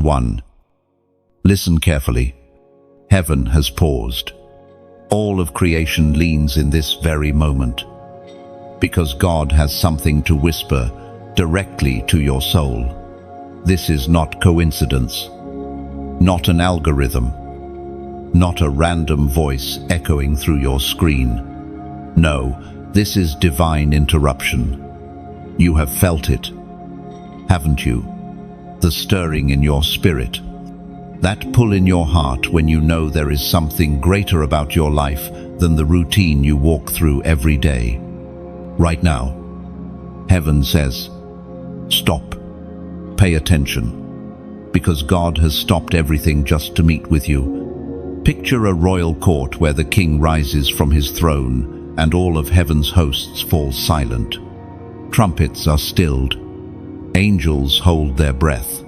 1. Listen carefully. Heaven has paused. All of creation leans in this very moment, because God has something to whisper directly to your soul. This is not coincidence, not an algorithm, not a random voice echoing through your screen. No, this is divine interruption. You have felt it, haven't you? The stirring in your spirit, that pull in your heart when you know there is something greater about your life than the routine you walk through every day. Right now, heaven says, stop, pay attention, because God has stopped everything just to meet with you. Picture a royal court where the king rises from his throne and all of heaven's hosts fall silent. Trumpets are stilled. Angels hold their breath.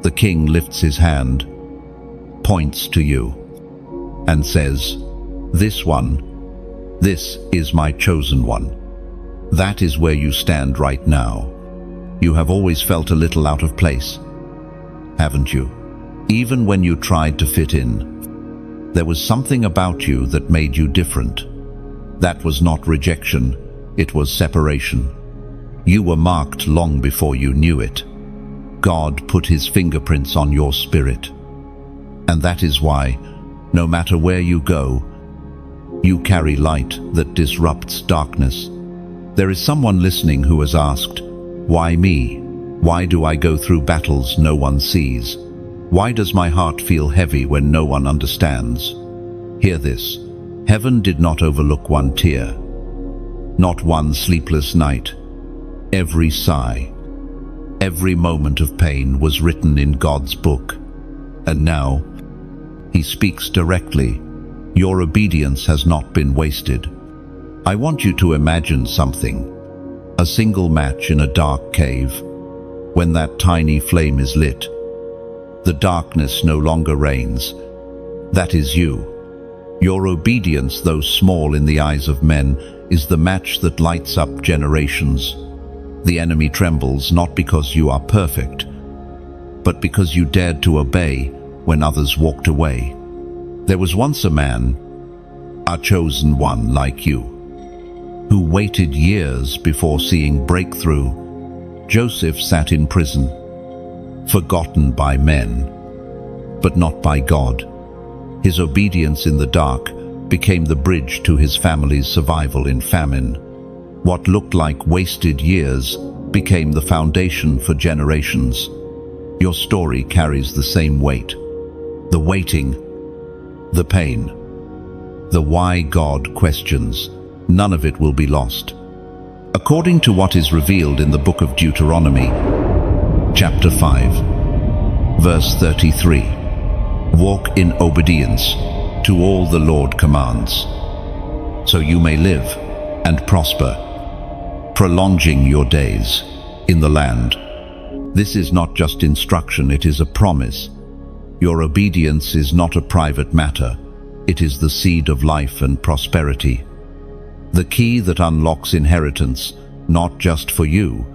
The king lifts his hand, points to you, and says, "This one, this is my chosen one." That is where you stand right now. You have always felt a little out of place, haven't you? Even when you tried to fit in, there was something about you that made you different. That was not rejection, it was separation. You were marked long before you knew it. God put his fingerprints on your spirit. And that is why, no matter where you go, you carry light that disrupts darkness. There is someone listening who has asked, why me? Why do I go through battles no one sees? Why does my heart feel heavy when no one understands? Hear this. Heaven did not overlook one tear, not one sleepless night. Every sigh, every moment of pain was written in God's book. And now, he speaks directly. Your obedience has not been wasted. I want you to imagine something. A single match in a dark cave. When that tiny flame is lit, the darkness no longer reigns. That is you. Your obedience, though small in the eyes of men, is the match that lights up generations. The enemy trembles not because you are perfect, but because you dared to obey when others walked away. There was once a man, a chosen one like you, who waited years before seeing breakthrough. Joseph sat in prison, forgotten by men, but not by God. His obedience in the dark became the bridge to his family's survival in famine. What looked like wasted years became the foundation for generations. Your story carries the same weight. The waiting, the pain, the why God questions, none of it will be lost. According to what is revealed in the book of Deuteronomy, chapter 5, verse 33, walk in obedience to all the Lord commands, so you may live and prosper, prolonging your days in the land. This is not just instruction, it is a promise. Your obedience is not a private matter, it is the seed of life and prosperity. The key that unlocks inheritance, not just for you,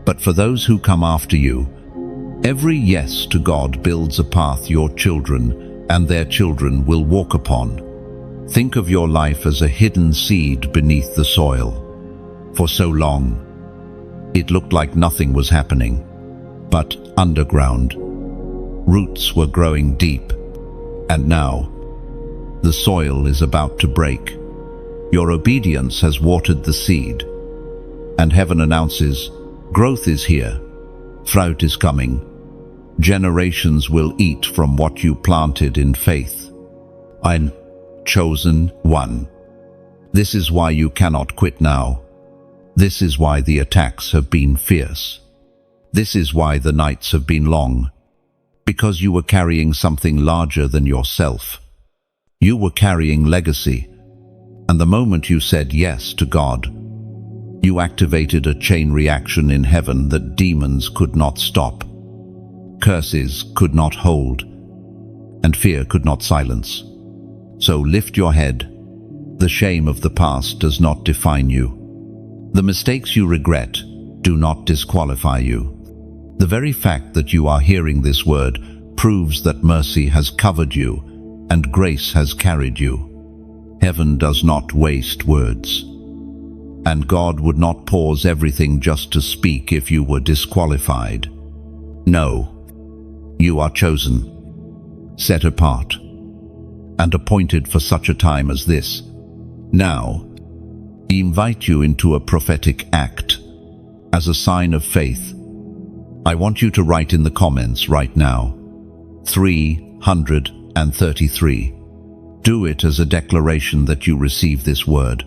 but for those who come after you. Every yes to God builds a path your children and their children will walk upon. Think of your life as a hidden seed beneath the soil. For so long, it looked like nothing was happening, but underground, roots were growing deep, and now, the soil is about to break. Your obedience has watered the seed, and heaven announces, growth is here, fruit is coming. Generations will eat from what you planted in faith. I'm chosen one. This is why you cannot quit now. This is why the attacks have been fierce. This is why the nights have been long. Because you were carrying something larger than yourself. You were carrying legacy. And the moment you said yes to God, you activated a chain reaction in heaven that demons could not stop, curses could not hold, and fear could not silence. So lift your head. The shame of the past does not define you. The mistakes you regret do not disqualify you. The very fact that you are hearing this word proves that mercy has covered you and grace has carried you. Heaven does not waste words. And God would not pause everything just to speak if you were disqualified. No, you are chosen, set apart, and appointed for such a time as this. Now, I invite you into a prophetic act. As a sign of faith, I want you to write in the comments right now, 333. Do it as a declaration that you receive this word,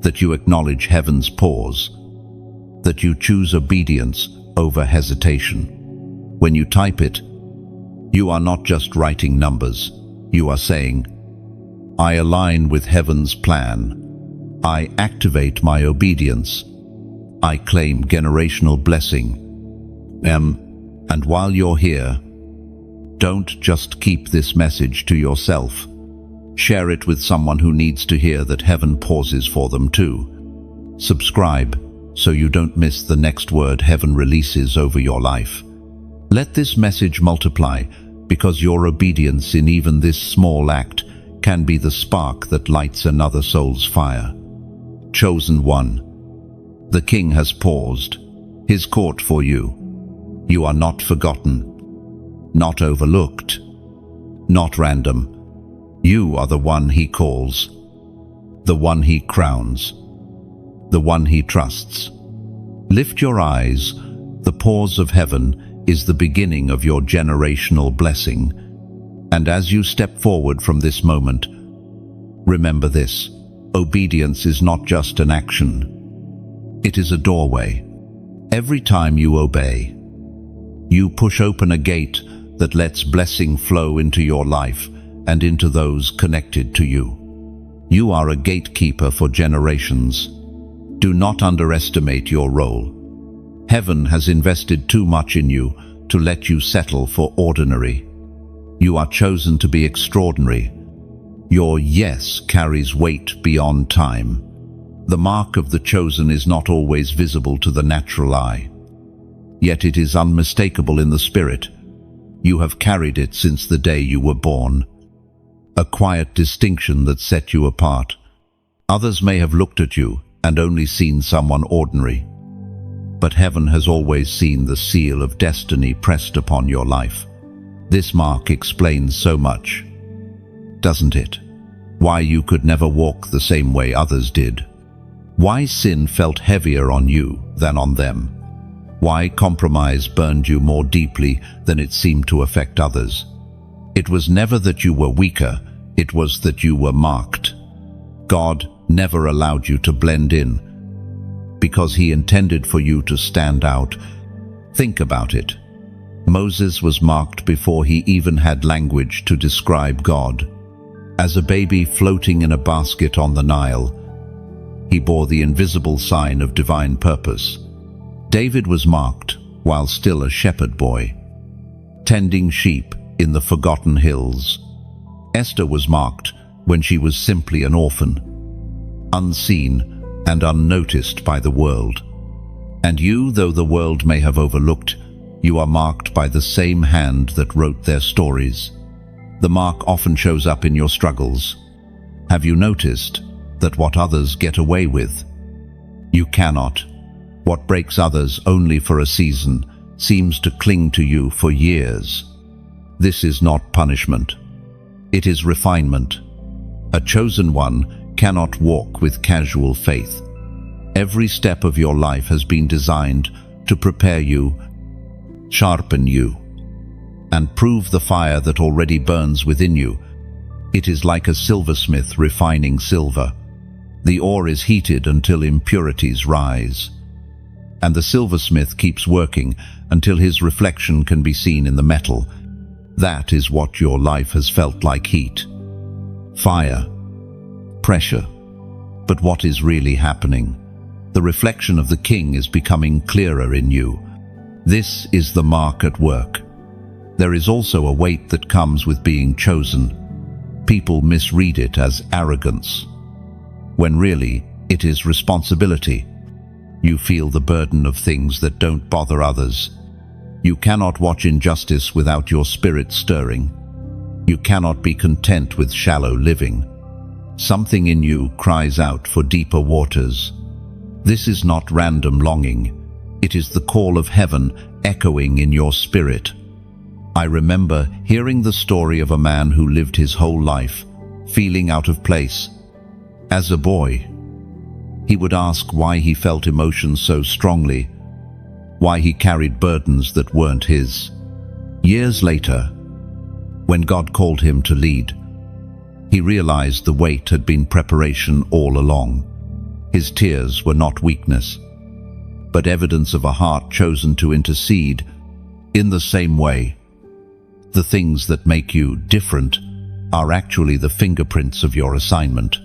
that you acknowledge heaven's pause, that you choose obedience over hesitation. When you type it, you are not just writing numbers. You are saying, I align with heaven's plan. I activate my obedience. I claim generational blessing. And while you're here, don't just keep this message to yourself. Share it with someone who needs to hear that heaven pauses for them too. Subscribe so you don't miss the next word heaven releases over your life. Let this message multiply, because your obedience in even this small act can be the spark that lights another soul's fire. Chosen one. The King has paused his court for you. You are not forgotten, not overlooked, not random. You are the one he calls, the one he crowns, the one he trusts. Lift your eyes. The pause of heaven is the beginning of your generational blessing. And as you step forward from this moment, remember this: obedience is not just an action. It is a doorway. Every time you obey, you push open a gate that lets blessing flow into your life and into those connected to you. You are a gatekeeper for generations. Do not underestimate your role. Heaven has invested too much in you to let you settle for ordinary. You are chosen to be extraordinary. Your yes carries weight beyond time. The mark of the chosen is not always visible to the natural eye, yet it is unmistakable in the spirit. You have carried it since the day you were born. A quiet distinction that set you apart. Others may have looked at you and only seen someone ordinary, but heaven has always seen the seal of destiny pressed upon your life. This mark explains so much, doesn't it? Why you could never walk the same way others did. Why sin felt heavier on you than on them. Why compromise burned you more deeply than it seemed to affect others. It was never that you were weaker, it was that you were marked. God never allowed you to blend in, because he intended for you to stand out. Think about it. Moses was marked before he even had language to describe God. As a baby floating in a basket on the Nile, he bore the invisible sign of divine purpose. David was marked while still a shepherd boy, tending sheep in the forgotten hills. Esther was marked when she was simply an orphan, unseen and unnoticed by the world. And you, though the world may have overlooked, you are marked by the same hand that wrote their stories. The mark often shows up in your struggles. Have you noticed that what others get away with, you cannot? What breaks others only for a season seems to cling to you for years. This is not punishment. It is refinement. A chosen one cannot walk with casual faith. Every step of your life has been designed to prepare you, sharpen you, and prove the fire that already burns within you. It is like a silversmith refining silver. The ore is heated until impurities rise, and the silversmith keeps working until his reflection can be seen in the metal. That is what your life has felt like: heat, fire, pressure. But what is really happening? The reflection of the King is becoming clearer in you. This is the mark at work. There is also a weight that comes with being chosen. People misread it as arrogance, when really it is responsibility. You feel the burden of things that don't bother others. You cannot watch injustice without your spirit stirring. You cannot be content with shallow living. Something in you cries out for deeper waters. This is not random longing. It is the call of heaven echoing in your spirit. I remember hearing the story of a man who lived his whole life feeling out of place. As a boy, he would ask why he felt emotions so strongly, why he carried burdens that weren't his. Years later, when God called him to lead, he realized the weight had been preparation all along. His tears were not weakness, but evidence of a heart chosen to intercede. In the same way, the things that make you different are actually the fingerprints of your assignment.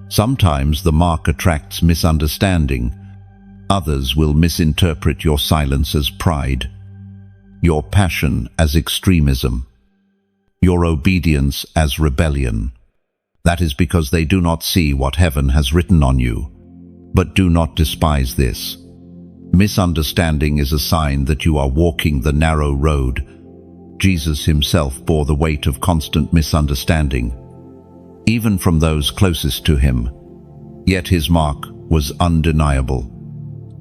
Sometimes the mark attracts misunderstanding. Others will misinterpret your silence as pride, your passion as extremism, your obedience as rebellion. That is because they do not see what heaven has written on you. But do not despise this. Misunderstanding is a sign that you are walking the narrow road. Jesus himself bore the weight of constant misunderstanding, even from those closest to him. Yet his mark was undeniable.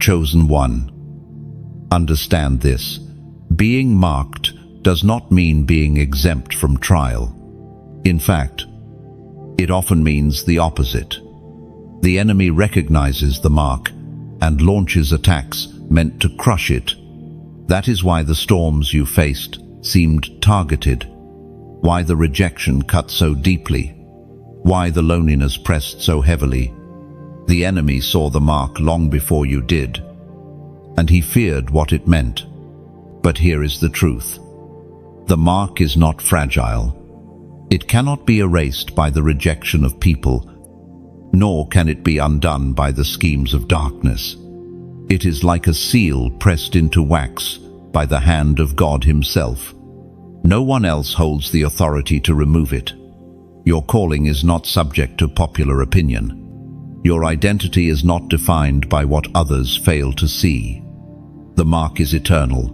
Chosen one. Understand this. Being marked does not mean being exempt from trial. In fact, it often means the opposite. The enemy recognizes the mark and launches attacks meant to crush it. That is why the storms you faced seemed targeted, why the rejection cut so deeply, why the loneliness pressed so heavily. The enemy saw the mark long before you did, and he feared what it meant. But here is the truth. The mark is not fragile. It cannot be erased by the rejection of people, nor can it be undone by the schemes of darkness. It is like a seal pressed into wax by the hand of God himself. No one else holds the authority to remove it. Your calling is not subject to popular opinion. Your identity is not defined by what others fail to see. The mark is eternal,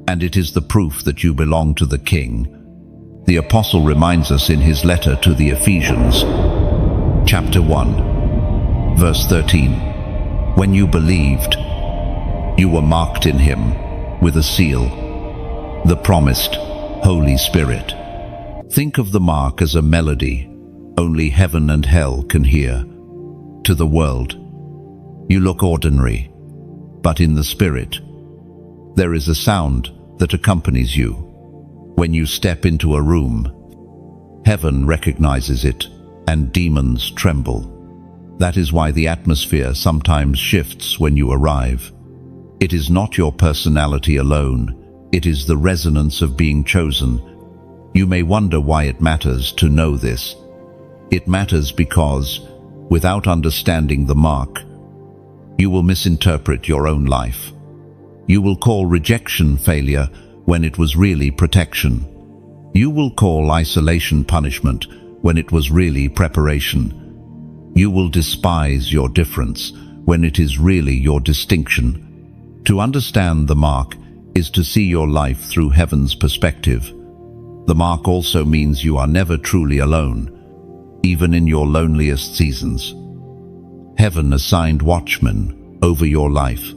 and it is the proof that you belong to the King. The Apostle reminds us in his letter to the Ephesians, chapter 1, verse 13, when you believed, you were marked in him with a seal, the promised Holy Spirit. Think of the mark as a melody only heaven and hell can hear. To the world, you look ordinary, but in the Spirit, there is a sound that accompanies you. When you step into a room, heaven recognizes it, and demons tremble. That is why the atmosphere sometimes shifts when you arrive. It is not your personality alone, it is the resonance of being chosen. You may wonder why it matters to know this. It matters because, without understanding the mark, you will misinterpret your own life. You will call rejection failure when it was really protection. You will call isolation punishment when it was really preparation. You will despise your difference when it is really your distinction. To understand the mark is to see your life through heaven's perspective. The mark also means you are never truly alone, even in your loneliest seasons. Heaven assigned watchmen over your life.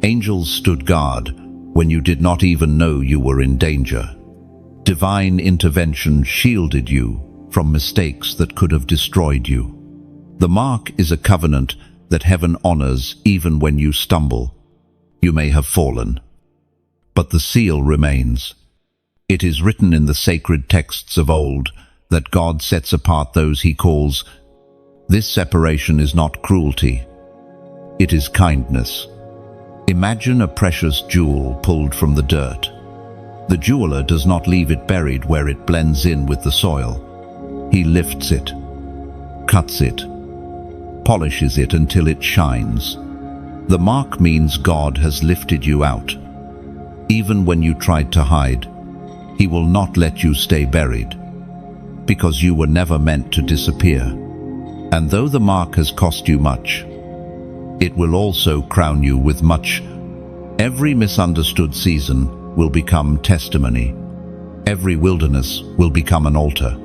Angels stood guard when you did not even know you were in danger. Divine intervention shielded you from mistakes that could have destroyed you. The mark is a covenant that heaven honors even when you stumble. You may have fallen, but the seal remains. It is written in the sacred texts of old that God sets apart those he calls. This separation is not cruelty. It is kindness. Imagine a precious jewel pulled from the dirt. The jeweler does not leave it buried where it blends in with the soil. He lifts it, cuts it, polishes it until it shines. The mark means God has lifted you out. Even when you tried to hide, he will not let you stay buried, because you were never meant to disappear. And though the mark has cost you much, it will also crown you with much Every misunderstood season will become testimony. Every wilderness will become an altar.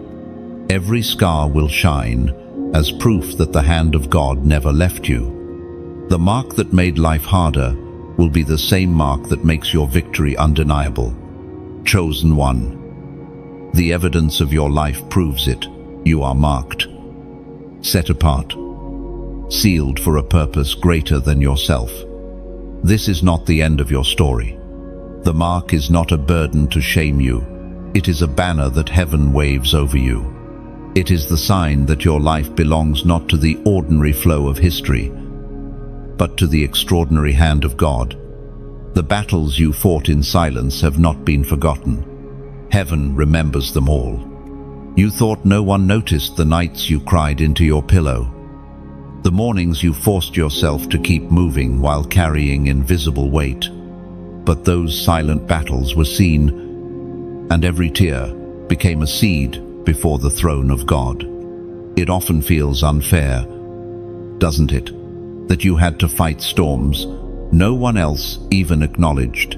Every scar will shine as proof that the hand of God never left you. The mark that made life harder will be the same mark that makes your victory undeniable. Chosen one. The evidence of your life proves it. You are marked, set apart, sealed for a purpose greater than yourself. This is not the end of your story. The mark is not a burden to shame you. It is a banner that heaven waves over you. It is the sign that your life belongs not to the ordinary flow of history, but to the extraordinary hand of God. The battles you fought in silence have not been forgotten. Heaven remembers them all. You thought no one noticed the nights you cried into your pillow, the mornings you forced yourself to keep moving while carrying invisible weight. But those silent battles were seen, and every tear became a seed before the throne of God. It often feels unfair, doesn't it, that you had to fight storms no one else even acknowledged.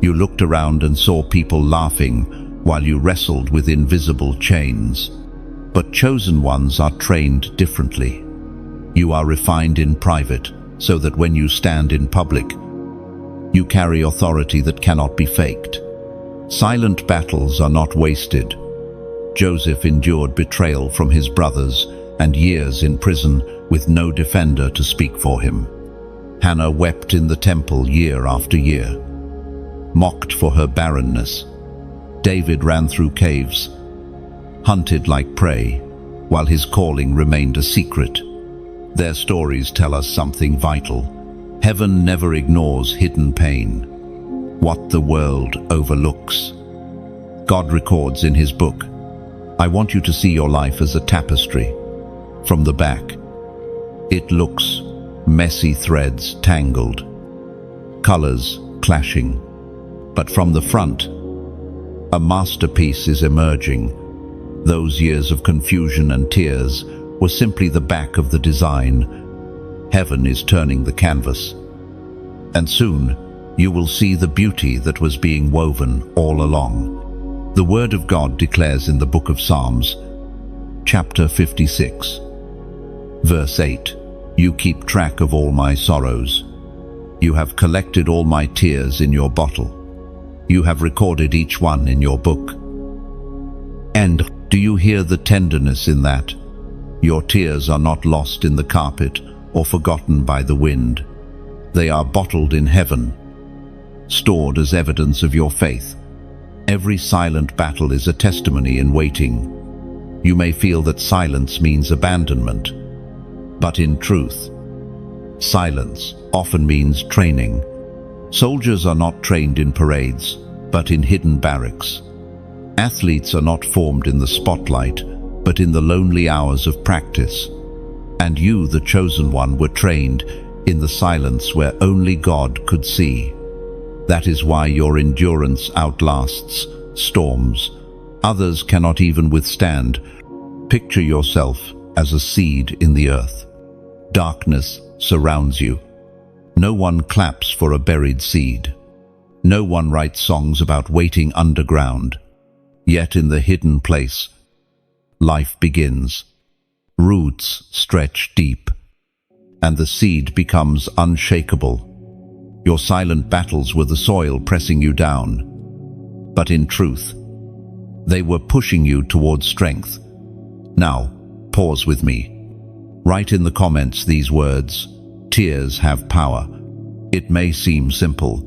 You looked around and saw people laughing while you wrestled with invisible chains. But chosen ones are trained differently. You are refined in private, so that when you stand in public, you carry authority that cannot be faked. Silent battles are not wasted. Joseph endured betrayal from his brothers and years in prison with no defender to speak for him. Hannah wept in the temple year after year, mocked for her barrenness. David ran through caves, hunted like prey, while his calling remained a secret. Their stories tell us something vital. Heaven never ignores hidden pain, what the world overlooks. God records in his book. I want you to see your life as a tapestry. From the back, it looks messy, threads tangled, colors clashing. But from the front, a masterpiece is emerging. Those years of confusion and tears were simply the back of the design. Heaven is turning the canvas, and soon you will see the beauty that was being woven all along. The Word of God declares in the book of Psalms, chapter 56, verse 8, "You keep track of all my sorrows. You have collected all my tears in your bottle. You have recorded each one in your book." And do you hear the tenderness in that? Your tears are not lost in the carpet or forgotten by the wind. They are bottled in heaven, stored as evidence of your faith. Every silent battle is a testimony in waiting. You may feel that silence means abandonment, but in truth, silence often means training. Soldiers are not trained in parades, but in hidden barracks. Athletes are not formed in the spotlight, but in the lonely hours of practice. And you, the chosen one, were trained in the silence where only God could see. That is why your endurance outlasts storms others cannot even withstand. Picture yourself as a seed in the earth. Darkness surrounds you. No one claps for a buried seed. No one writes songs about waiting underground. Yet in the hidden place, life begins. Roots stretch deep, and the seed becomes unshakable. Your silent battles were the soil pressing you down, but in truth, they were pushing you towards strength. Now, pause with me. Write in the comments these words: tears have power. It may seem simple,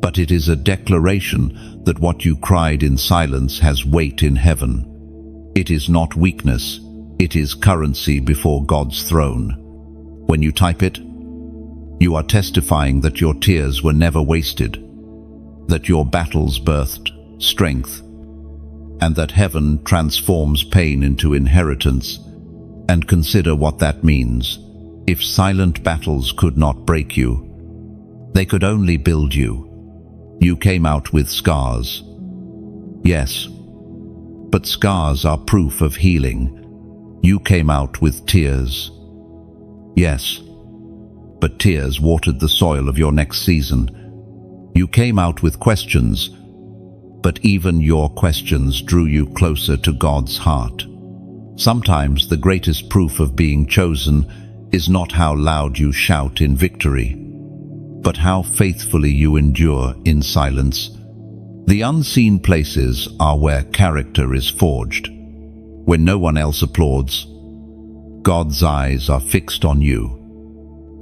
but it is a declaration that what you cried in silence has weight in heaven. It is not weakness, it is currency before God's throne. When you type it, you are testifying that your tears were never wasted, that your battles birthed strength, and that heaven transforms pain into inheritance. And consider what that means. If silent battles could not break you, they could only build you. You came out with scars. Yes, but scars are proof of healing. You came out with tears. Yes, but tears watered the soil of your next season. You came out with questions, but even your questions drew you closer to God's heart. Sometimes the greatest proof of being chosen is not how loud you shout in victory, but how faithfully you endure in silence. The unseen places are where character is forged. When no one else applauds, God's eyes are fixed on you.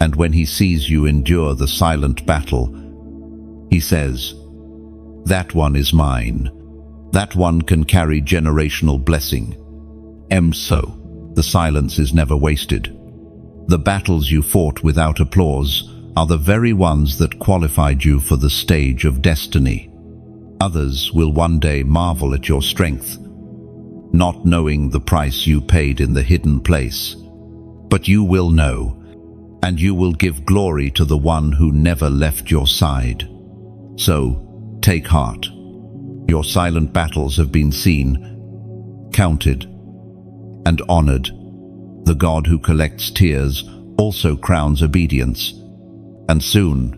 And when he sees you endure the silent battle, he says, "That one is mine. That one can carry generational blessing." So, the silence is never wasted. The battles you fought without applause are the very ones that qualified you for the stage of destiny. Others will one day marvel at your strength, not knowing the price you paid in the hidden place. But you will know, and you will give glory to the one who never left your side. So, take heart. Your silent battles have been seen, counted, and honored. The God who collects tears also crowns obedience. And soon,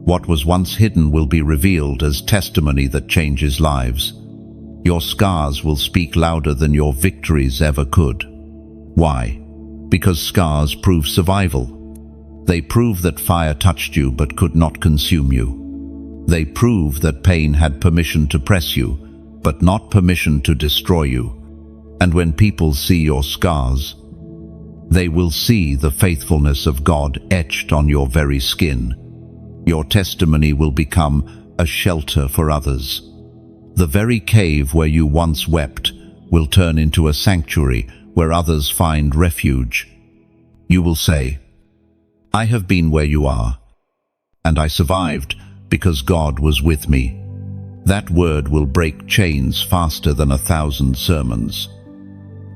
what was once hidden will be revealed as testimony that changes lives. Your scars will speak louder than your victories ever could. Why? Because scars prove survival. They prove that fire touched you but could not consume you. They prove that pain had permission to press you, but not permission to destroy you. And when people see your scars, they will see the faithfulness of God etched on your very skin. Your testimony will become a shelter for others. The very cave where you once wept will turn into a sanctuary where others find refuge. You will say, "I have been where you are, and I survived because God was with me." That word will break chains faster than 1,000 sermons.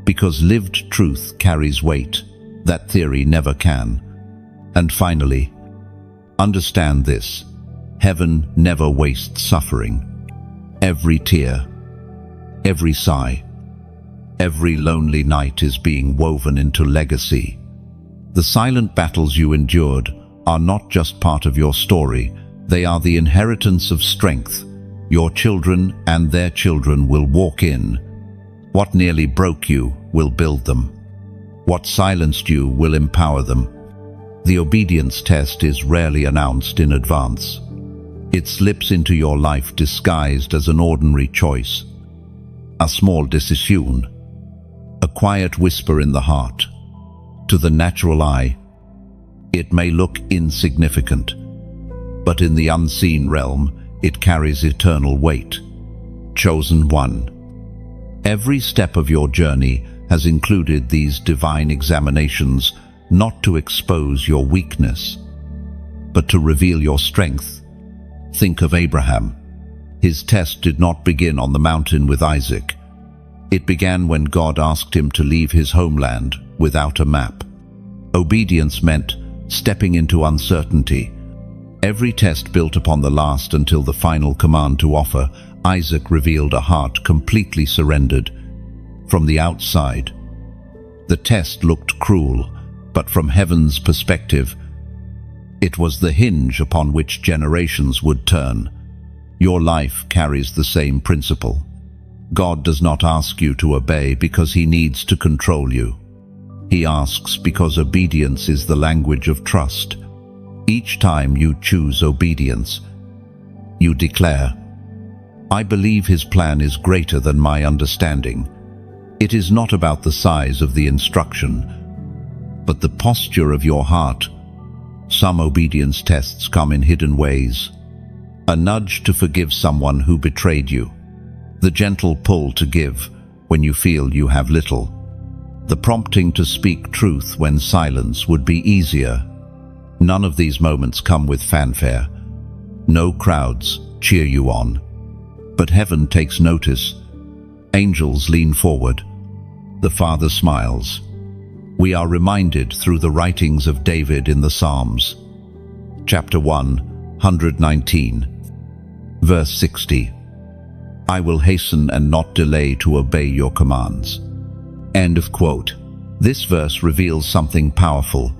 Because lived truth carries weight that theory never can. And finally, understand this: heaven never wastes suffering. Every tear, every sigh, every lonely night is being woven into legacy. The silent battles you endured are not just part of your story, they are the inheritance of strength your children and their children will walk in. What nearly broke you will build them. What silenced you will empower them. The obedience test is rarely announced in advance. It slips into your life disguised as an ordinary choice, a small decision, a quiet whisper in the heart. To the natural eye, it may look insignificant, but in the unseen realm, it carries eternal weight. Chosen one. Every step of your journey has included these divine examinations, not to expose your weakness, but to reveal your strength. Think of Abraham. His test did not begin on the mountain with Isaac. It began when God asked him to leave his homeland without a map. Obedience meant stepping into uncertainty. Every test built upon the last until the final command to offer. Isaac revealed a heart completely surrendered. From the outside, the test looked cruel, but from heaven's perspective, it was the hinge upon which generations would turn. Your life carries the same principle. God does not ask you to obey because he needs to control you. He asks because obedience is the language of trust. Each time you choose obedience, you declare, "I believe his plan is greater than my understanding." It is not about the size of the instruction, but the posture of your heart. Some obedience tests come in hidden ways. A nudge to forgive someone who betrayed you. The gentle pull to give when you feel you have little. The prompting to speak truth when silence would be easier. None of these moments come with fanfare. No crowds cheer you on. But heaven takes notice. Angels lean forward. The Father smiles. We are reminded through the writings of David in the Psalms. Chapter 119, verse 60. I will hasten and not delay to obey your commands. End of quote. This verse reveals something powerful.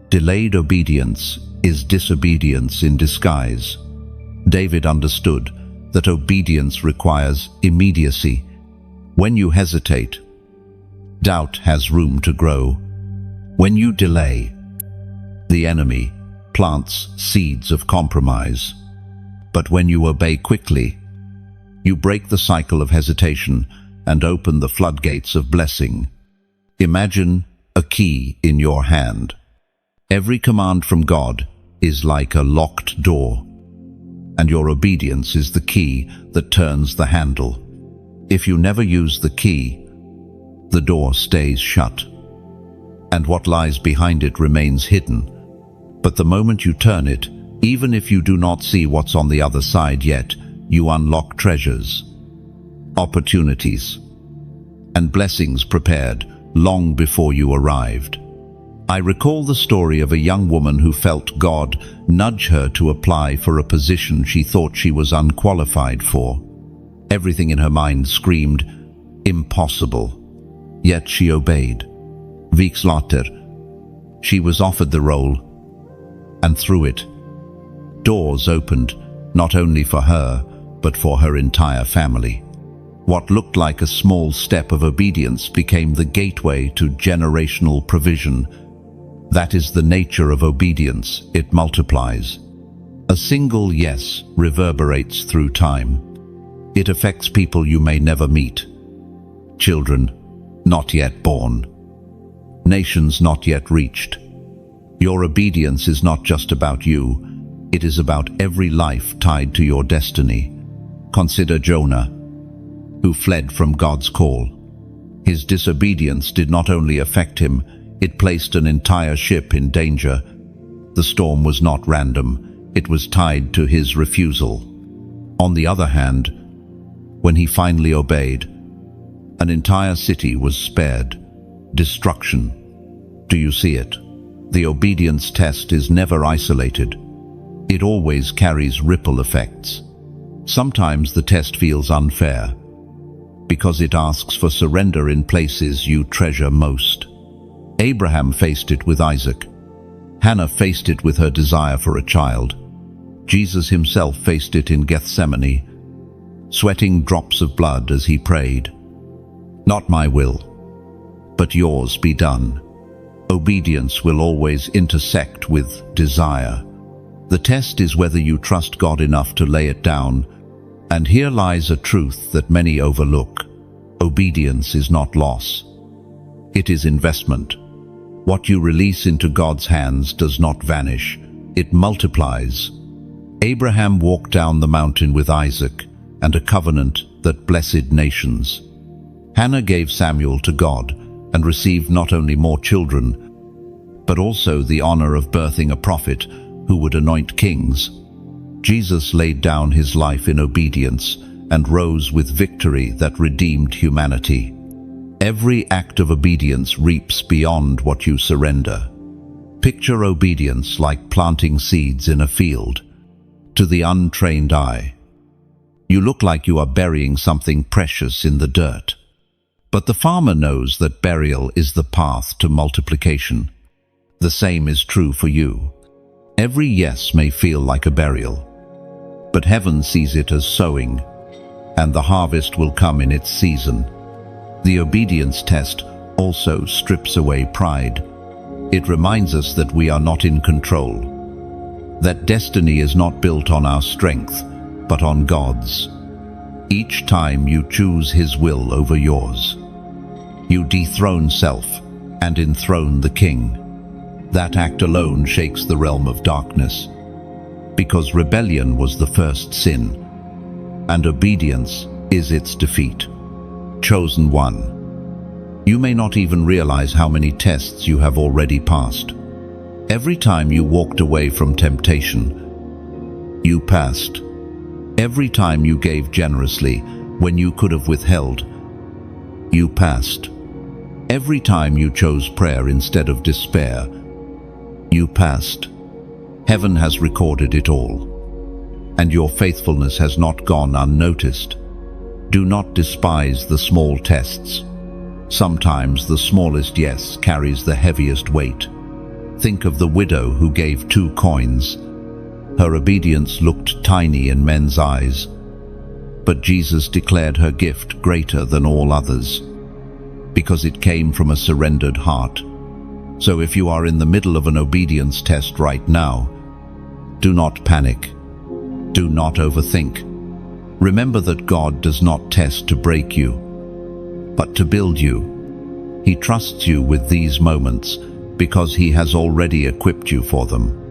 Delayed obedience is disobedience in disguise. David understood that obedience requires immediacy. When you hesitate, doubt has room to grow. When you delay, the enemy plants seeds of compromise. But when you obey quickly, you break the cycle of hesitation and open the floodgates of blessing. Imagine a key in your hand. Every command from God is like a locked door, and your obedience is the key that turns the handle. If you never use the key, the door stays shut, and what lies behind it remains hidden. But the moment you turn it, even if you do not see what's on the other side yet, you unlock treasures, opportunities, and blessings prepared long before you arrived. I recall the story of a young woman who felt God nudge her to apply for a position she thought she was unqualified for. Everything in her mind screamed, impossible. Yet she obeyed. Weeks later, she was offered the role, and through it, doors opened not only for her, but for her entire family. What looked like a small step of obedience became the gateway to generational provision. That is the nature of obedience. It multiplies. A single yes reverberates through time. It affects people you may never meet. Children not yet born. Nations not yet reached. Your obedience is not just about you. It is about every life tied to your destiny. Consider Jonah, who fled from God's call. His disobedience did not only affect him, it placed an entire ship in danger. The storm was not random, it was tied to his refusal. On the other hand, when he finally obeyed, an entire city was spared. Destruction. Do you see it? The obedience test is never isolated. It always carries ripple effects. Sometimes the test feels unfair, because it asks for surrender in places you treasure most. Abraham faced it with Isaac. Hannah faced it with her desire for a child. Jesus himself faced it in Gethsemane, sweating drops of blood as he prayed, "Not my will, but yours be done." Obedience will always intersect with desire. The test is whether you trust God enough to lay it down. And here lies a truth that many overlook. Obedience is not loss. It is investment. What you release into God's hands does not vanish. It multiplies. Abraham walked down the mountain with Isaac and a covenant that blessed nations. Hannah gave Samuel to God and received not only more children, but also the honor of birthing a prophet who would anoint kings. Jesus laid down his life in obedience and rose with victory that redeemed humanity. Every act of obedience reaps beyond what you surrender. Picture obedience like planting seeds in a field. To the untrained eye, you look like you are burying something precious in the dirt. But the farmer knows that burial is the path to multiplication. The same is true for you. Every yes may feel like a burial, but heaven sees it as sowing, and the harvest will come in its season. The obedience test also strips away pride. It reminds us that we are not in control, that destiny is not built on our strength, but on God's. Each time you choose His will over yours, you dethrone self and enthrone the King. That act alone shakes the realm of darkness, because rebellion was the first sin, and obedience is its defeat. Chosen one, you may not even realize how many tests you have already passed. Every time you walked away from temptation, you passed. Every time you gave generously when you could have withheld, you passed. Every time you chose prayer instead of despair, you passed. Heaven has recorded it all, and your faithfulness has not gone unnoticed. Do not despise the small tests. Sometimes the smallest yes carries the heaviest weight. Think of the widow who gave 2 coins. Her obedience looked tiny in men's eyes, but Jesus declared her gift greater than all others, because it came from a surrendered heart. So if you are in the middle of an obedience test right now, do not panic. Do not overthink. Remember that God does not test to break you, but to build you. He trusts you with these moments because He has already equipped you for them.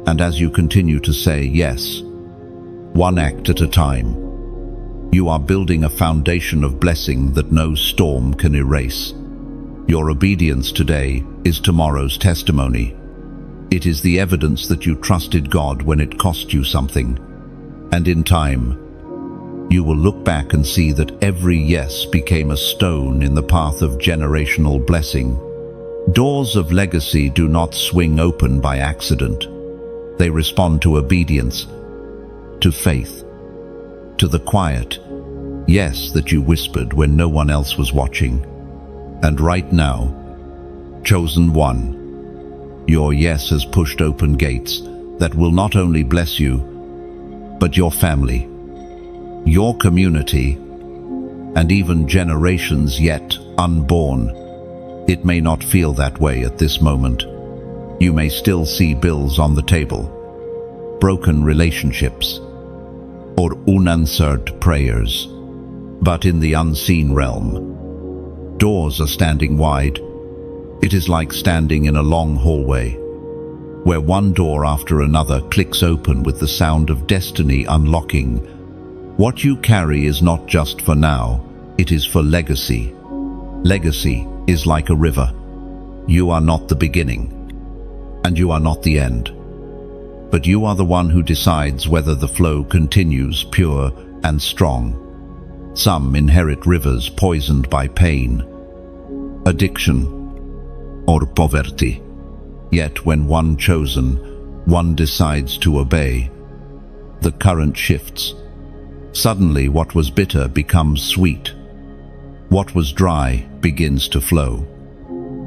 And as you continue to say yes, one act at a time, you are building a foundation of blessing that no storm can erase. Your obedience today is tomorrow's testimony. It is the evidence that you trusted God when it cost you something. And in time, you will look back and see that every yes became a stone in the path of generational blessing. Doors of legacy do not swing open by accident. They respond to obedience, to faith, to the quiet yes that you whispered when no one else was watching. And right now, chosen one, your yes has pushed open gates that will not only bless you, but your family, your community, and even generations yet unborn. It may not feel that way at this moment. You may still see bills on the table, broken relationships, or unanswered prayers. But in the unseen realm, doors are standing wide. It is like standing in a long hallway, where one door after another clicks open with the sound of destiny unlocking. What you carry is not just for now, it is for legacy. Legacy is like a river. You are not the beginning, and you are not the end. But you are the one who decides whether the flow continues pure and strong. Some inherit rivers poisoned by pain, addiction, or poverty. Yet when one chosen, one decides to obey, the current shifts. Suddenly what was bitter becomes sweet. What was dry begins to flow.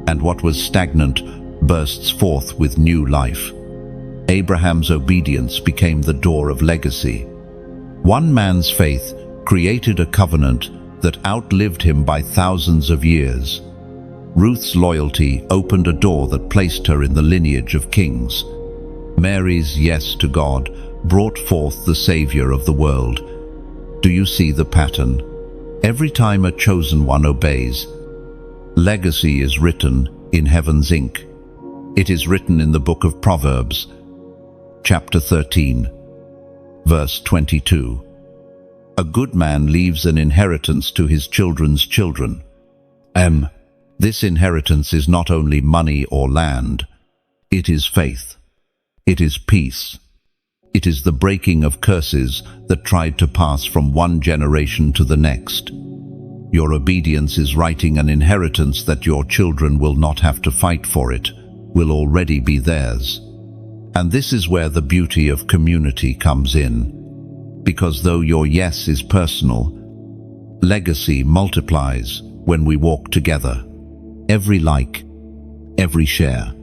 And what was stagnant bursts forth with new life. Abraham's obedience became the door of legacy. One man's faith created a covenant that outlived him by thousands of years. Ruth's loyalty opened a door that placed her in the lineage of kings. Mary's yes to God brought forth the Savior of the world. Do you see the pattern? Every time a chosen one obeys, legacy is written in heaven's ink. It is written in the book of Proverbs, chapter 13, verse 22. A good man leaves an inheritance to his children's children. This inheritance is not only money or land, it is faith. It is peace. It is the breaking of curses that tried to pass from one generation to the next. Your obedience is writing an inheritance that your children will not have to fight for. It will already be theirs. And this is where the beauty of community comes in. Because though your yes is personal, legacy multiplies when we walk together. Every like, every share,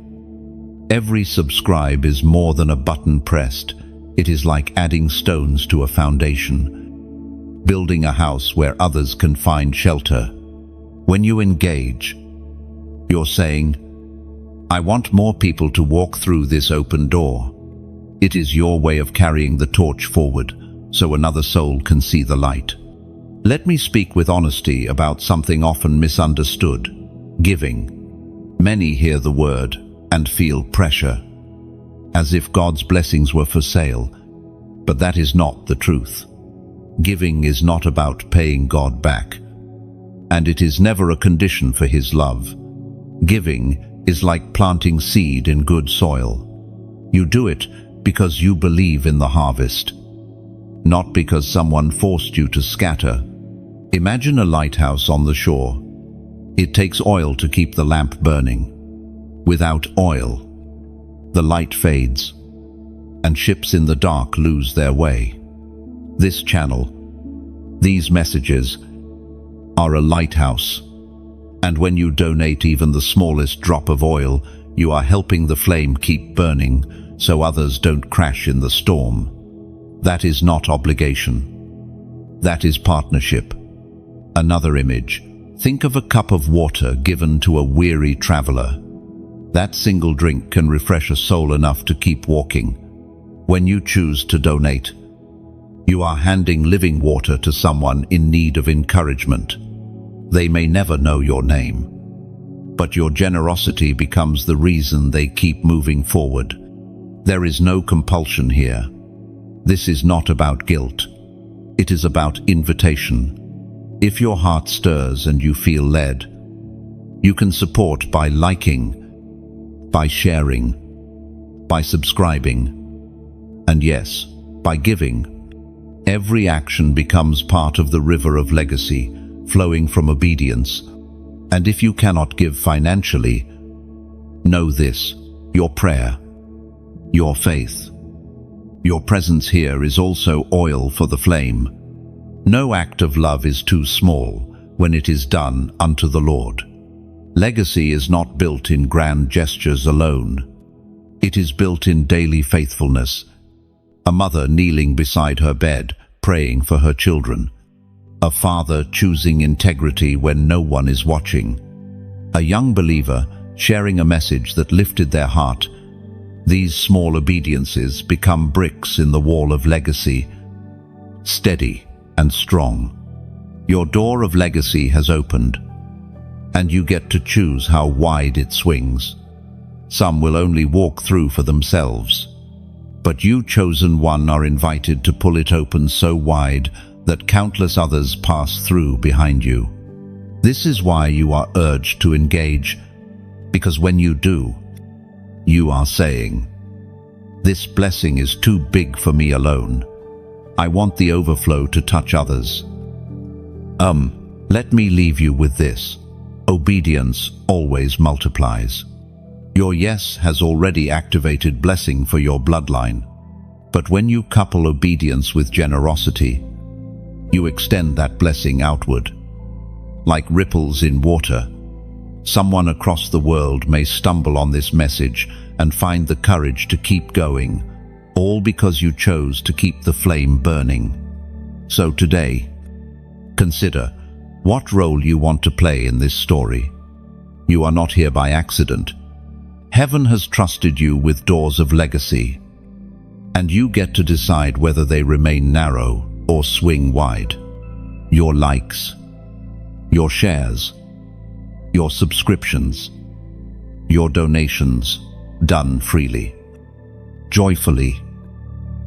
every subscribe is more than a button pressed. It is like adding stones to a foundation, building a house where others can find shelter. When you engage, you're saying, I want more people to walk through this open door. It is your way of carrying the torch forward, so another soul can see the light. Let me speak with honesty about something often misunderstood: giving. Many hear the word and feel pressure, as if God's blessings were for sale, but that is not the truth. Giving is not about paying God back, and it is never a condition for His love. Giving is like planting seed in good soil. You do it because you believe in the harvest, not because someone forced you to scatter. Imagine a lighthouse on the shore. It takes oil to keep the lamp burning. Without oil, the light fades, and ships in the dark lose their way. This channel, these messages, are a lighthouse. And when you donate even the smallest drop of oil, you are helping the flame keep burning, so others don't crash in the storm. That is not obligation. That is partnership. Another image. Think of a cup of water given to a weary traveler. That single drink can refresh a soul enough to keep walking. When you choose to donate, you are handing living water to someone in need of encouragement. They may never know your name, but your generosity becomes the reason they keep moving forward. There is no compulsion here. This is not about guilt. It is about invitation. If your heart stirs and you feel led, you can support by liking, by sharing, by subscribing, and yes, by giving. Every action becomes part of the river of legacy, flowing from obedience. And if you cannot give financially, know this: your prayer, your faith, your presence here is also oil for the flame. No act of love is too small when it is done unto the Lord. Legacy is not built in grand gestures alone. It is built in daily faithfulness. A mother kneeling beside her bed, praying for her children. A father choosing integrity when no one is watching. A young believer sharing a message that lifted their heart. These small obediences become bricks in the wall of legacy, steady and strong. Your door of legacy has opened, and you get to choose how wide it swings. Some will only walk through for themselves, but you, chosen one, are invited to pull it open so wide that countless others pass through behind you. This is why you are urged to engage, because when you do, you are saying, "This blessing is too big for me alone. I want the overflow to touch others." Let me leave you with this. Obedience always multiplies. Your yes has already activated blessing for your bloodline. But when you couple obedience with generosity, you extend that blessing outward. Like ripples in water, someone across the world may stumble on this message and find the courage to keep going, all because you chose to keep the flame burning. So today, consider what role you want to play in this story. You are not here by accident. Heaven has trusted you with doors of legacy, and you get to decide whether they remain narrow or swing wide. Your likes, your shares, your subscriptions, your donations, done freely, joyfully,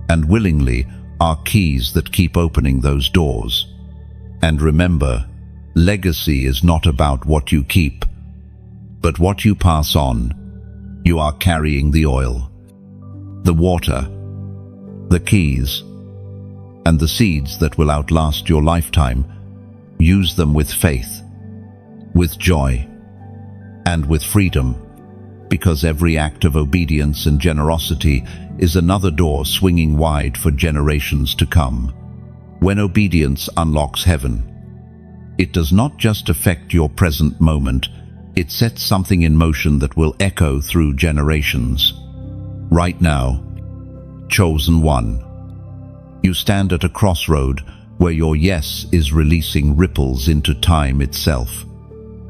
and willingly, are keys that keep opening those doors. And remember, legacy is not about what you keep, but what you pass on. You are carrying the oil, the water, the keys, and the seeds that will outlast your lifetime. Use them with faith, with joy, and with freedom, because every act of obedience and generosity is another door swinging wide for generations to come. When obedience unlocks heaven, it does not just affect your present moment, it sets something in motion that will echo through generations. Right now, chosen one, you stand at a crossroad where your yes is releasing ripples into time itself.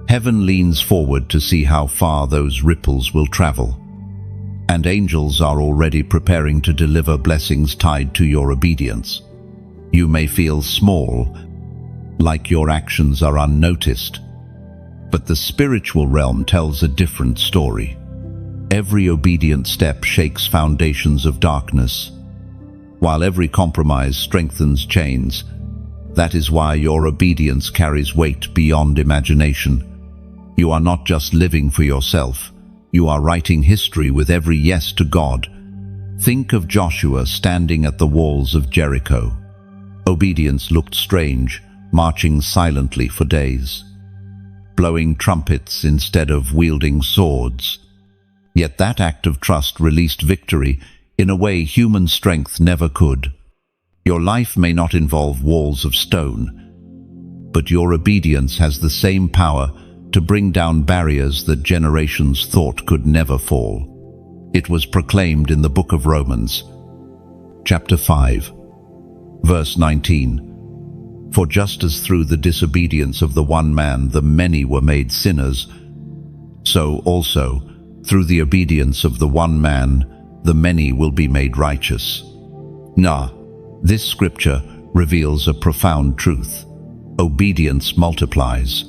Heaven leans forward to see how far those ripples will travel, and angels are already preparing to deliver blessings tied to your obedience. You may feel small, like your actions are unnoticed, but the spiritual realm tells a different story. Every obedient step shakes foundations of darkness, while every compromise strengthens chains. That is why your obedience carries weight beyond imagination. You are not just living for yourself, you are writing history with every yes to God. Think of Joshua standing at the walls of Jericho. Obedience looked strange, marching silently for days, blowing trumpets instead of wielding swords. Yet that act of trust released victory in a way human strength never could. Your life may not involve walls of stone, but your obedience has the same power to bring down barriers that generations thought could never fall. It was proclaimed in the book of Romans, chapter 5, verse 19. For just as through the disobedience of the one man the many were made sinners, so also through the obedience of the one man the many will be made righteous. This scripture reveals a profound truth. Obedience multiplies.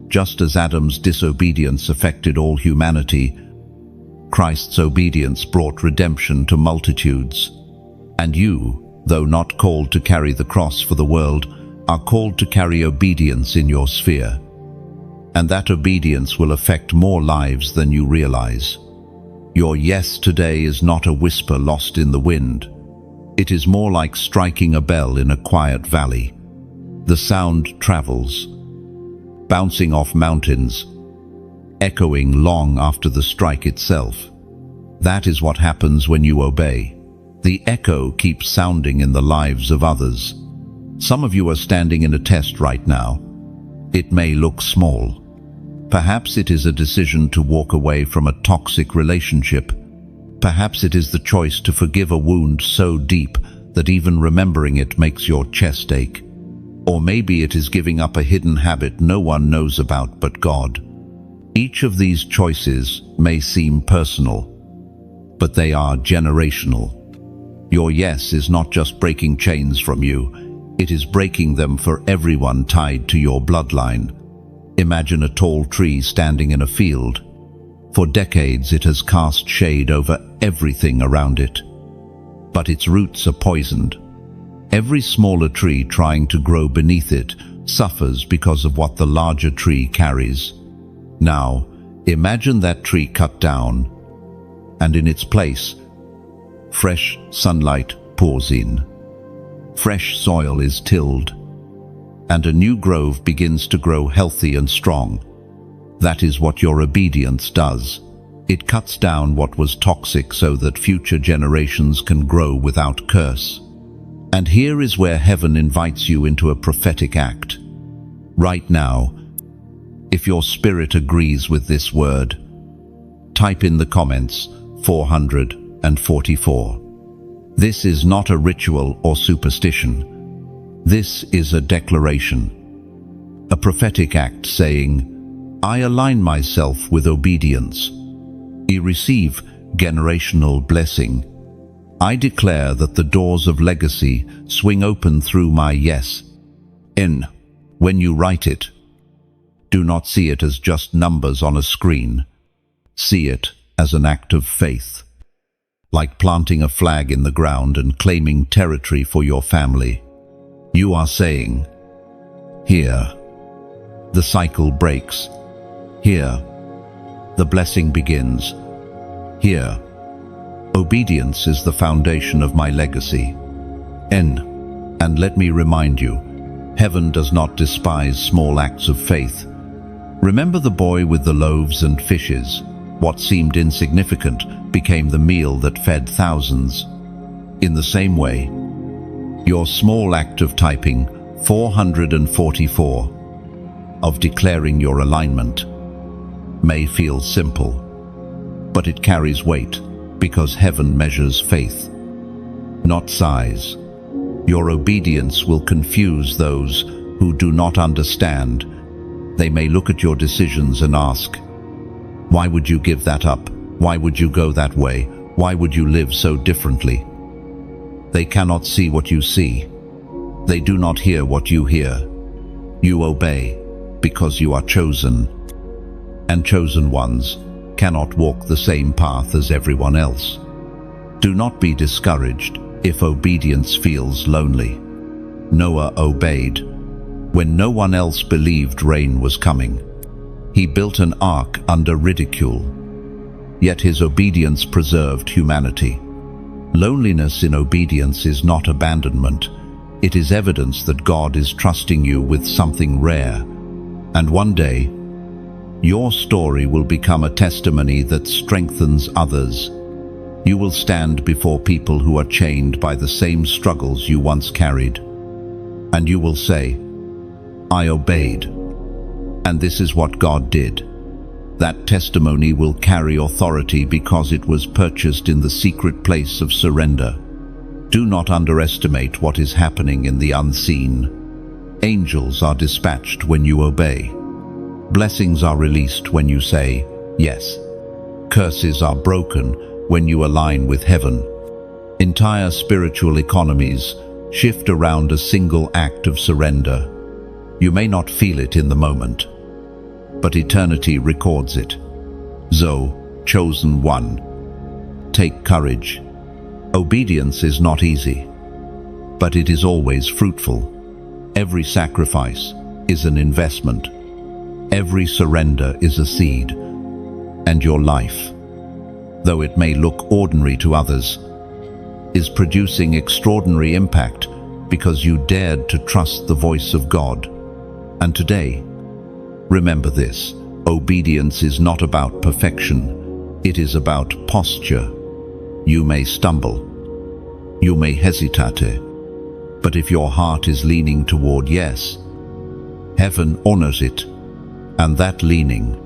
Just as Adam's disobedience affected all humanity, Christ's obedience brought redemption to multitudes. And you, though not called to carry the cross for the world, are called to carry obedience in your sphere. And that obedience will affect more lives than you realize. Your yes today is not a whisper lost in the wind. It is more like striking a bell in a quiet valley. The sound travels, bouncing off mountains, echoing long after the strike itself. That is what happens when you obey. The echo keeps sounding in the lives of others. Some of you are standing in a test right now. It may look small. Perhaps it is a decision to walk away from a toxic relationship. Perhaps it is the choice to forgive a wound so deep that even remembering it makes your chest ache. Or maybe it is giving up a hidden habit no one knows about but God. Each of these choices may seem personal, but they are generational. Your yes is not just breaking chains from you, it is breaking them for everyone tied to your bloodline. Imagine a tall tree standing in a field. For decades it has cast shade over everything around it. But its roots are poisoned. Every smaller tree trying to grow beneath it suffers because of what the larger tree carries. Now, imagine that tree cut down, and in its place, fresh sunlight pours in. Fresh soil is tilled, and a new grove begins to grow healthy and strong. That is what your obedience does. It cuts down what was toxic so that future generations can grow without curse. And here is where heaven invites you into a prophetic act. Right now, if your spirit agrees with this word, type in the comments 444. This is not a ritual or superstition. This is a declaration, a prophetic act saying, I align myself with obedience. I receive generational blessing. I declare that the doors of legacy swing open through my yes. When you write it, do not see it as just numbers on a screen. See it as an act of faith, like planting a flag in the ground and claiming territory for your family. You are saying, here, the cycle breaks. Here, the blessing begins. Here, obedience is the foundation of my legacy. And let me remind you, heaven does not despise small acts of faith. Remember the boy with the loaves and fishes. What seemed insignificant became the meal that fed thousands. In the same way, your small act of typing 444, of declaring your alignment, may feel simple, but it carries weight because heaven measures faith, not size. Your obedience will confuse those who do not understand. They may look at your decisions and ask, why would you give that up? Why would you go that way? Why would you live so differently? They cannot see what you see. They do not hear what you hear. You obey because you are chosen, and chosen ones cannot walk the same path as everyone else. Do not be discouraged if obedience feels lonely. Noah obeyed when no one else believed rain was coming. He built an ark under ridicule, yet his obedience preserved humanity. Loneliness in obedience is not abandonment. It is evidence that God is trusting you with something rare. And one day, your story will become a testimony that strengthens others. You will stand before people who are chained by the same struggles you once carried. And you will say, I obeyed. And this is what God did. That testimony will carry authority because it was purchased in the secret place of surrender. Do not underestimate what is happening in the unseen. Angels are dispatched when you obey. Blessings are released when you say yes. Curses are broken when you align with heaven. Entire spiritual economies shift around a single act of surrender. You may not feel it in the moment, but eternity records it. Zoe, chosen one. Take courage. Obedience is not easy, but it is always fruitful. Every sacrifice is an investment. Every surrender is a seed. And your life, though it may look ordinary to others, is producing extraordinary impact because you dared to trust the voice of God. And today, remember this: obedience is not about perfection, it is about posture. You may stumble, you may hesitate, but if your heart is leaning toward yes, heaven honors it. And that leaning,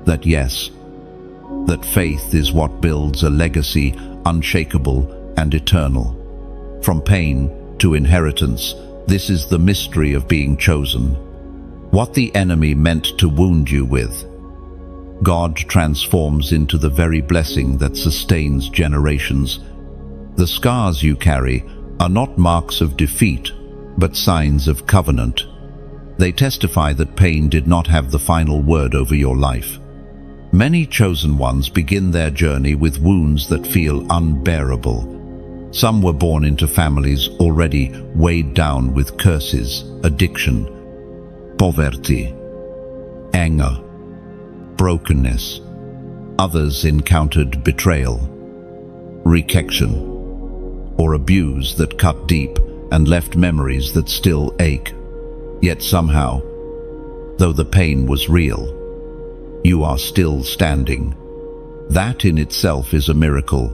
that yes, that faith is what builds a legacy unshakable and eternal. From pain to inheritance, this is the mystery of being chosen. What the enemy meant to wound you with, God transforms into the very blessing that sustains generations. The scars you carry are not marks of defeat, but signs of covenant. They testify that pain did not have the final word over your life. Many chosen ones begin their journey with wounds that feel unbearable. Some were born into families already weighed down with curses, addiction, poverty, anger, brokenness. Others encountered betrayal, rejection, or abuse that cut deep and left memories that still ache. Yet somehow, though the pain was real, you are still standing. That in itself is a miracle,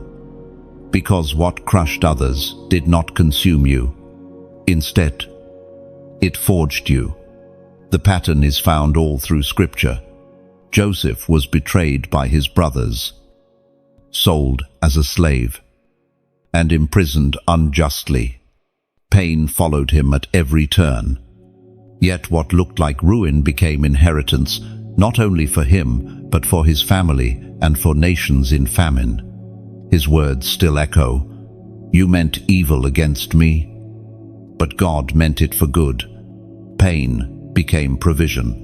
because what crushed others did not consume you. Instead, it forged you. The pattern is found all through Scripture. Joseph was betrayed by his brothers, sold as a slave, and imprisoned unjustly. Pain followed him at every turn. Yet what looked like ruin became inheritance, not only for him, but for his family and for nations in famine. His words still echo, "You meant evil against me, but God meant it for good." Pain became provision.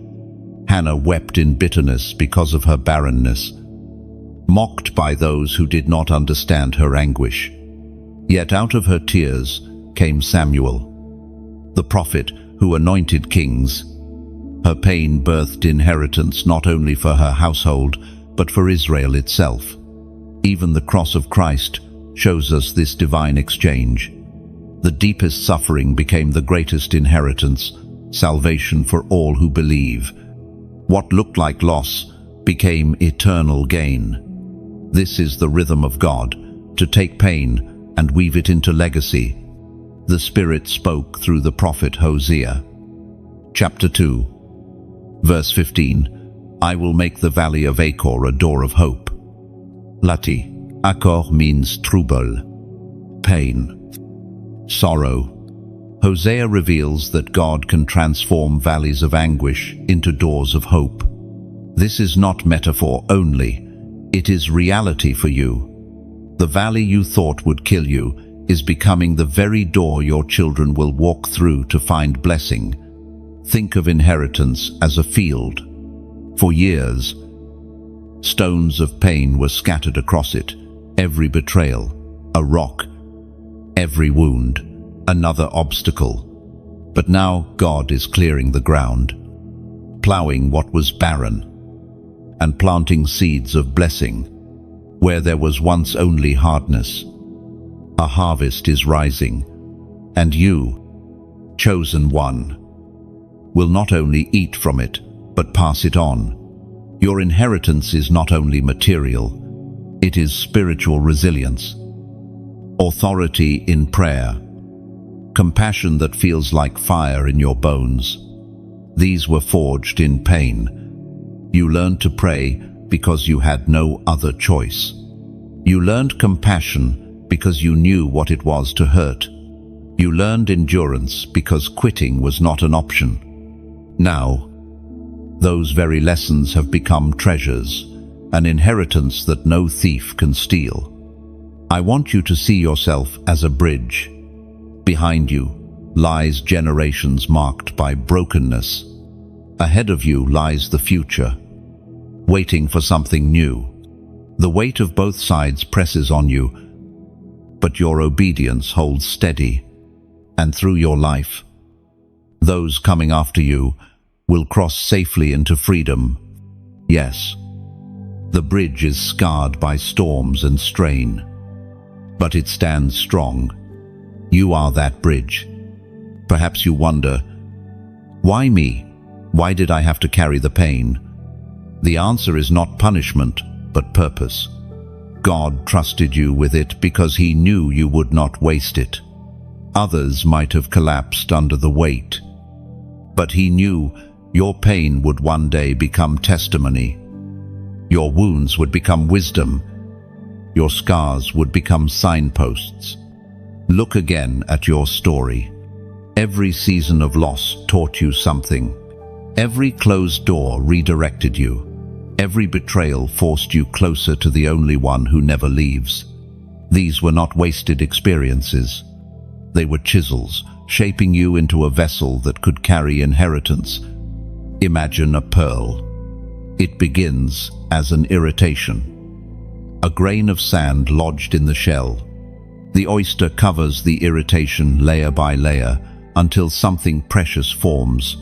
Hannah wept in bitterness because of her barrenness, mocked by those who did not understand her anguish. Yet out of her tears came Samuel, the prophet who anointed kings. Her pain birthed inheritance not only for her household, but for Israel itself. Even the cross of Christ shows us this divine exchange. The deepest suffering became the greatest inheritance, salvation for all who believe. What looked like loss became eternal gain. This is the rhythm of God, to take pain and weave it into legacy. The Spirit spoke through the prophet Hosea. Chapter 2, verse 15. I will make the valley of Achor a door of hope. Lati. Achor means trouble, pain, sorrow. Hosea reveals that God can transform valleys of anguish into doors of hope. This is not metaphor only, it is reality for you. The valley you thought would kill you is becoming the very door your children will walk through to find blessing. Think of inheritance as a field. For years, stones of pain were scattered across it. Every betrayal, a rock, every wound, another obstacle. But now God is clearing the ground, plowing what was barren, and planting seeds of blessing where there was once only hardness. A harvest is rising, and you, chosen one, will not only eat from it, but pass it on. Your inheritance is not only material, it is spiritual resilience, authority in prayer, compassion that feels like fire in your bones. These were forged in pain, You learned to pray because you had no other choice. You learned compassion because you knew what it was to hurt. You learned endurance because quitting was not an option. Now, those very lessons have become treasures, an inheritance that no thief can steal. I want you to see yourself as a bridge. Behind you lies generations marked by brokenness. Ahead of you lies the future, waiting for something new. The weight of both sides presses on you, but your obedience holds steady, and through your life, those coming after you will cross safely into freedom. Yes, the bridge is scarred by storms and strain, but it stands strong. You are that bridge. Perhaps you wonder, why me? Why did I have to carry the pain? The answer is not punishment, but purpose. God trusted you with it because He knew you would not waste it. Others might have collapsed under the weight, but He knew your pain would one day become testimony. Your wounds would become wisdom. Your scars would become signposts. Look again at your story. Every season of loss taught you something. Every closed door redirected you. Every betrayal forced you closer to the only one who never leaves. These were not wasted experiences. They were chisels, shaping you into a vessel that could carry inheritance. Imagine a pearl. It begins as an irritation, a grain of sand lodged in the shell. The oyster covers the irritation layer by layer until something precious forms.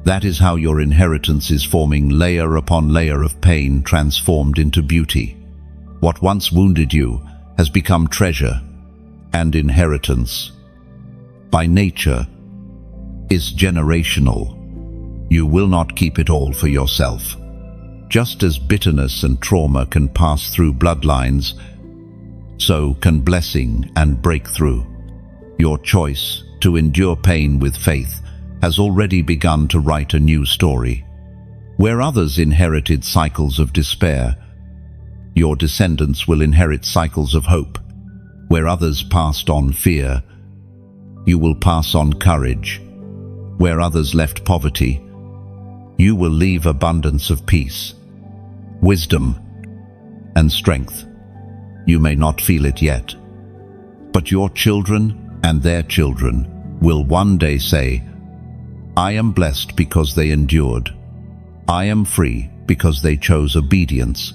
That is how your inheritance is forming, layer upon layer of pain transformed into beauty. What once wounded you has become treasure and inheritance. By nature, is generational. You will not keep it all for yourself. Just as bitterness and trauma can pass through bloodlines, so can blessing and breakthrough. Your choice to endure pain with faith has already begun to write a new story. Where others inherited cycles of despair, your descendants will inherit cycles of hope. Where others passed on fear, you will pass on courage. Where others left poverty, you will leave abundance of peace, wisdom, and strength. You may not feel it yet, but your children and their children will one day say, I am blessed because they endured. I am free because they chose obedience.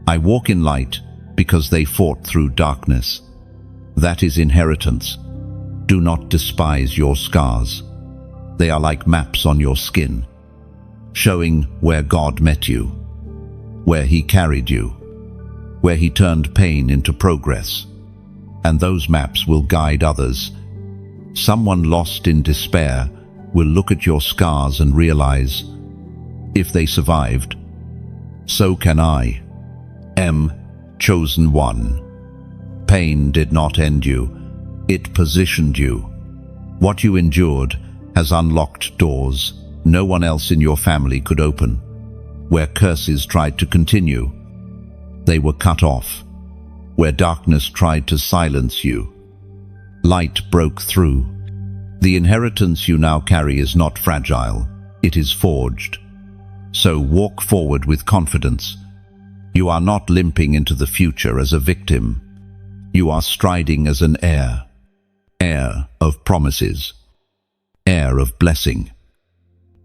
I walk in light because they fought through darkness. That is inheritance. Do not despise your scars. They are like maps on your skin, showing where God met you, where He carried you, where He turned pain into progress. And those maps will guide others. Someone lost in despair will look at your scars and realize, if they survived, so can I. Chosen one. Pain did not end you. It positioned you. What you endured has unlocked doors no one else in your family could open. Where curses tried to continue, they were cut off. Where darkness tried to silence you, light broke through. The inheritance you now carry is not fragile, it is forged. So walk forward with confidence. You are not limping into the future as a victim. You are striding as an heir. Heir of promises. Heir of blessing.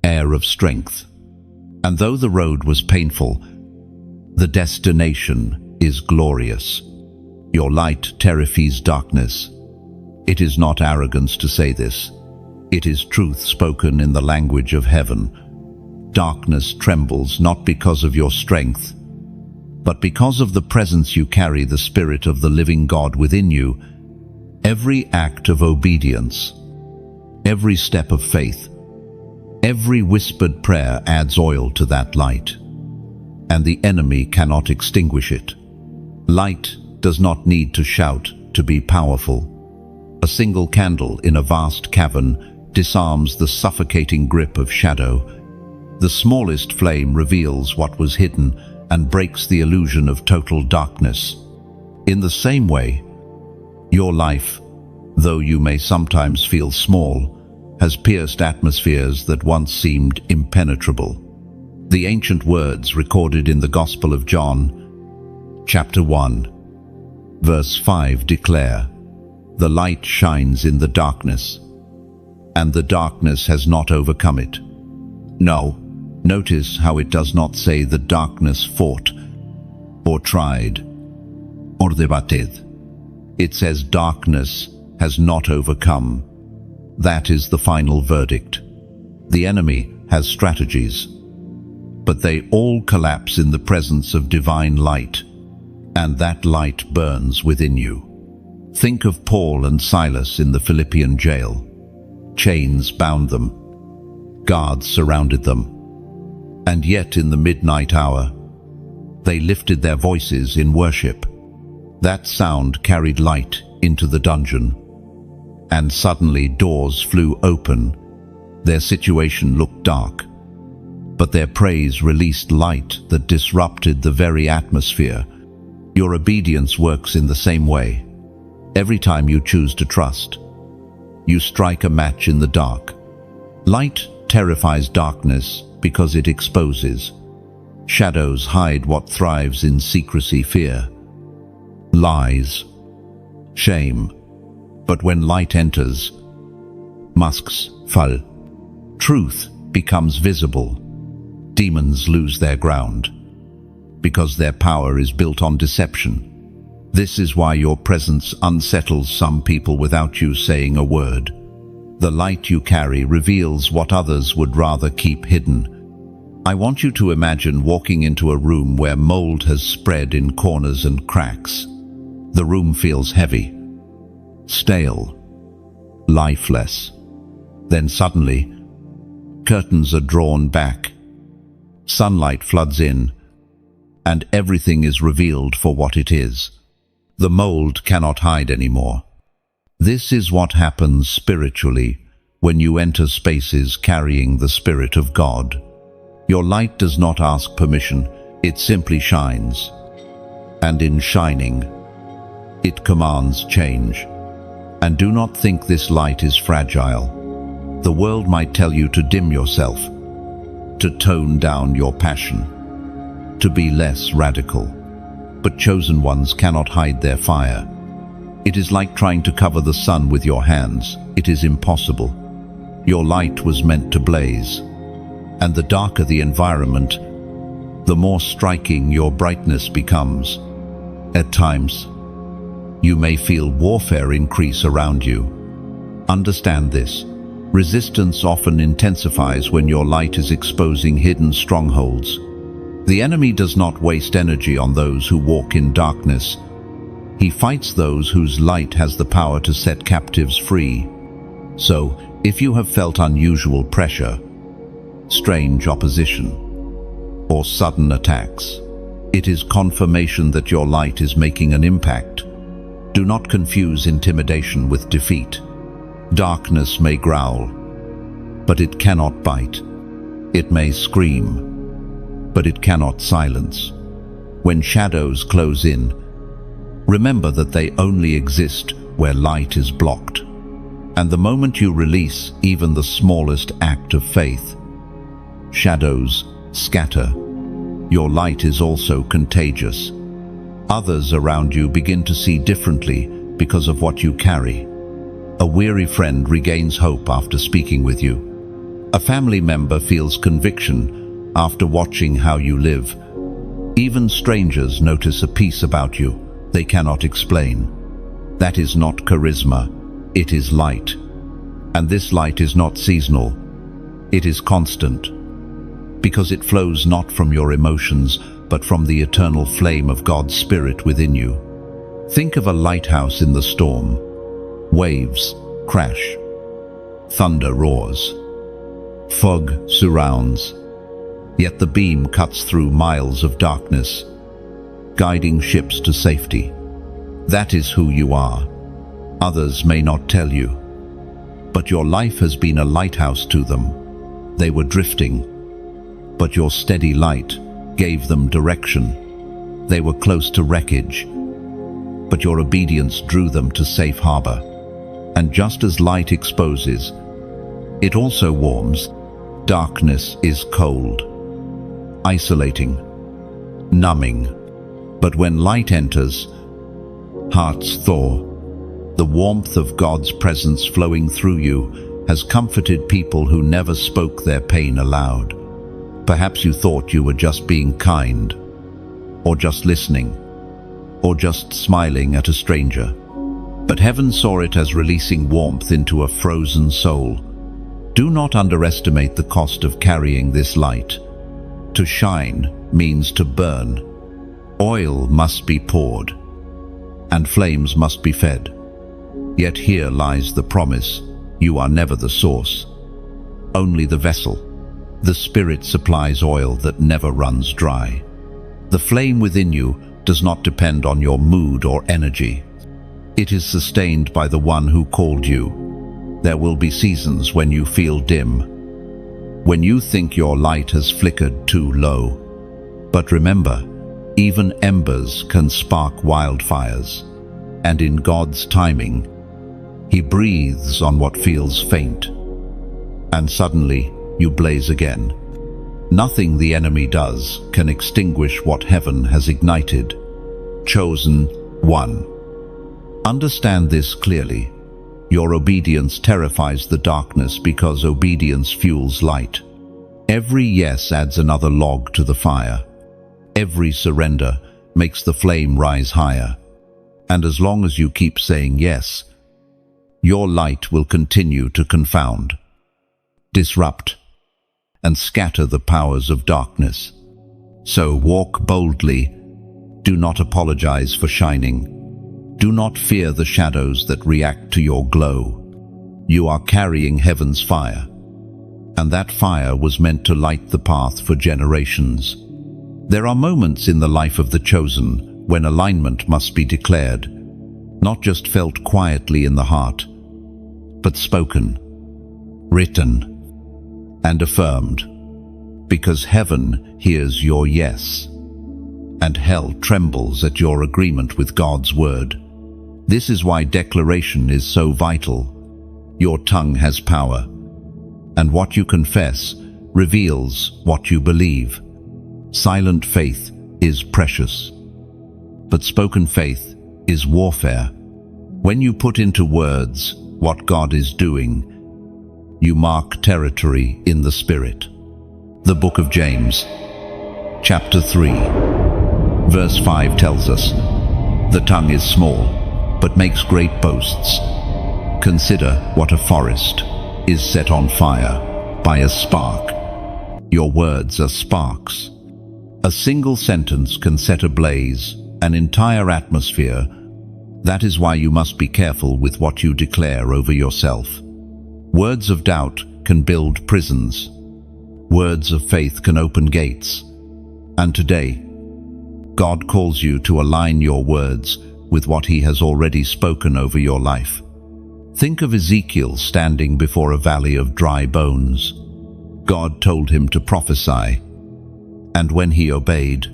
Heir of strength. And though the road was painful, the destination is glorious. Your light terrifies darkness. It is not arrogance to say this. It is truth spoken in the language of heaven. Darkness trembles not because of your strength, but because of the presence you carry, the Spirit of the living God within you. Every act of obedience, every step of faith, every whispered prayer adds oil to that light, and the enemy cannot extinguish it. Light does not need to shout to be powerful. A single candle in a vast cavern disarms the suffocating grip of shadow. The smallest flame reveals what was hidden and breaks the illusion of total darkness. In the same way, your life, though you may sometimes feel small, has pierced atmospheres that once seemed impenetrable. The ancient words recorded in the Gospel of John, chapter 1, verse 5 declare, "The light shines in the darkness, and the darkness has not overcome it." No, notice how it does not say the darkness fought, or tried, or debated. It says darkness has not overcome. That is the final verdict. The enemy has strategies, but they all collapse in the presence of divine light, and that light burns within you. Think of Paul and Silas in the Philippian jail. Chains bound them. Guards surrounded them. And yet in the midnight hour, they lifted their voices in worship. That sound carried light into the dungeon, and suddenly doors flew open. Their situation looked dark, but their praise released light that disrupted the very atmosphere. Your obedience works in the same way. Every time you choose to trust, you strike a match in the dark. Light terrifies darkness because it exposes. Shadows hide what thrives in secrecy: fear, lies, shame. But when light enters, masks fall. Truth becomes visible. Demons lose their ground, because their power is built on deception. This is why your presence unsettles some people without you saying a word. The light you carry reveals what others would rather keep hidden. I want you to imagine walking into a room where mold has spread in corners and cracks. The room feels heavy, stale, lifeless. Then suddenly, curtains are drawn back, sunlight floods in, and everything is revealed for what it is. The mold cannot hide anymore. This is what happens spiritually when you enter spaces carrying the Spirit of God. Your light does not ask permission, it simply shines. And in shining, it commands change. And do not think this light is fragile. The world might tell you to dim yourself, to tone down your passion, to be less radical. But chosen ones cannot hide their fire. It is like trying to cover the sun with your hands. It is impossible. Your light was meant to blaze. And the darker the environment, the more striking your brightness becomes. At times, you may feel warfare increase around you. Understand this. Resistance often intensifies when your light is exposing hidden strongholds. The enemy does not waste energy on those who walk in darkness. He fights those whose light has the power to set captives free. So, if you have felt unusual pressure, strange opposition, or sudden attacks, it is confirmation that your light is making an impact. Do not confuse intimidation with defeat. Darkness may growl, but it cannot bite. It may scream, but it cannot silence. When shadows close in, remember that they only exist where light is blocked. And the moment you release even the smallest act of faith, shadows scatter. Your light is also contagious. Others around you begin to see differently because of what you carry. A weary friend regains hope after speaking with you. A family member feels conviction after watching how you live. Even strangers notice a peace about you they cannot explain. That is not charisma, it is light. And this light is not seasonal, it is constant. Because it flows not from your emotions, but from the eternal flame of God's Spirit within you. Think of a lighthouse in the storm. Waves crash. Thunder roars. Fog surrounds. Yet the beam cuts through miles of darkness, guiding ships to safety. That is who you are. Others may not tell you, but your life has been a lighthouse to them. They were drifting, but your steady light gave them direction. They were close to wreckage, but your obedience drew them to safe harbor. And just as light exposes, it also warms. Darkness is cold, isolating, numbing. But when light enters, hearts thaw. The warmth of God's presence flowing through you has comforted people who never spoke their pain aloud. Perhaps you thought you were just being kind, or just listening, or just smiling at a stranger. But heaven saw it as releasing warmth into a frozen soul. Do not underestimate the cost of carrying this light. To shine means to burn. Oil must be poured, and flames must be fed. Yet here lies the promise: you are never the source, only the vessel. The Spirit supplies oil that never runs dry. The flame within you does not depend on your mood or energy. It is sustained by the one who called you. There will be seasons when you feel dim, when you think your light has flickered too low. But remember, even embers can spark wildfires, and in God's timing, He breathes on what feels faint, and suddenly you blaze again. Nothing the enemy does can extinguish what heaven has ignited. Chosen one. Understand this clearly. Your obedience terrifies the darkness because obedience fuels light. Every yes adds another log to the fire. Every surrender makes the flame rise higher. And as long as you keep saying yes, your light will continue to confound, disrupt, and scatter the powers of darkness. So walk boldly. Do not apologize for shining. Do not fear the shadows that react to your glow. You are carrying heaven's fire, and that fire was meant to light the path for generations. There are moments in the life of the chosen when alignment must be declared, not just felt quietly in the heart, but spoken, written, and affirmed, because heaven hears your yes, and hell trembles at your agreement with God's word. This is why declaration is so vital. Your tongue has power, and what you confess reveals what you believe. Silent faith is precious, but spoken faith is warfare. When you put into words what God is doing, you mark territory in the Spirit. The book of James, chapter 3, verse 5 tells us, "The tongue is small, but makes great boasts. Consider what a forest is set on fire by a spark." Your words are sparks. A single sentence can set ablaze an entire atmosphere. That is why you must be careful with what you declare over yourself. Words of doubt can build prisons. Words of faith can open gates. And today, God calls you to align your words with what He has already spoken over your life. Think of Ezekiel standing before a valley of dry bones. God told him to prophesy, and when he obeyed,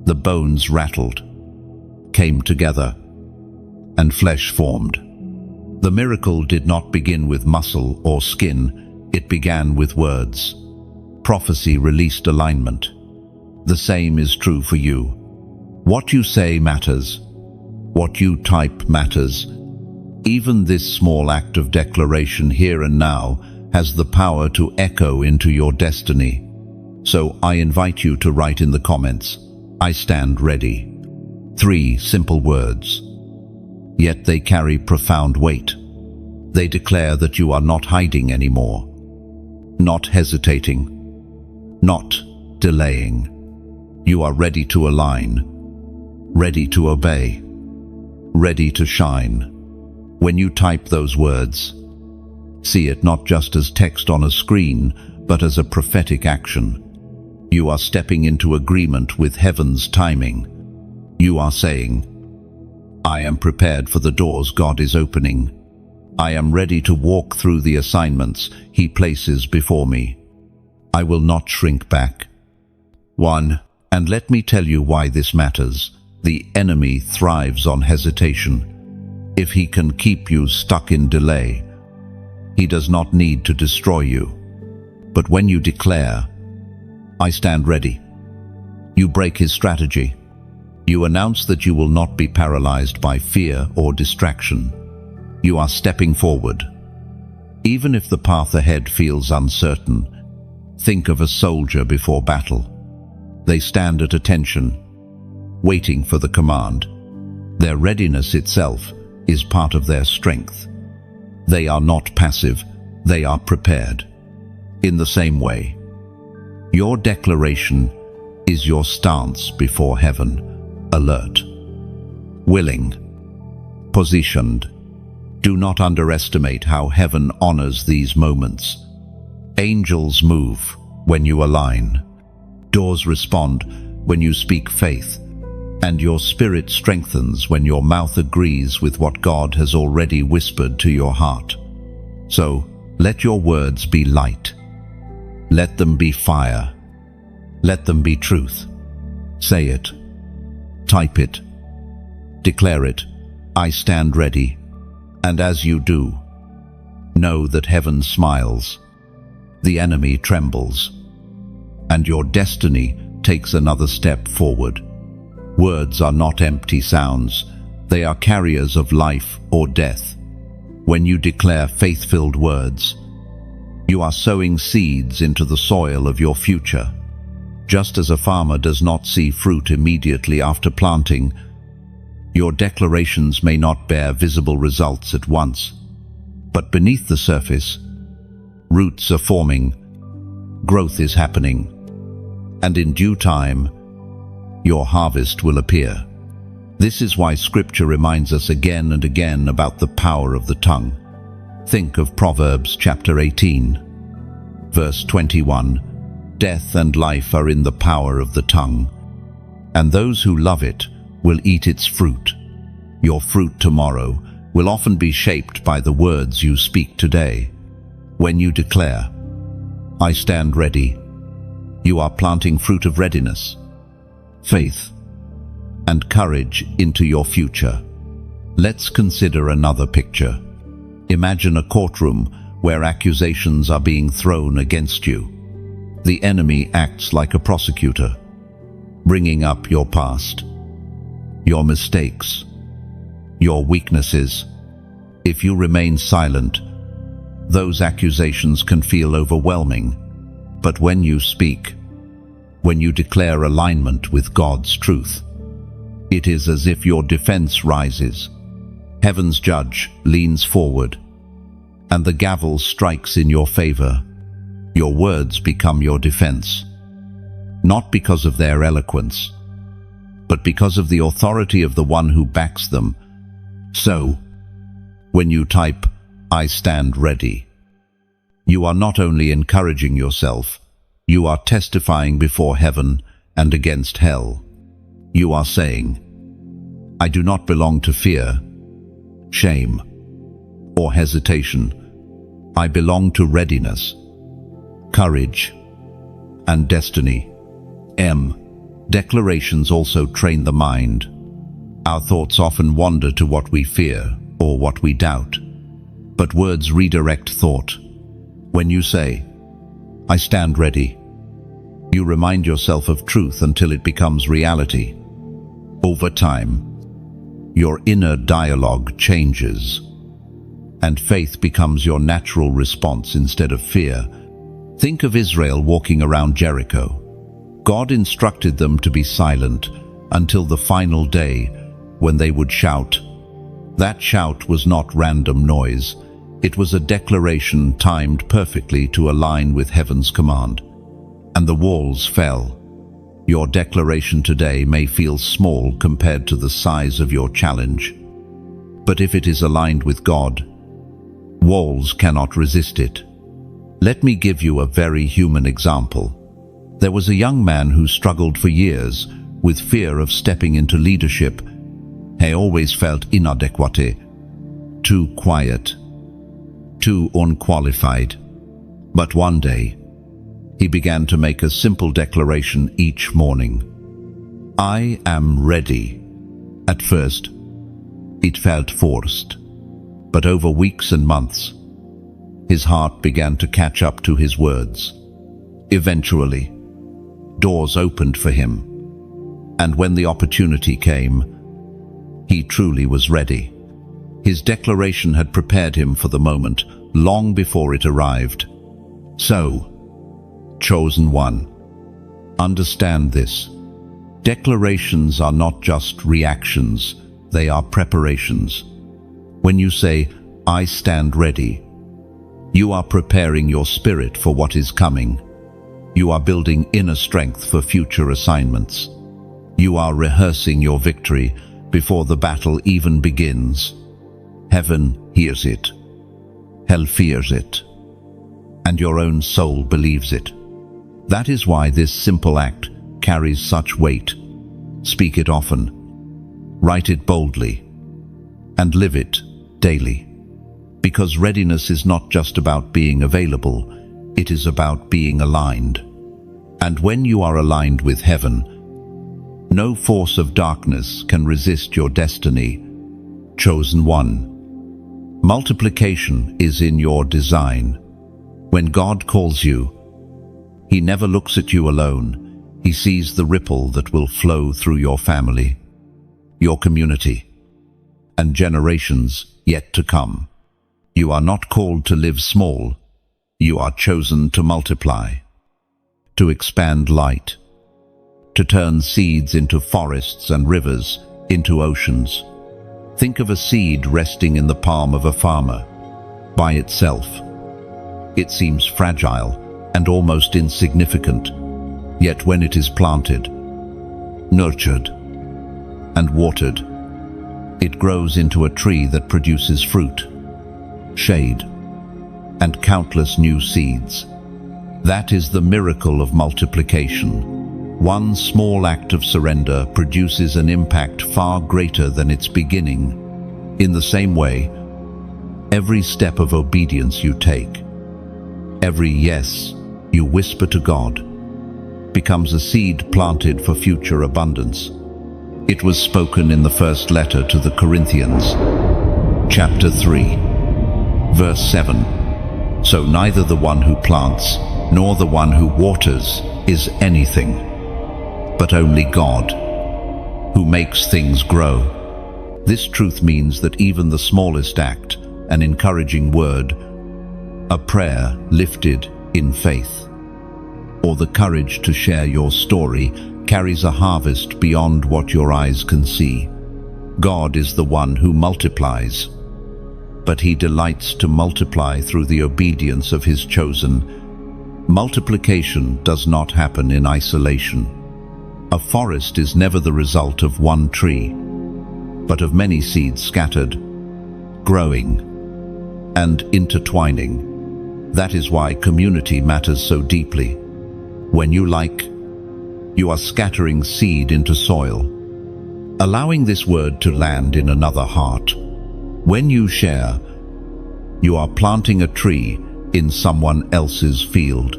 the bones rattled, came together, and flesh formed. The miracle did not begin with muscle or skin, it began with words. Prophecy released alignment. The same is true for you. What you say matters. What you type matters. Even this small act of declaration here and now has the power to echo into your destiny. So I invite you to write in the comments, "I stand ready." 3 simple words. Yet they carry profound weight. They declare that you are not hiding anymore, not hesitating, not delaying. You are ready to align, ready to obey, ready to shine. When you type those words, see it not just as text on a screen, but as a prophetic action. You are stepping into agreement with heaven's timing. You are saying, "I am prepared for the doors God is opening. I am ready to walk through the assignments He places before me. I will not shrink back. 1. And let me tell you why this matters. The enemy thrives on hesitation. If he can keep you stuck in delay, he does not need to destroy you. But when you declare, I stand ready, you break his strategy. You announce that you will not be paralyzed by fear or distraction. You are stepping forward. Even if the path ahead feels uncertain, think of a soldier before battle. They stand at attention, waiting for the command. Their readiness itself is part of their strength. They are not passive, they are prepared. In the same way, your declaration is your stance before heaven, alert, willing, positioned. Do not underestimate how heaven honors these moments. Angels move when you align. Doors respond when you speak faith, and your spirit strengthens when your mouth agrees with what God has already whispered to your heart. So, let your words be light. Let them be fire. Let them be truth. Say it. Type it. Declare it. I stand ready. And as you do, know that heaven smiles, the enemy trembles, and your destiny takes another step forward. Words are not empty sounds. They are carriers of life or death. When you declare faith-filled words, you are sowing seeds into the soil of your future. Just as a farmer does not see fruit immediately after planting, your declarations may not bear visible results at once. But beneath the surface, roots are forming, growth is happening, and in due time, your harvest will appear. This is why Scripture reminds us again and again about the power of the tongue. Think of Proverbs chapter 18, verse 21. Death and life are in the power of the tongue, and those who love it will eat its fruit. Your fruit tomorrow will often be shaped by the words you speak today. When you declare, I stand ready, you are planting fruit of readiness, faith, and courage into your future. Let's consider another picture. Imagine a courtroom where accusations are being thrown against you. The enemy acts like a prosecutor, bringing up your past, your mistakes, your weaknesses. If you remain silent, those accusations can feel overwhelming. But when you speak, when you declare alignment with God's truth, it is as if your defense rises. Heaven's judge leans forward, and the gavel strikes in your favor. Your words become your defense, not because of their eloquence, but because of the authority of the one who backs them. So, when you type, I stand ready, you are not only encouraging yourself, you are testifying before heaven and against hell. You are saying, I do not belong to fear, shame, or hesitation. I belong to readiness, courage, and destiny. Declarations also train the mind. Our thoughts often wander to what we fear or what we doubt, but words redirect thought. When you say, I stand ready, you remind yourself of truth until it becomes reality. Over time, your inner dialogue changes, and faith becomes your natural response instead of fear. Think of Israel walking around Jericho. God instructed them to be silent until the final day when they would shout. That shout was not random noise. It was a declaration timed perfectly to align with heaven's command. And the walls fell. Your declaration today may feel small compared to the size of your challenge. But if it is aligned with God, walls cannot resist it. Let me give you a very human example. There was a young man who struggled for years with fear of stepping into leadership. He always felt inadequate, too quiet, too unqualified. But one day, He began to make a simple declaration each morning. I am ready. At first, it felt forced, but over weeks and months, his heart began to catch up to his words. Eventually, doors opened for him, and when the opportunity came, he truly was ready. His declaration had prepared him for the moment long before it arrived. So, chosen one, understand this. Declarations are not just reactions, they are preparations. When you say, I stand ready, you are preparing your spirit for what is coming. You are building inner strength for future assignments. You are rehearsing your victory before the battle even begins. Heaven hears it. Hell fears it. And your own soul believes it. That is why this simple act carries such weight. Speak it often. Write it boldly. And live it daily. Because readiness is not just about being available, it is about being aligned. And when you are aligned with heaven, no force of darkness can resist your destiny. Chosen one. Multiplication is in your design. When God calls you, He never looks at you alone. He sees the ripple that will flow through your family, your community, and generations yet to come. You are not called to live small. You are chosen to multiply, to expand light, to turn seeds into forests and rivers into oceans. Think of a seed resting in the palm of a farmer. By itself, it seems fragile and almost insignificant. Yet when it is planted, nurtured, and watered, it grows into a tree that produces fruit, shade, and countless new seeds. That is the miracle of multiplication. One small act of surrender produces an impact far greater than its beginning. In the same way, every step of obedience you take, every yes you whisper to God, becomes a seed planted for future abundance. It was spoken in the first letter to the Corinthians, chapter 3, verse 7. So neither the one who plants nor the one who waters is anything, but only God, who makes things grow. This truth means that even the smallest act, an encouraging word, a prayer lifted in faith, or the courage to share your story, carries a harvest beyond what your eyes can see. God is the one who multiplies, but He delights to multiply through the obedience of His chosen. Multiplication does not happen in isolation. A forest is never the result of one tree, but of many seeds scattered, growing, and intertwining. That is why community matters so deeply. When you are scattering seed into soil, allowing this word to land in another heart. When you share, you are planting a tree in someone else's field,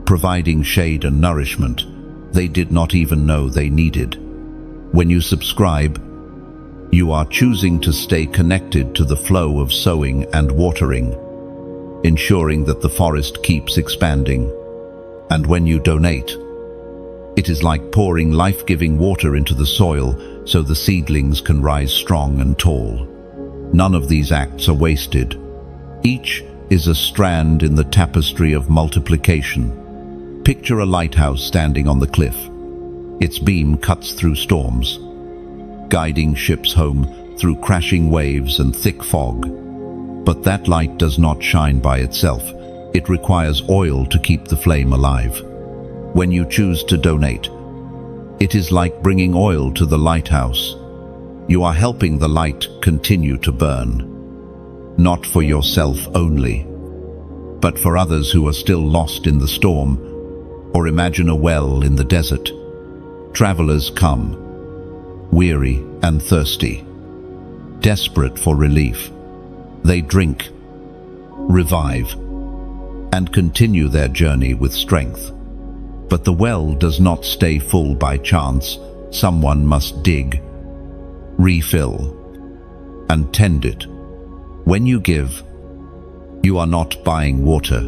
providing shade and nourishment they did not even know they needed. When you subscribe, you are choosing to stay connected to the flow of sowing and watering, ensuring that the forest keeps expanding. And when you donate, it is like pouring life-giving water into the soil so the seedlings can rise strong and tall. None of these acts are wasted. Each is a strand in the tapestry of multiplication. Picture a lighthouse standing on the cliff. Its beam cuts through storms, guiding ships home through crashing waves and thick fog. But that light does not shine by itself. It requires oil to keep the flame alive. When you choose to donate, it is like bringing oil to the lighthouse. You are helping the light continue to burn, not for yourself only, but for others who are still lost in the storm. Or imagine a well in the desert. Travelers come, weary and thirsty, desperate for relief. They drink, revive, and continue their journey with strength. But the well does not stay full by chance. Someone must dig, refill, and tend it. When you give, you are not buying water.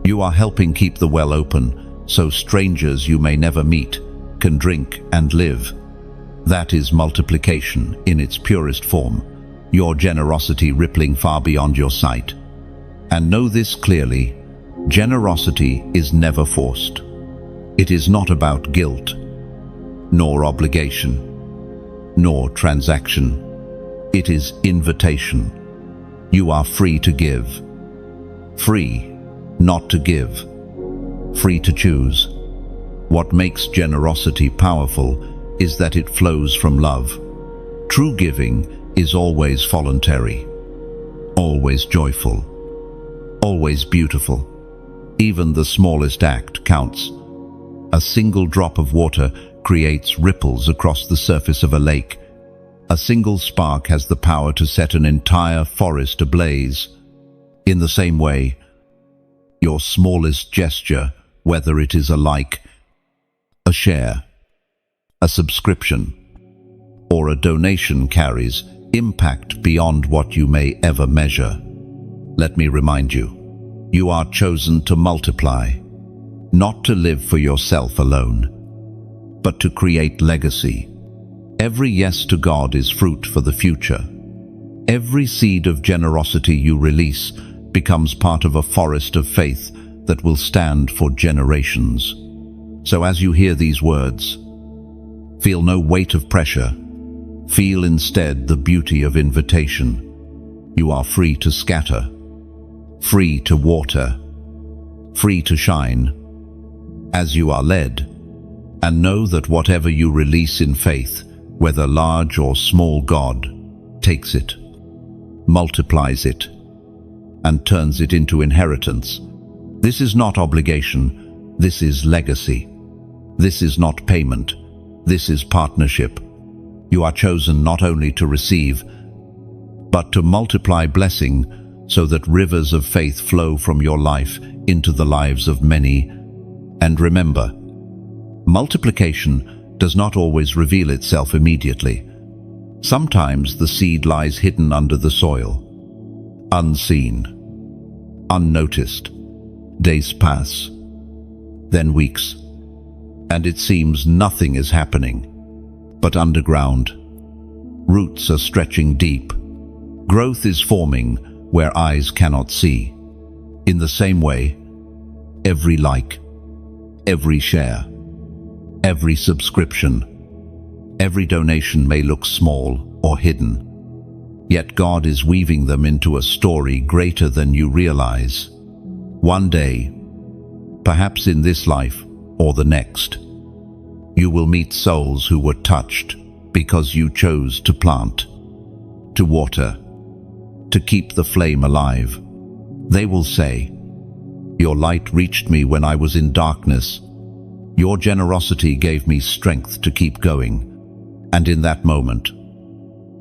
You are helping keep the well open, so strangers you may never meet can drink and live. That is multiplication in its purest form, your generosity rippling far beyond your sight. And know this clearly, generosity is never forced. It is not about guilt, nor obligation, nor transaction. It is invitation. You are free to give. Free not to give. Free to choose. What makes generosity powerful is that it flows from love. True giving is always voluntary, always joyful, always beautiful. Even the smallest act counts. A single drop of water creates ripples across the surface of a lake. A single spark has the power to set an entire forest ablaze. In the same way, your smallest gesture, whether it is a like, a share, a subscription, or a donation, carries impact beyond what you may ever measure. Let me remind you, you are chosen to multiply, not to live for yourself alone, but to create legacy. Every yes to God is fruit for the future. Every seed of generosity you release becomes part of a forest of faith that will stand for generations. So as you hear these words, feel no weight of pressure. Feel instead the beauty of invitation. You are free to scatter, free to water, free to shine, as you are led. And know that whatever you release in faith, whether large or small, God takes it, multiplies it, and turns it into inheritance. This is not obligation, this is legacy. This is not payment, this is partnership. You are chosen not only to receive, but to multiply blessing so that rivers of faith flow from your life into the lives of many. And remember, multiplication does not always reveal itself immediately. Sometimes the seed lies hidden under the soil, unseen, unnoticed. Days pass, then weeks, and it seems nothing is happening. But underground, roots are stretching deep. Growth is forming where eyes cannot see. In the same way, every like, every share, every subscription, every donation may look small or hidden, yet God is weaving them into a story greater than you realize. One day, perhaps in this life or the next, you will meet souls who were touched because you chose to plant, to water, to keep the flame alive. They will say, "Your light reached me when I was in darkness. Your generosity gave me strength to keep going." And in that moment,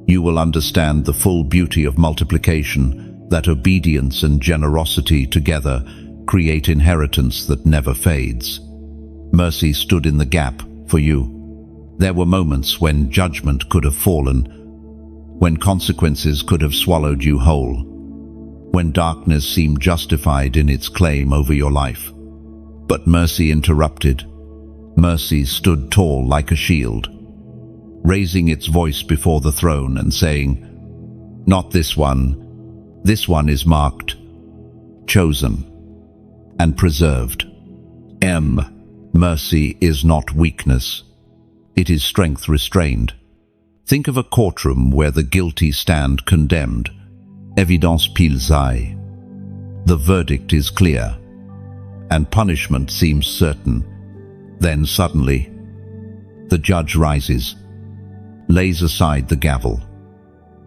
you will understand the full beauty of multiplication, that obedience and generosity together create inheritance that never fades. Mercy stood in the gap for you. There were moments when judgment could have fallen, when consequences could have swallowed you whole, when darkness seemed justified in its claim over your life. But mercy interrupted. Mercy stood tall like a shield, raising its voice before the throne and saying, "Not this one. This one is marked, chosen, and preserved." Mercy is not weakness. It is strength restrained. Think of a courtroom where the guilty stand condemned. Evidence pilsai. The verdict is clear, and punishment seems certain. Then suddenly, the judge rises, lays aside the gavel,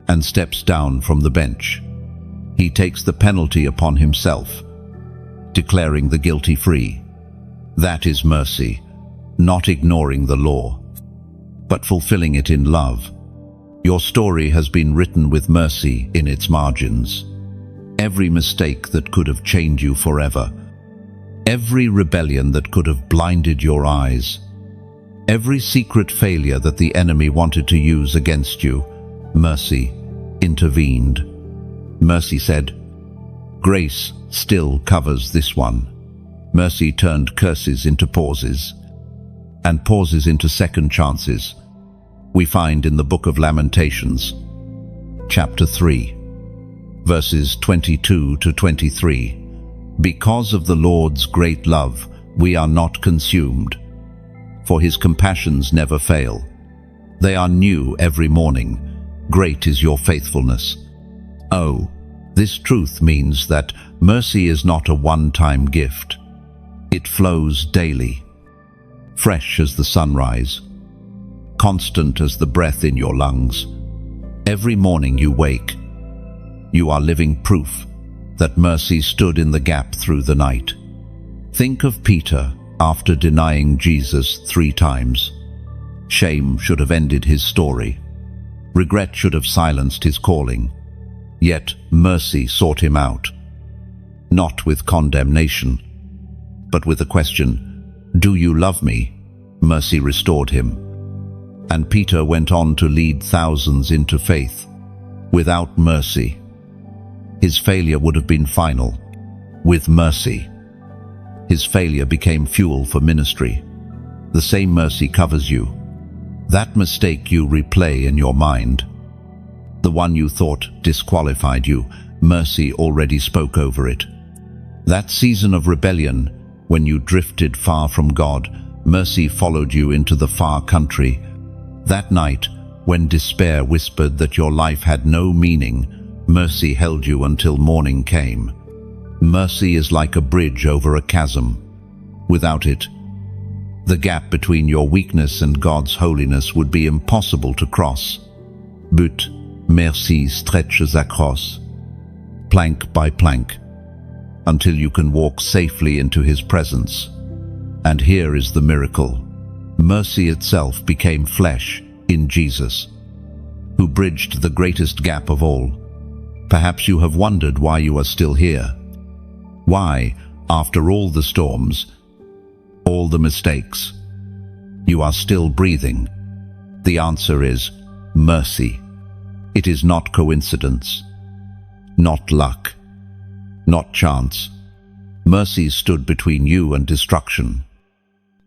and steps down from the bench. He takes the penalty upon himself, declaring the guilty free. That is mercy, not ignoring the law, but fulfilling it in love. Your story has been written with mercy in its margins. every mistake that could have chained you forever, every rebellion that could have blinded your eyes, every secret failure that the enemy wanted to use against you, mercy intervened. Mercy said, "Grace still covers this one." Mercy turned curses into pauses, and pauses into second chances. We find in the book of Lamentations, chapter 3, verses 22 to 23, "Because of the Lord's great love, we are not consumed, for his compassions never fail. They are new every morning. Great is your faithfulness." Oh, this truth means that mercy is not a one-time gift. It flows daily, fresh as the sunrise, constant as the breath in your lungs. Every morning you wake, you are living proof that mercy stood in the gap through the night. Think of Peter after denying Jesus 3 times. Shame should have ended his story. Regret should have silenced his calling. Yet mercy sought him out, not with condemnation, but with a question, "Do you love me?" Mercy restored him. And Peter went on to lead thousands into faith. Without mercy, his failure would have been final. With mercy, his failure became fuel for ministry. The same mercy covers you. That mistake you replay in your mind, the one you thought disqualified you, mercy already spoke over it. That season of rebellion, when you drifted far from God, mercy followed you into the far country. That night, when despair whispered that your life had no meaning, mercy held you until morning came. Mercy is like a bridge over a chasm. Without it, the gap between your weakness and God's holiness would be impossible to cross. But merci stretches across, plank by plank, until you can walk safely into his presence. And here is the miracle. Mercy itself became flesh in Jesus, who bridged the greatest gap of all. Perhaps you have wondered why you are still here. Why, after all the storms, all the mistakes, you are still breathing. The answer is mercy. It is not coincidence, not luck, not chance. Mercy stood between you and destruction.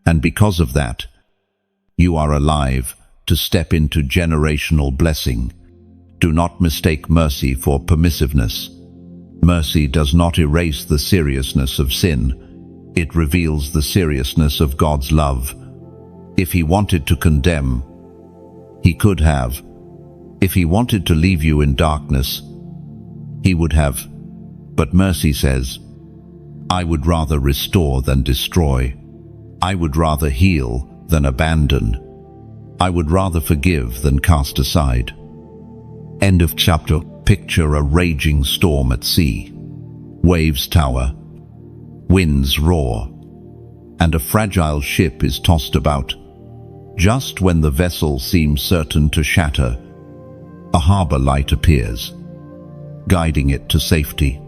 And because of that, you are alive to step into generational blessing. Do not mistake mercy for permissiveness. Mercy does not erase the seriousness of sin. It reveals the seriousness of God's love. If he wanted to condemn, he could have. If he wanted to leave you in darkness, he would have. But mercy says, "I would rather restore than destroy. I would rather heal than abandon. I would rather forgive than cast aside." End of chapter. Picture a raging storm at sea. Waves tower, winds roar, and a fragile ship is tossed about. Just when the vessel seems certain to shatter, a harbor light appears, guiding it to safety.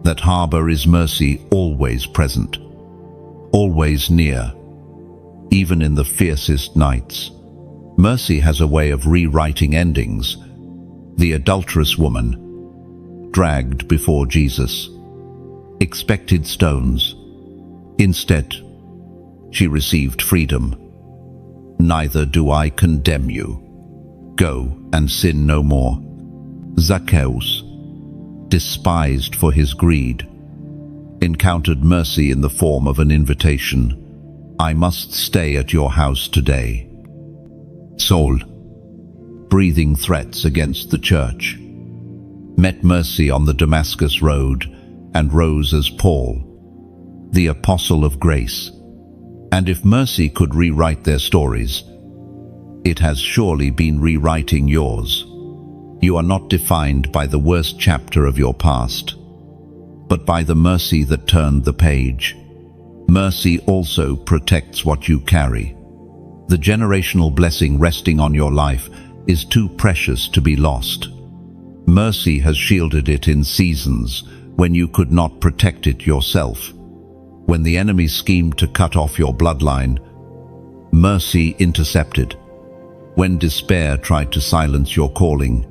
That harbor is mercy, always present, always near, even in the fiercest nights. Mercy has a way of rewriting endings. The adulterous woman, dragged before Jesus, expected stones. Instead, she received freedom. "Neither do I condemn you. Go and sin no more." Zacchaeus, despised for his greed, encountered mercy in the form of an invitation. "I must stay at your house today." Saul, breathing threats against the church, met mercy on the Damascus road and rose as Paul, the apostle of grace. And if mercy could rewrite their stories, it has surely been rewriting yours. You are not defined by the worst chapter of your past, but by the mercy that turned the page. Mercy also protects what you carry. The generational blessing resting on your life is too precious to be lost. Mercy has shielded it in seasons when you could not protect it yourself. When the enemy schemed to cut off your bloodline, mercy intercepted. When despair tried to silence your calling,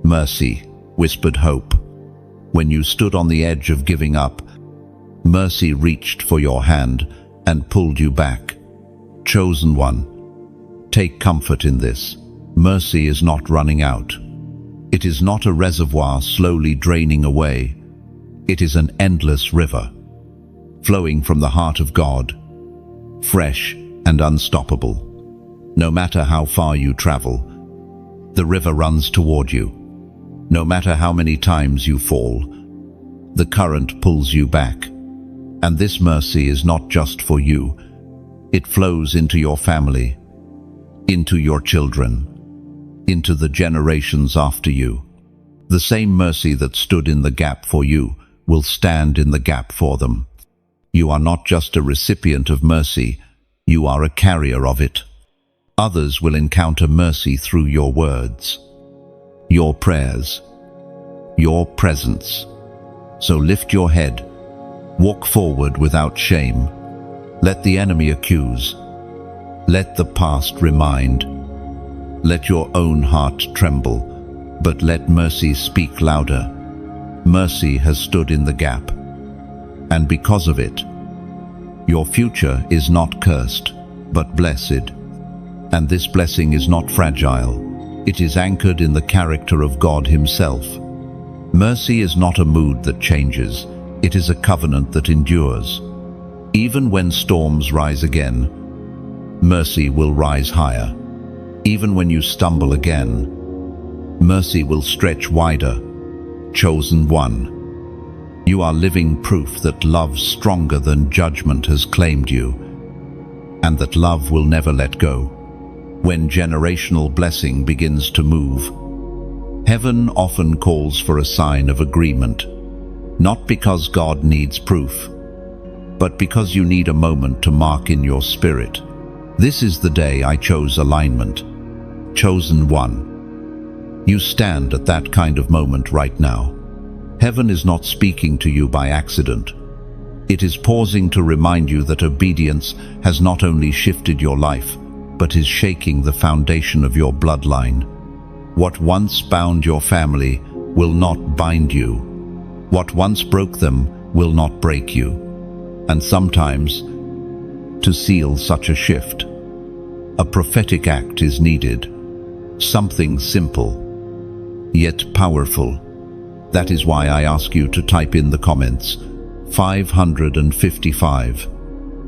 mercy whispered hope. When you stood on the edge of giving up, mercy reached for your hand and pulled you back. Chosen one, take comfort in this. Mercy is not running out. It is not a reservoir slowly draining away. It is an endless river, flowing from the heart of God, fresh and unstoppable. No matter how far you travel, the river runs toward you. No matter how many times you fall, the current pulls you back. And this mercy is not just for you. It flows into your family, into your children, into the generations after you. The same mercy that stood in the gap for you will stand in the gap for them. You are not just a recipient of mercy, you are a carrier of it. Others will encounter mercy through your words, your prayers, your presence. So lift your head, walk forward without shame. Let the enemy accuse. Let the past remind. Let your own heart tremble, but let mercy speak louder. Mercy has stood in the gap, and because of it, your future is not cursed, but blessed. And this blessing is not fragile. It is anchored in the character of God Himself. Mercy is not a mood that changes. It is a covenant that endures. Even when storms rise again, mercy will rise higher. Even when you stumble again, mercy will stretch wider. Chosen one, you are living proof that love stronger than judgment has claimed you, and that love will never let go. When generational blessing begins to move, heaven often calls for a sign of agreement, not because God needs proof, but because you need a moment to mark in your spirit. This is the day I chose alignment. Chosen one. You stand at that kind of moment right now. Heaven is not speaking to you by accident. It is pausing to remind you that obedience has not only shifted your life, but is shaking the foundation of your bloodline. What once bound your family will not bind you. What once broke them will not break you. And sometimes, to seal such a shift, a prophetic act is needed. Something simple, yet powerful. That is why I ask you to type in the comments, 555.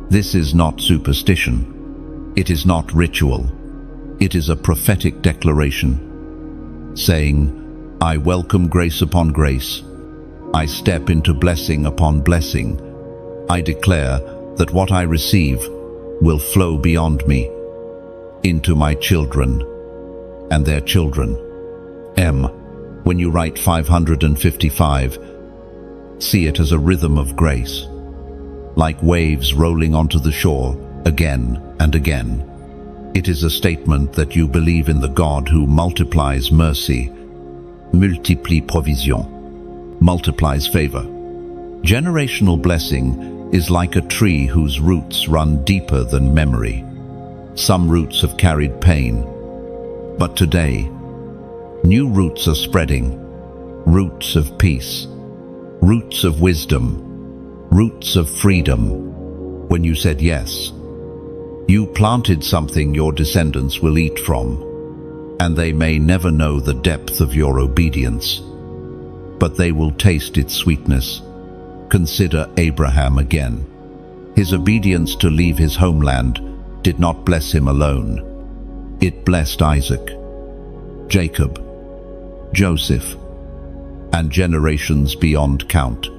This is not superstition. It is not ritual. It is a prophetic declaration, saying, I welcome grace upon grace. I step into blessing upon blessing. I declare that what I receive will flow beyond me, into my children and their children. When you write 555, see it as a rhythm of grace, like waves rolling onto the shore again and again. It is a statement that you believe in the God who multiplies mercy, multiplie provision, multiplies favor. Generational blessing is like a tree whose roots run deeper than memory. Some roots have carried pain, but today, new roots are spreading. Roots of peace, roots of wisdom, roots of freedom. When you said yes, you planted something your descendants will eat from, and they may never know the depth of your obedience, but they will taste its sweetness. Consider Abraham again. His obedience to leave his homeland did not bless him alone. It blessed Isaac, Jacob, Joseph, and generations beyond count.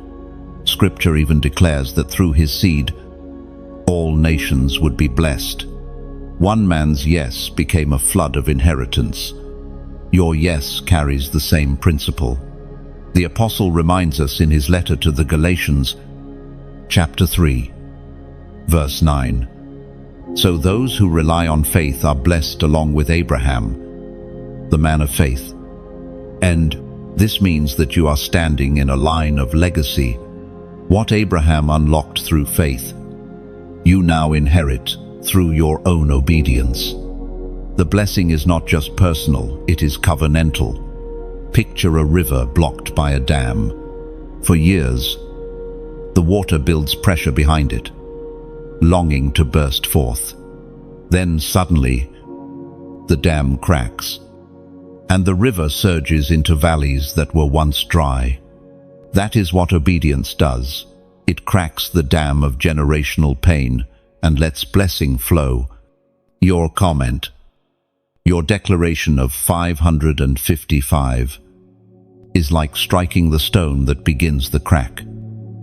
Scripture even declares that through his seed, all nations would be blessed. One man's yes became a flood of inheritance. Your yes carries the same principle. The apostle reminds us in his letter to the Galatians, chapter 3, verse 9. So those who rely on faith are blessed along with Abraham, the man of faith. And This means that you are standing in a line of legacy. What Abraham unlocked through faith, you now inherit through your own obedience. The blessing is not just personal, it is covenantal. Picture a river blocked by a dam. For years, the water builds pressure behind it, longing to burst forth. Then suddenly, the dam cracks, and the river surges into valleys that were once dry. That is what obedience does. It cracks the dam of generational pain and lets blessing flow. Your comment, your declaration of 555, is like striking the stone that begins the crack.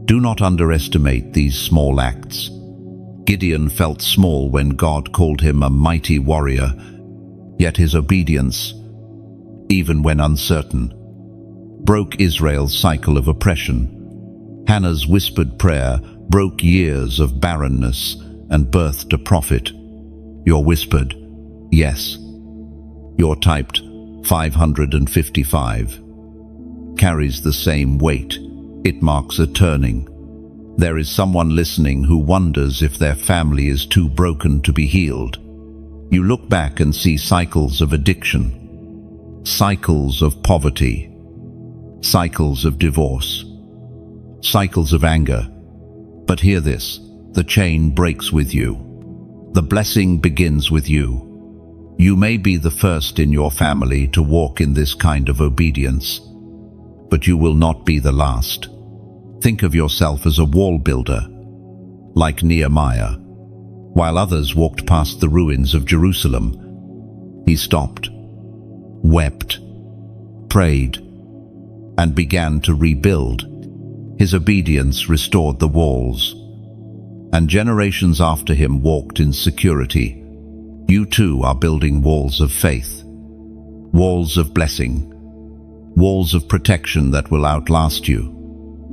Do not underestimate these small acts. Gideon felt small when God called him a mighty warrior, yet his obedience, even when uncertain, broke Israel's cycle of oppression. Hannah's whispered prayer broke years of barrenness and birthed a prophet. Your whispered, yes. Your typed 555 carries the same weight. It marks a turning. There is someone listening who wonders if their family is too broken to be healed. You look back and see cycles of addiction, cycles of poverty, cycles of divorce, cycles of anger. But hear this, the chain breaks with you. The blessing begins with you. You may be the first in your family to walk in this kind of obedience, but you will not be the last. Think of yourself as a wall builder, like Nehemiah. While others walked past the ruins of Jerusalem, he stopped, wept, prayed, and began to rebuild. His obedience restored the walls, and generations after him walked in security. You too are building walls of faith, walls of blessing, walls of protection that will outlast you.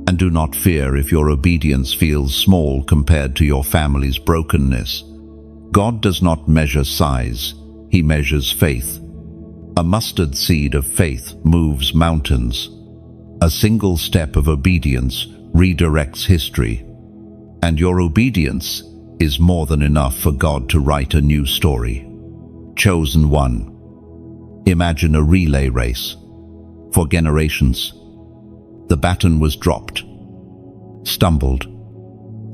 And do not fear if your obedience feels small compared to your family's brokenness. God does not measure size, He measures faith. A mustard seed of faith moves mountains. A single step of obedience redirects history. And your obedience is more than enough for God to write a new story. Chosen one. Imagine a relay race. For generations, the baton was dropped, stumbled,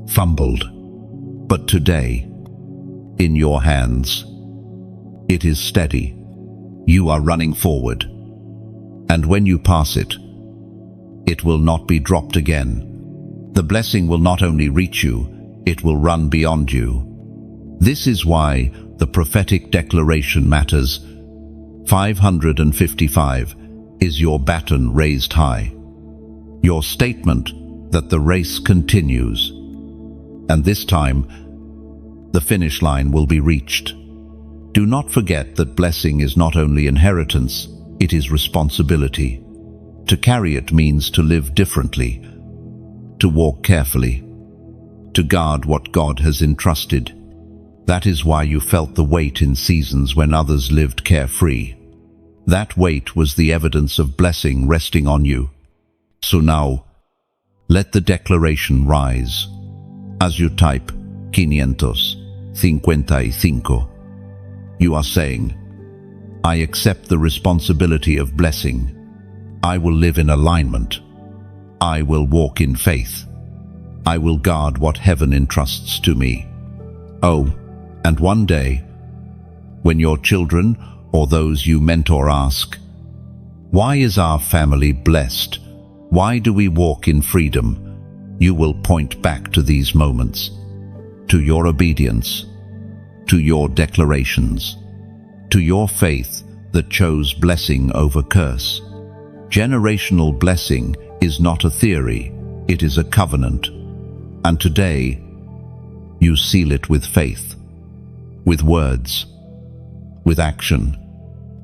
fumbled. But today, in your hands, it is steady. You are running forward. And when you pass it, it will not be dropped again. The blessing will not only reach you, it will run beyond you. This is why the prophetic declaration matters. 555 is your baton raised high. Your statement that the race continues. And this time, the finish line will be reached. Do not forget that blessing is not only inheritance, it is responsibility. To carry it means to live differently, to walk carefully, to guard what God has entrusted. That is why you felt the weight in seasons when others lived carefree. That weight was the evidence of blessing resting on you. So now, let the declaration rise. As you type 555, you are saying, I accept the responsibility of blessing. I will live in alignment. I will walk in faith. I will guard what heaven entrusts to me. Oh, and one day, when your children or those you mentor ask, why is our family blessed? Why do we walk in freedom? You will point back to these moments, to your obedience, to your declarations, to your faith that chose blessing over curse. Generational blessing is not a theory, it is a covenant. And today, you seal it with faith, with words, with action.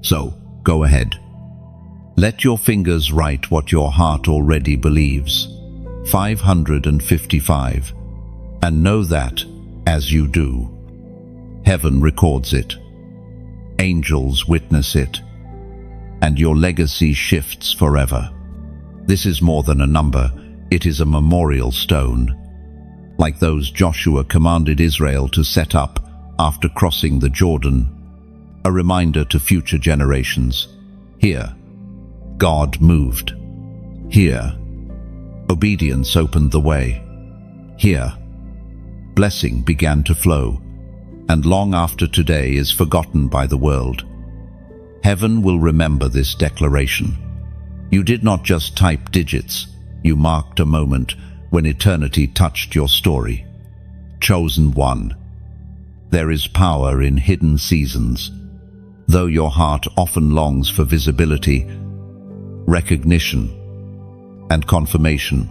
So, go ahead. Let your fingers write what your heart already believes. 555. And know that, as you do, heaven records it. Angels witness it. And your legacy shifts forever. This is more than a number, it is a memorial stone, like those Joshua commanded Israel to set up after crossing the Jordan, a reminder to future generations. Here, God moved. Here, obedience opened the way. Here, blessing began to flow, and long after today is forgotten by the world. Heaven will remember this declaration. You did not just type digits, you marked a moment when eternity touched your story. Chosen one. There is power in hidden seasons. Though your heart often longs for visibility, recognition, and confirmation,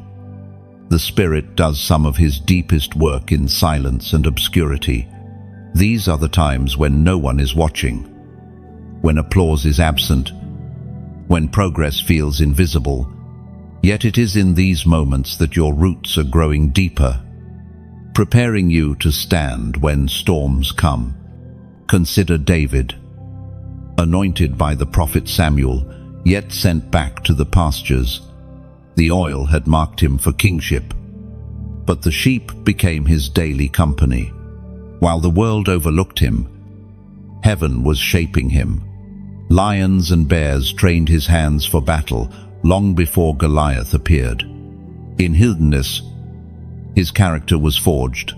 the Spirit does some of His deepest work in silence and obscurity. These are the times when no one is watching, when applause is absent, when progress feels invisible. Yet it is in these moments that your roots are growing deeper, preparing you to stand when storms come. Consider David, anointed by the prophet Samuel, yet sent back to the pastures. The oil had marked him for kingship, but the sheep became his daily company. While the world overlooked him, heaven was shaping him. Lions and bears trained his hands for battle long before Goliath appeared. In hiddenness, his character was forged,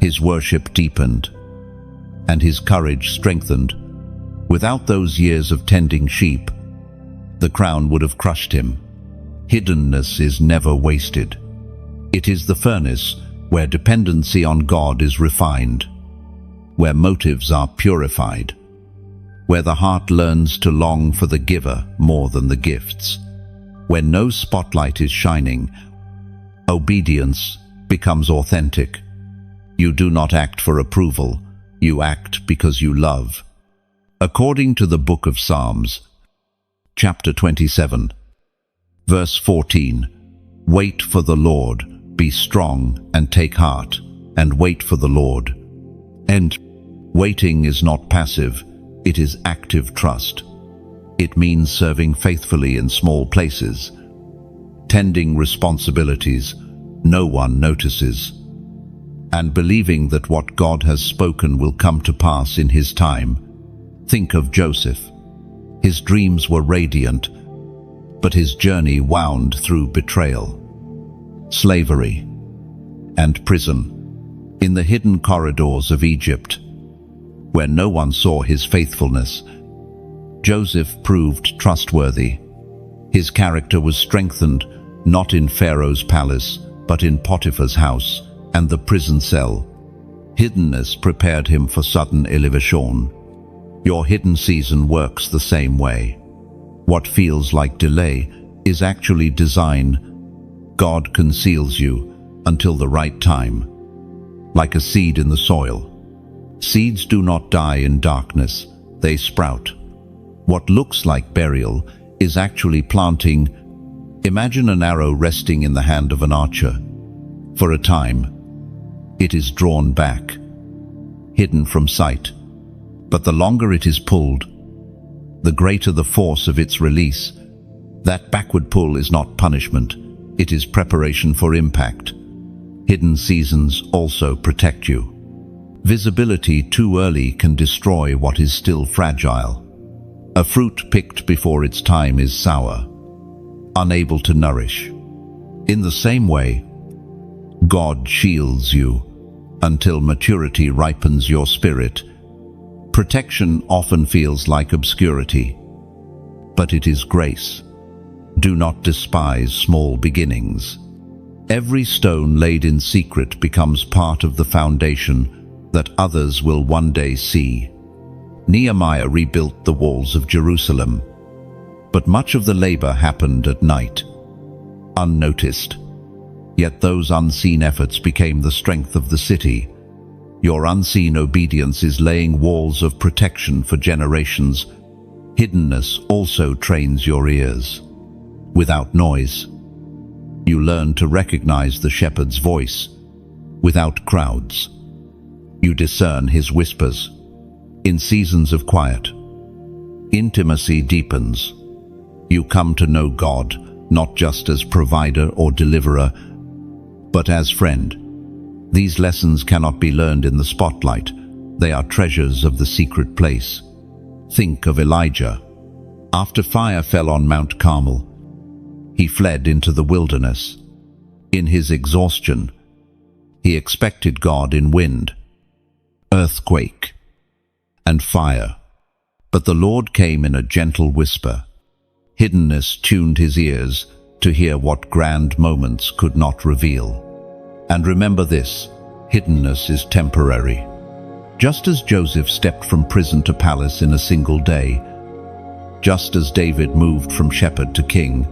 his worship deepened, and his courage strengthened. Without those years of tending sheep, the crown would have crushed him. Hiddenness is never wasted. It is the furnace where dependency on God is refined, where motives are purified, where the heart learns to long for the giver more than the gifts. When no spotlight is shining, obedience becomes authentic. You do not act for approval, you act because you love. According to the book of Psalms, chapter 27, verse 14, wait for the Lord, be strong and take heart, and wait for the Lord. And waiting is not passive, it is active trust. It means serving faithfully in small places, tending responsibilities no one notices, and believing that what God has spoken will come to pass in His time. Think of Joseph. His dreams were radiant, but his journey wound through betrayal, slavery, and prison. In the hidden corridors of Egypt, where no one saw his faithfulness, Joseph proved trustworthy. His character was strengthened not in Pharaoh's palace, but in Potiphar's house and the prison cell. Hiddenness prepared him for sudden elevation. Your hidden season works the same way. What feels like delay is actually design. God conceals you until the right time, like a seed in the soil. Seeds do not die in darkness, they sprout. What looks like burial is actually planting. Imagine an arrow resting in the hand of an archer. For a time, it is drawn back, hidden from sight. But the longer it is pulled, the greater the force of its release. That backward pull is not punishment, it is preparation for impact. Hidden seasons also protect you. Visibility too early can destroy what is still fragile. A fruit picked before its time is sour, unable to nourish. In the same way, God shields you until maturity ripens your spirit. Protection often feels like obscurity, but it is grace. Do not despise small beginnings. Every stone laid in secret becomes part of the foundation that others will one day see. Nehemiah rebuilt the walls of Jerusalem, but much of the labor happened at night, unnoticed. Yet those unseen efforts became the strength of the city. Your unseen obedience is laying walls of protection for generations. Hiddenness also trains your ears. Without noise, you learn to recognize the shepherd's voice. Without crowds, you discern his whispers. In seasons of quiet, intimacy deepens. You come to know God not just as provider or deliverer, but as friend. These lessons cannot be learned in the spotlight. They are treasures of the secret place. Think of Elijah. After fire fell on Mount Carmel, he fled into the wilderness. In his exhaustion, he expected God in wind, earthquake, and fire. But the Lord came in a gentle whisper. Hiddenness tuned his ears to hear what grand moments could not reveal. And remember this, hiddenness is temporary. Just as Joseph stepped from prison to palace in a single day, just as David moved from shepherd to king,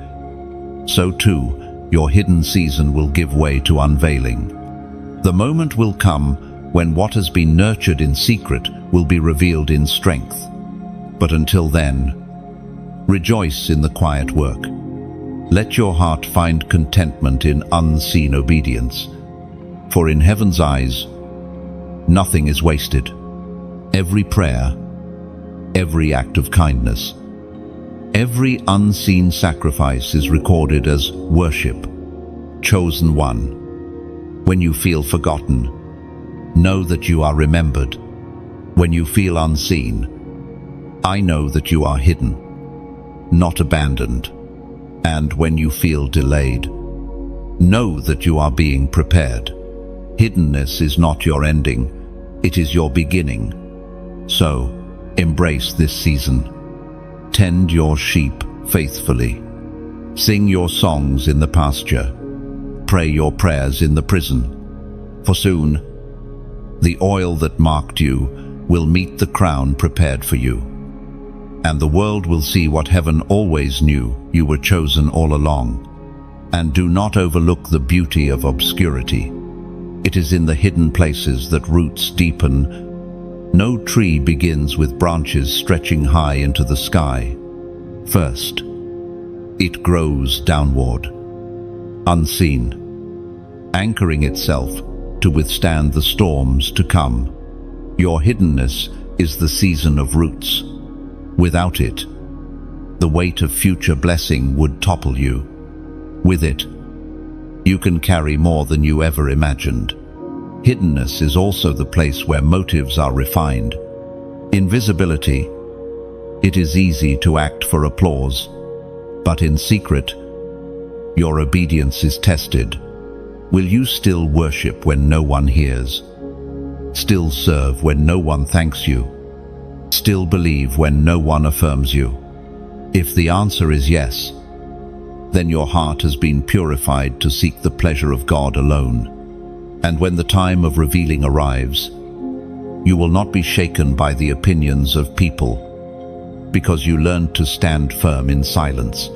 so too your hidden season will give way to unveiling. The moment will come when what has been nurtured in secret will be revealed in strength. But until then, rejoice in the quiet work. Let your heart find contentment in unseen obedience. For in heaven's eyes, nothing is wasted. Every prayer, every act of kindness, every unseen sacrifice is recorded as worship. Chosen one. When you feel forgotten, know that you are remembered. When you feel unseen, I know that you are hidden, not abandoned. And when you feel delayed, know that you are being prepared. Hiddenness is not your ending, it is your beginning. So, embrace this season. Tend your sheep faithfully. Sing your songs in the pasture. Pray your prayers in the prison. For soon, the oil that marked you will meet the crown prepared for you. And the world will see what heaven always knew: you were chosen all along. And do not overlook the beauty of obscurity. It is in the hidden places that roots deepen. No tree begins with branches stretching high into the sky. First, it grows downward, unseen, anchoring itself to withstand the storms to come. Your hiddenness is the season of roots. Without it, the weight of future blessing would topple you. With it, you can carry more than you ever imagined. Hiddenness is also the place where motives are refined. In visibility, it is easy to act for applause, but in secret, your obedience is tested. Will you still worship when no one hears? Still serve when no one thanks you? Still believe when no one affirms you? If the answer is yes, then your heart has been purified to seek the pleasure of God alone. And when the time of revealing arrives, you will not be shaken by the opinions of people, because you learned to stand firm in silence.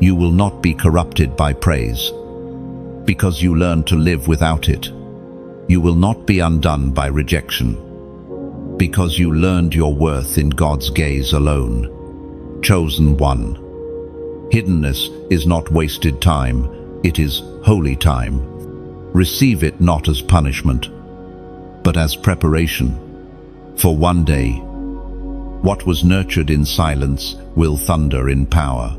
You will not be corrupted by praise, because you learned to live without it. You will not be undone by rejection, because you learned your worth in God's gaze alone. Chosen one. Hiddenness is not wasted time, it is holy time. Receive it not as punishment, but as preparation. For one day, what was nurtured in silence will thunder in power,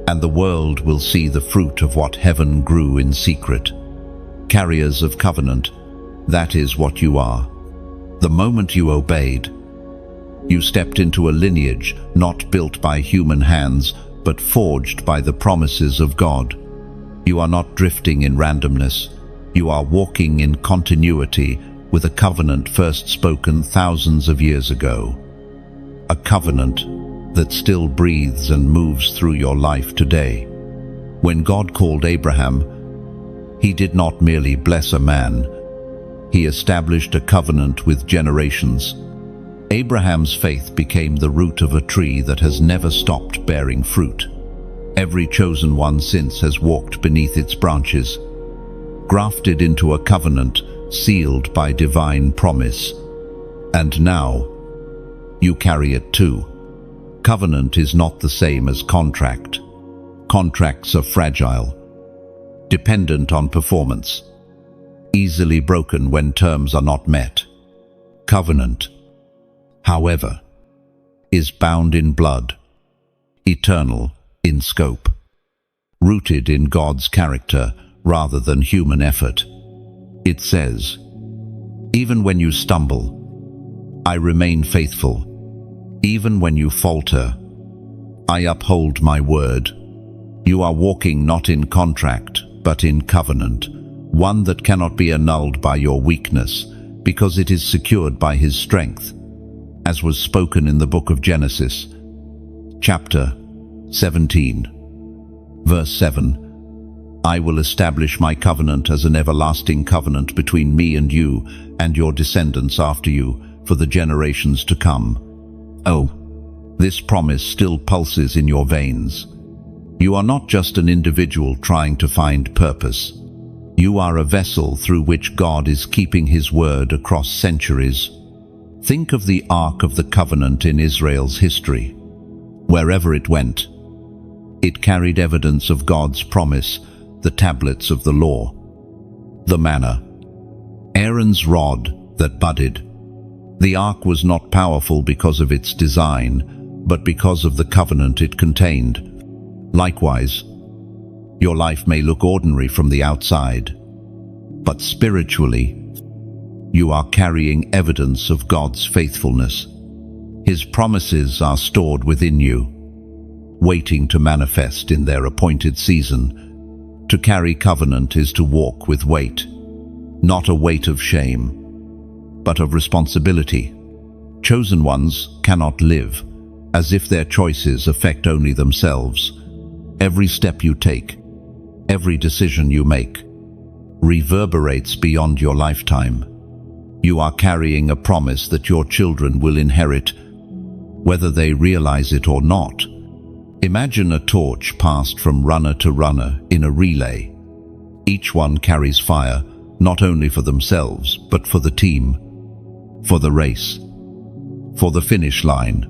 and the world will see the fruit of what heaven grew in secret. Carriers of covenant, that is what you are. The moment you obeyed, you stepped into a lineage not built by human hands, but forged by the promises of God. You are not drifting in randomness. You are walking in continuity with a covenant first spoken thousands of years ago. A covenant that still breathes and moves through your life today. When God called Abraham, He did not merely bless a man. He established a covenant with generations. Abraham's faith became the root of a tree that has never stopped bearing fruit. Every chosen one since has walked beneath its branches, grafted into a covenant sealed by divine promise. And now, you carry it too. Covenant is not the same as contract. Contracts are fragile, dependent on performance, easily broken when terms are not met. Covenant, however, is bound in blood, eternal in scope. rooted in God's character rather than human effort. It says, "Even when you stumble, I remain faithful. Even when you falter, I uphold my word." You are walking not in contract, but in covenant, one that cannot be annulled by your weakness, because it is secured by His strength, as was spoken in the book of Genesis, chapter 17, verse 7. "I will establish my covenant as an everlasting covenant between me and you and your descendants after you for the generations to come." Oh, this promise still pulses in your veins. You are not just an individual trying to find purpose. You are a vessel through which God is keeping His word across centuries. Think of the Ark of the Covenant in Israel's history. Wherever it went, it carried evidence of God's promise, the tablets of the law, the manna, Aaron's rod that budded. The Ark was not powerful because of its design, but because of the covenant it contained. Likewise, your life may look ordinary from the outside, but spiritually, you are carrying evidence of God's faithfulness. His promises are stored within you, waiting to manifest in their appointed season. To carry covenant is to walk with weight, not a weight of shame, but of responsibility. Chosen ones cannot live as if their choices affect only themselves. Every step you take, every decision you make, reverberates beyond your lifetime. You are carrying a promise that your children will inherit, whether they realize it or not. Imagine a torch passed from runner to runner in a relay. Each one carries fire, not only for themselves, but for the team, for the race, for the finish line.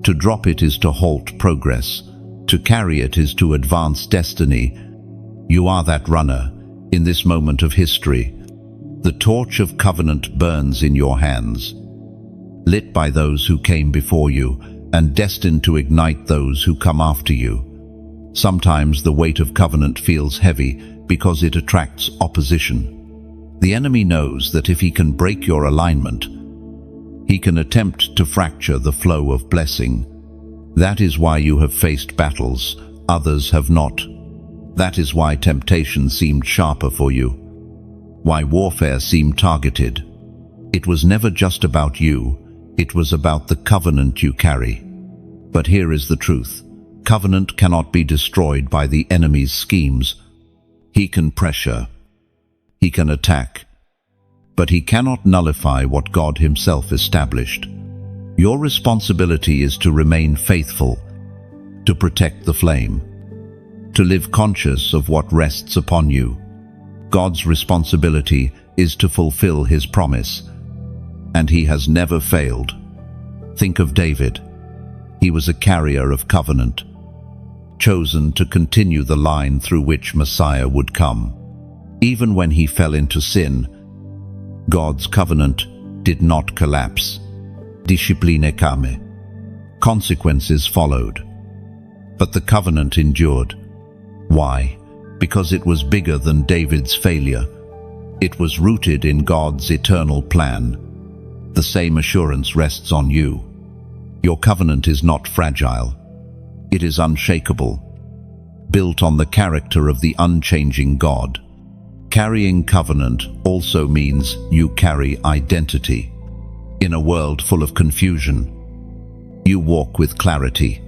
To drop it is to halt progress. To carry it is to advance destiny. You are that runner in this moment of history. The torch of covenant burns in your hands, lit by those who came before you and destined to ignite those who come after you. Sometimes the weight of covenant feels heavy because it attracts opposition. The enemy knows that if he can break your alignment, he can attempt to fracture the flow of blessing. That is why you have faced battles others have not. That is why temptation seemed sharper for you, why warfare seemed targeted. It was never just about you, it was about the covenant you carry. But here is the truth. Covenant cannot be destroyed by the enemy's schemes. He can pressure, he can attack, but he cannot nullify what God Himself established. Your responsibility is to remain faithful, to protect the flame, to live conscious of what rests upon you. God's responsibility is to fulfill His promise, and He has never failed. Think of David. He was a carrier of covenant, chosen to continue the line through which Messiah would come. Even when he fell into sin, God's covenant did not collapse. Discipline came. Consequences followed. But the covenant endured. Why? Because it was bigger than David's failure. It was rooted in God's eternal plan. The same assurance rests on you. Your covenant is not fragile. It is unshakable, built on the character of the unchanging God. Carrying covenant also means you carry identity. In a world full of confusion, you walk with clarity.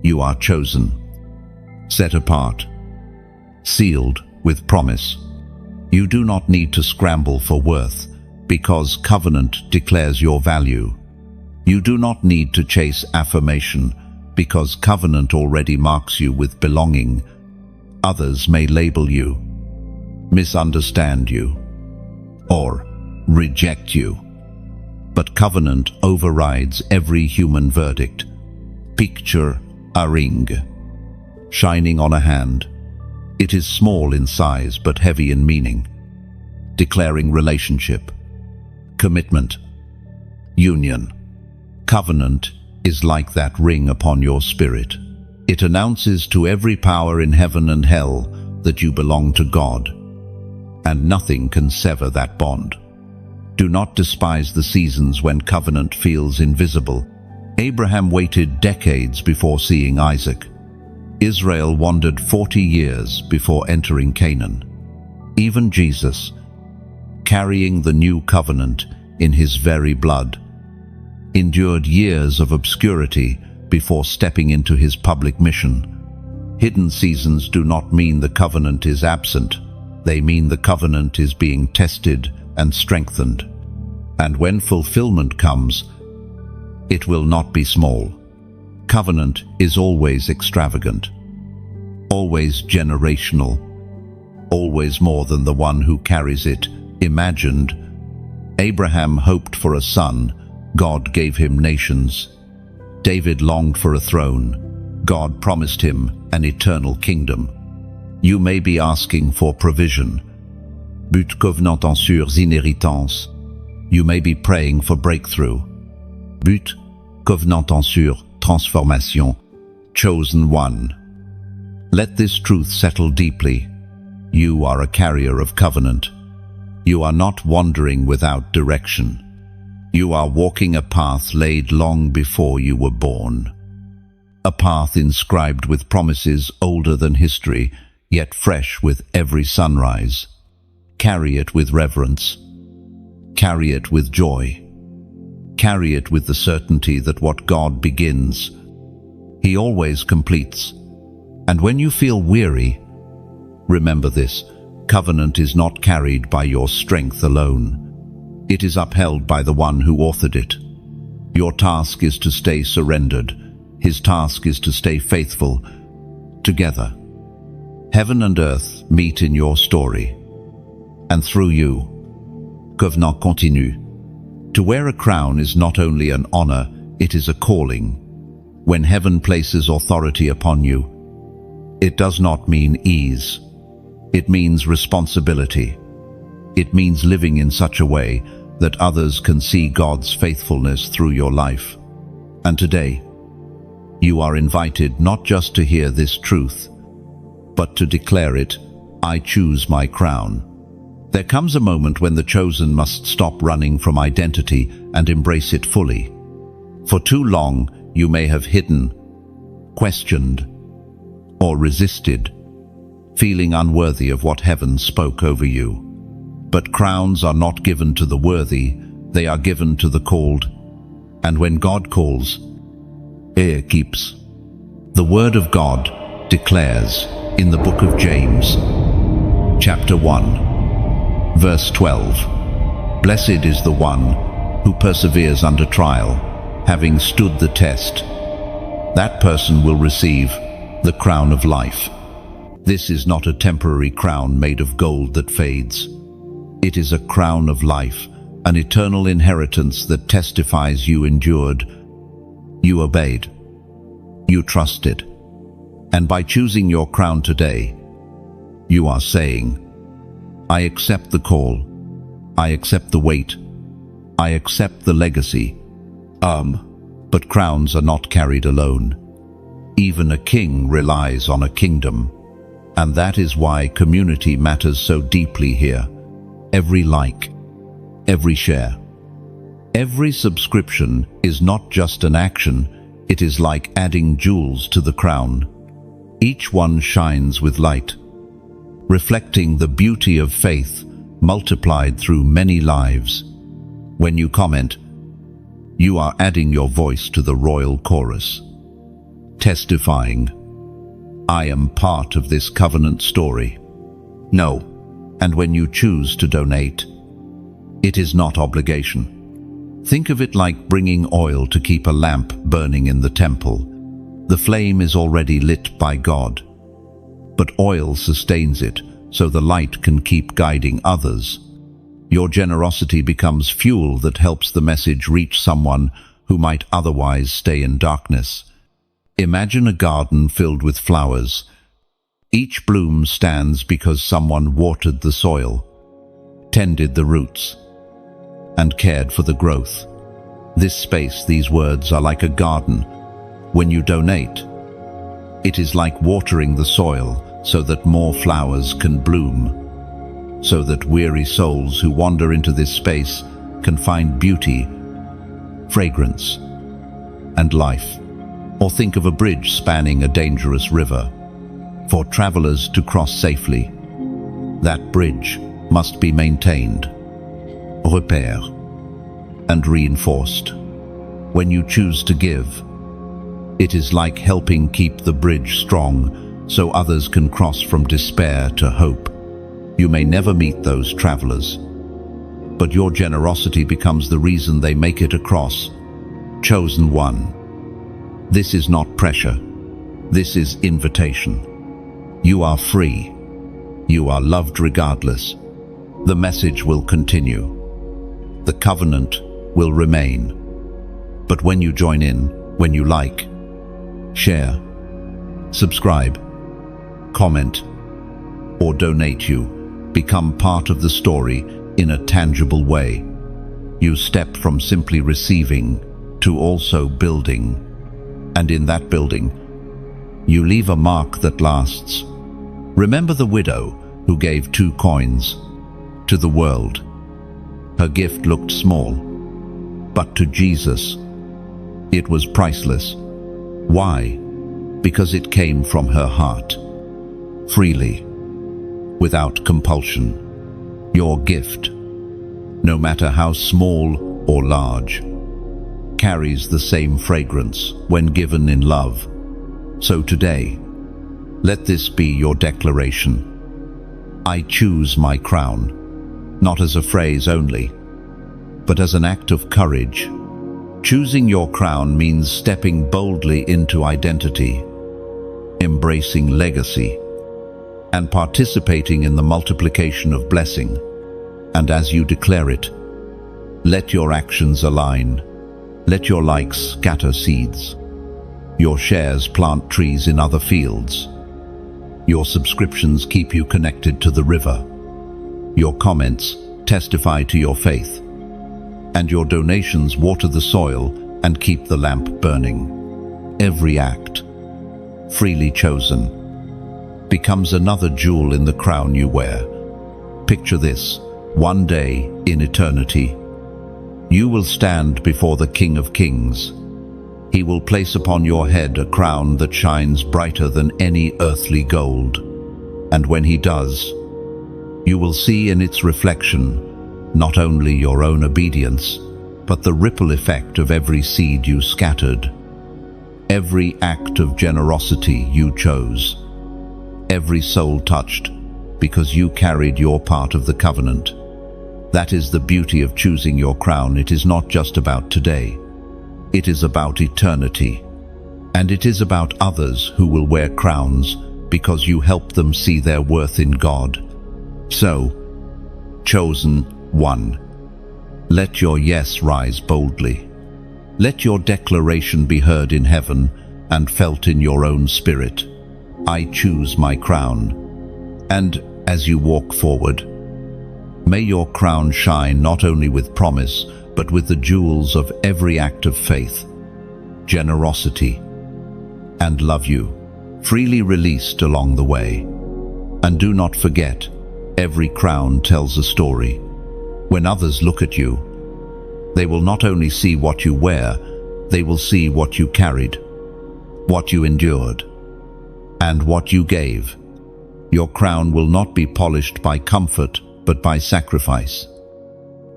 You are chosen, set apart, sealed with promise. You do not need to scramble for worth, because covenant declares your value. You do not need to chase affirmation, because covenant already marks you with belonging. Others may label you, misunderstand you, or reject you. But covenant overrides every human verdict. Picture a ring, shining on a hand. It is small in size but heavy in meaning, declaring relationship, commitment, union. Covenant is like that ring upon your spirit. It announces to every power in heaven and hell that you belong to God, and nothing can sever that bond. Do not despise the seasons when covenant feels invisible. Abraham waited decades before seeing Isaac. Israel wandered 40 years before entering Canaan. Even Jesus, carrying the new covenant in his very blood, endured years of obscurity before stepping into his public mission. Hidden seasons do not mean the covenant is absent. They mean the covenant is being tested and strengthened. And when fulfillment comes, it will not be small. Covenant is always extravagant, always generational, always more than the one who carries it imagined. Abraham hoped for a son. God gave him nations. David longed for a throne. God promised him an eternal kingdom. You may be asking for provision, but covenant ensure inheritance. You may be praying for breakthrough, but covenant ensure transformation. Chosen one. Let this truth settle deeply. You are a carrier of covenant. You are not wandering without direction. You are walking a path laid long before you were born. A path inscribed with promises older than history, yet fresh with every sunrise. Carry it with reverence. Carry it with joy. Carry it with the certainty that what God begins, He always completes. And when you feel weary, remember this: covenant is not carried by your strength alone. It is upheld by the one who authored it. Your task is to stay surrendered. His task is to stay faithful. Together, heaven and earth meet in your story. And through you, covenant continue. To wear a crown is not only an honor, it is a calling. When heaven places authority upon you, it does not mean ease. It means responsibility. It means living in such a way that others can see God's faithfulness through your life. And today, you are invited not just to hear this truth, but to declare it: I choose my crown. There comes a moment when the chosen must stop running from identity and embrace it fully. For too long, you may have hidden, questioned, or resisted, feeling unworthy of what heaven spoke over you. But crowns are not given to the worthy, they are given to the called. And when God calls, ear keeps. The Word of God declares in the book of James, chapter 1, verse 12, Blessed is the one who perseveres under trial, having stood the test. That person will receive the crown of life. This is not a temporary crown made of gold that fades. It is a crown of life, an eternal inheritance that testifies you endured, you obeyed, you trusted. And by choosing your crown today, you are saying, I accept the call, I accept the weight, I accept the legacy. But crowns are not carried alone. Even a king relies on a kingdom. And that is why community matters so deeply here. Every like, every share, every subscription is not just an action, it is like adding jewels to the crown. Each one shines with light, reflecting the beauty of faith multiplied through many lives. When you comment, you are adding your voice to the royal chorus, testifying, I am part of this covenant story. No. And when you choose to donate, it is not obligation. Think of it like bringing oil to keep a lamp burning in the temple. The flame is already lit by God, but oil sustains it so the light can keep guiding others. Your generosity becomes fuel that helps the message reach someone who might otherwise stay in darkness. Imagine a garden filled with flowers. Each bloom stands because someone watered the soil, tended the roots, and cared for the growth. This space, these words are like a garden. When you donate, It is like watering the soil so that more flowers can bloom, so that weary souls who wander into this space can find beauty, fragrance, and life. Or think of a bridge spanning a dangerous river. For travelers to cross safely, that bridge must be maintained, repaired, and reinforced. When you choose to give, it is like helping keep the bridge strong so others can cross from despair to hope. You may never meet those travelers, but your generosity becomes the reason they make it across. Chosen one. This is not pressure. This is invitation. You are free. You are loved regardless. The message will continue. The covenant will remain. But when you join in, when you like, share, subscribe, comment, or donate, you become part of the story in a tangible way. You step from simply receiving to also building. And in that building, you leave a mark that lasts. Remember the widow who gave 2 coins to the world. Her gift looked small, but to Jesus, it was priceless. Why? Because it came from her heart, freely, without compulsion. Your gift, no matter how small or large, carries the same fragrance when given in love. So today, let this be your declaration. I choose my crown, not as a phrase only, but as an act of courage. Choosing your crown means stepping boldly into identity, embracing legacy, and participating in the multiplication of blessing. And as you declare it, let your actions align. Let your likes scatter seeds. Your shares plant trees in other fields. Your subscriptions keep you connected to the river. Your comments testify to your faith. And your donations water the soil and keep the lamp burning. Every act, freely chosen, becomes another jewel in the crown you wear. Picture this: one day in eternity, you will stand before the King of Kings. He will place upon your head a crown that shines brighter than any earthly gold. And when he does, you will see in its reflection not only your own obedience, but the ripple effect of every seed you scattered, every act of generosity you chose, every soul touched because you carried your part of the covenant. That is the beauty of choosing your crown. It is not just about today. It is about eternity. And it is about others who will wear crowns because you help them see their worth in God. So, chosen one, let your yes rise boldly. Let your declaration be heard in heaven and felt in your own spirit. I choose my crown. And as you walk forward, may your crown shine not only with promise, but with the jewels of every act of faith, generosity, and love you, freely released along the way. And do not forget, every crown tells a story. When others look at you, they will not only see what you wear, they will see what you carried, what you endured, and what you gave. Your crown will not be polished by comfort, but by sacrifice,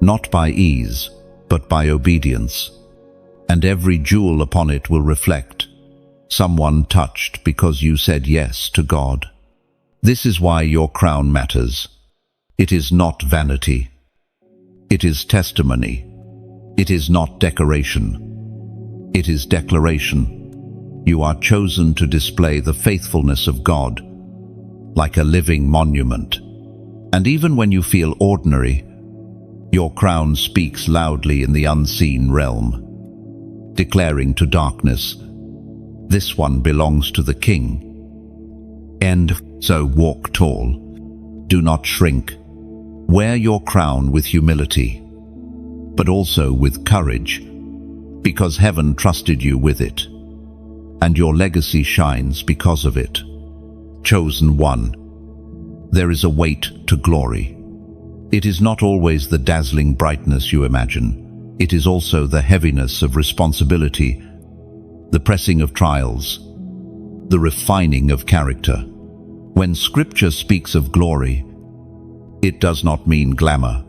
not by ease, but by obedience. And every jewel upon it will reflect someone touched because you said yes to God. This is why your crown matters. It is not vanity. It is testimony. It is not decoration. It is declaration. You are chosen to display the faithfulness of God like a living monument. And even when you feel ordinary, your crown speaks loudly in the unseen realm, declaring to darkness, this one belongs to the King. And so walk tall. Do not shrink. Wear your crown with humility, but also with courage, because heaven trusted you with it. and your legacy shines because of it. Chosen one. There is a weight to glory. It is not always the dazzling brightness you imagine. It is also the heaviness of responsibility, the pressing of trials, the refining of character. When Scripture speaks of glory, it does not mean glamour.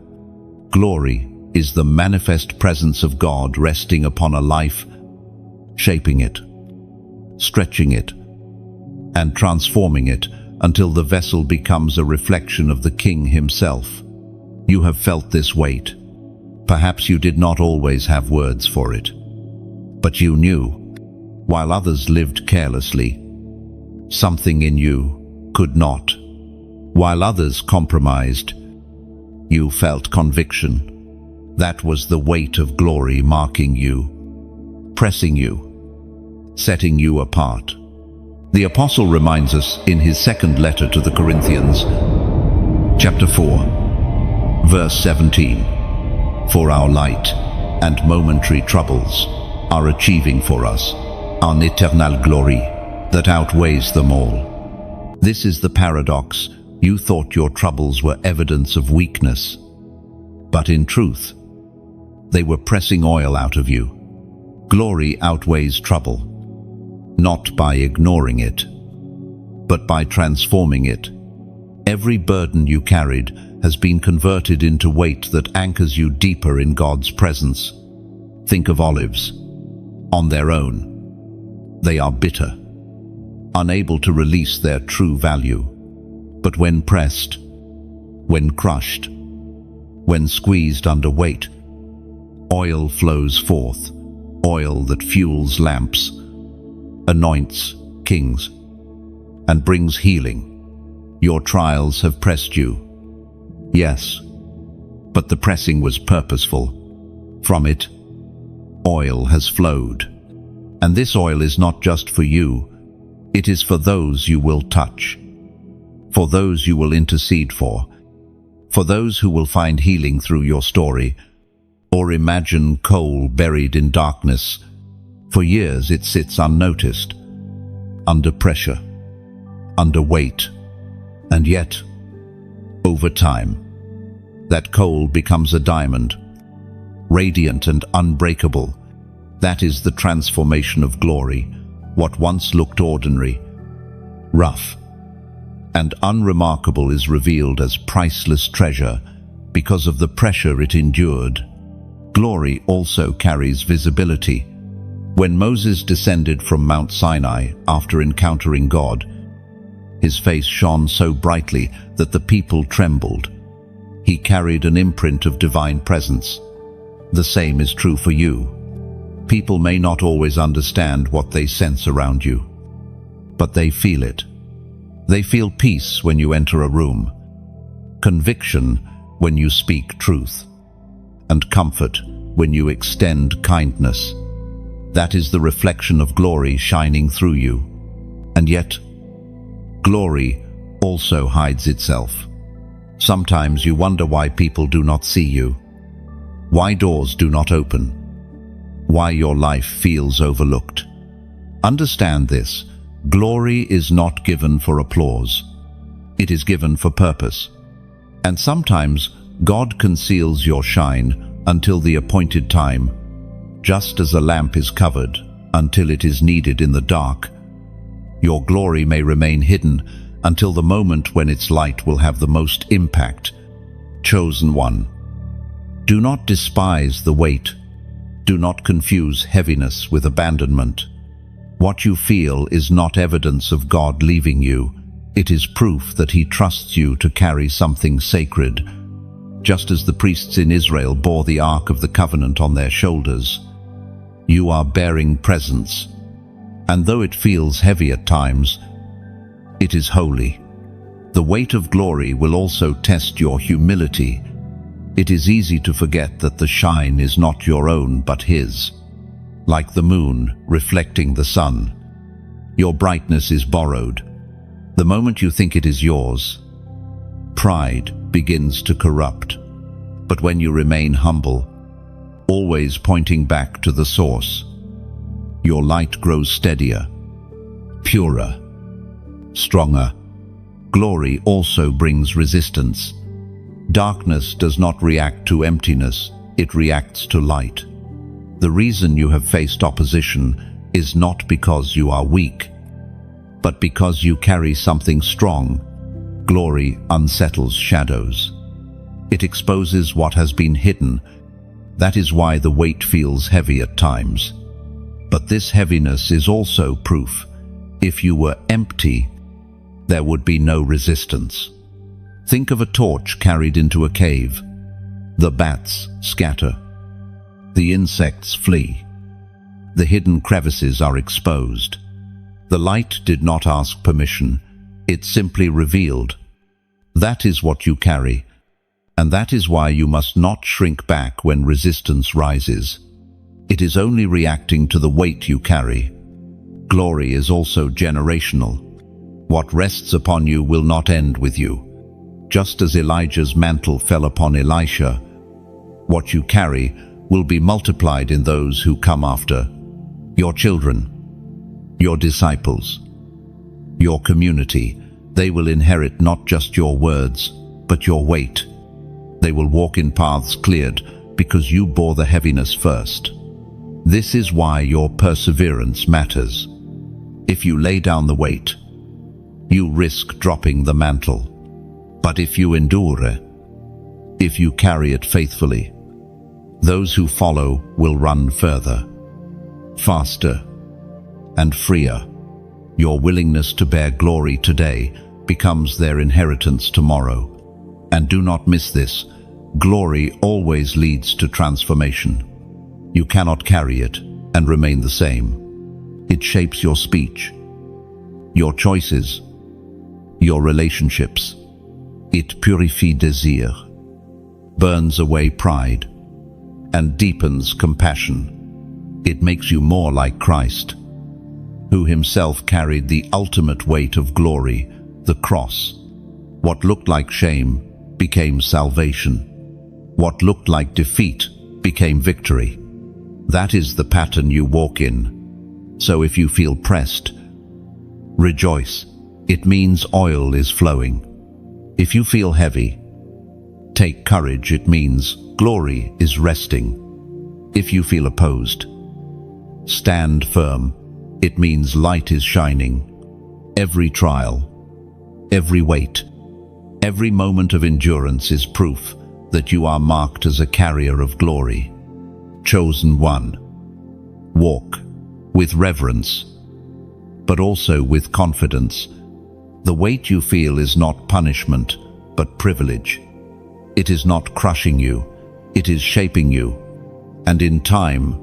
Glory is the manifest presence of God resting upon a life, shaping it, stretching it, and transforming it until the vessel becomes a reflection of the King himself. You have felt this weight. Perhaps you did not always have words for it, but you knew, while others lived carelessly, something in you could not. While others compromised, you felt conviction. That was the weight of glory marking you, pressing you, setting you apart. The Apostle reminds us in his second letter to the Corinthians, chapter 4, verse 17, "For our light and momentary troubles are achieving for us an eternal glory that outweighs them all." This is the paradox. You thought your troubles were evidence of weakness, but in truth, they were pressing oil out of you. Glory outweighs trouble, not by ignoring it, but by transforming it. Every burden you carried has been converted into weight that anchors you deeper in God's presence. Think of olives. On their own, they are bitter, unable to release their true value. But when pressed, when crushed, when squeezed under weight, oil flows forth, oil that fuels lamps, anoints kings, and brings healing. Your trials have pressed you. Yes, but the pressing was purposeful. From it, oil has flowed. And this oil is not just for you, it is for those you will touch, for those you will intercede for those who will find healing through your story. Or imagine coal buried in darkness. For years it sits unnoticed, under pressure, under weight, and yet, over time, that coal becomes a diamond, radiant and unbreakable. That is the transformation of glory. What once looked ordinary, rough, and unremarkable is revealed as priceless treasure because of the pressure it endured. Glory also carries visibility. When Moses descended from Mount Sinai after encountering God, his face shone so brightly that the people trembled. He carried an imprint of divine presence. The same is true for you. People may not always understand what they sense around you, but they feel it. They feel peace when you enter a room, conviction when you speak truth, and comfort when you extend kindness. That is the reflection of glory shining through you. And yet, glory also hides itself. Sometimes you wonder why people do not see you, why doors do not open, why your life feels overlooked. Understand this: glory is not given for applause. It is given for purpose. And sometimes God conceals your shine until the appointed time. Just as a lamp is covered until it is needed in the dark, your glory may remain hidden until the moment when its light will have the most impact. Chosen one. Do not despise the weight. Do not confuse heaviness with abandonment. What you feel is not evidence of God leaving you. It is proof that He trusts you to carry something sacred. Just as the priests in Israel bore the Ark of the Covenant on their shoulders, you are bearing presence. And though it feels heavy at times, it is holy. The weight of glory will also test your humility. It is easy to forget that the shine is not your own but His. Like the moon reflecting the sun, your brightness is borrowed. The moment you think it is yours, pride begins to corrupt. But when you remain humble, always pointing back to the source, your light grows steadier, purer, stronger. Glory also brings resistance. Darkness does not react to emptiness, it reacts to light. The reason you have faced opposition is not because you are weak, but because you carry something strong. Glory unsettles shadows. It exposes what has been hidden. That is why the weight feels heavy at times. But this heaviness is also proof. If you were empty, there would be no resistance. Think of a torch carried into a cave. The bats scatter. The insects flee. The hidden crevices are exposed. The light did not ask permission. It simply revealed. That is what you carry, and that is why you must not shrink back when resistance rises. It is only reacting to the weight you carry. Glory is also generational. What rests upon you will not end with you. Just as Elijah's mantle fell upon Elisha, what you carry will be multiplied in those who come after. Your children, your disciples, your community, they will inherit not just your words, but your weight. They will walk in paths cleared because you bore the heaviness first. This is why your perseverance matters. If you lay down the weight, you risk dropping the mantle. But if you endure, if you carry it faithfully, those who follow will run further, faster, and freer. Your willingness to bear glory today becomes their inheritance tomorrow. And do not miss this. Glory always leads to transformation. You cannot carry it and remain the same. It shapes your speech, your choices, your relationships. It purifies desire, burns away pride, and deepens compassion. It makes you more like Christ, who himself carried the ultimate weight of glory, the cross. What looked like shame became salvation. What looked like defeat became victory. That is the pattern you walk in. So if you feel pressed, rejoice. It means oil is flowing. If you feel heavy, take courage. It means glory is resting. If you feel opposed, stand firm. It means light is shining. Every trial, every weight, every moment of endurance is proof that you are marked as a carrier of glory. Chosen one. Walk with reverence, but also with confidence. The weight you feel is not punishment, but privilege. It is not crushing you, it is shaping you. And in time,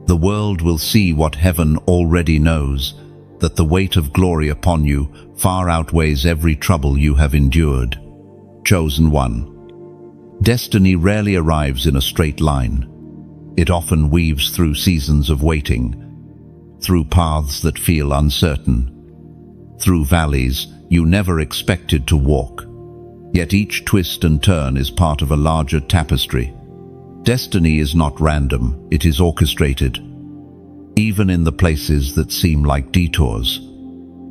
the world will see what heaven already knows, that the weight of glory upon you far outweighs every trouble you have endured. Chosen one. Destiny rarely arrives in a straight line. It often weaves through seasons of waiting, through paths that feel uncertain, through valleys you never expected to walk. Yet each twist and turn is part of a larger tapestry. Destiny is not random, it is orchestrated. Even in the places that seem like detours.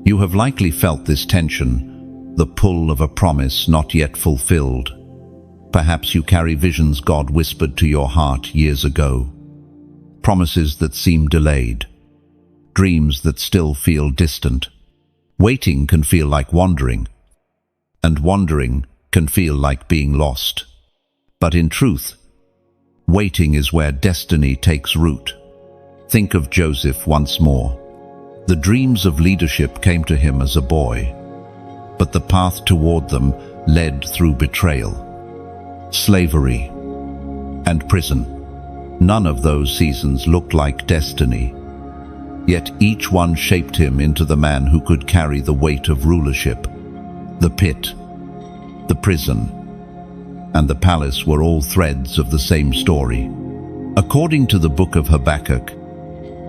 You have likely felt this tension, the pull of a promise not yet fulfilled. Perhaps you carry visions God whispered to your heart years ago. Promises that seem delayed. Dreams that still feel distant. Waiting can feel like wandering, and wandering can feel like being lost. But in truth, waiting is where destiny takes root. Think of Joseph once more. The dreams of leadership came to him as a boy, but the path toward them led through betrayal, slavery, and prison. None of those seasons looked like destiny. Yet each one shaped him into the man who could carry the weight of rulership. The pit, the prison, and the palace were all threads of the same story. According to the book of Habakkuk,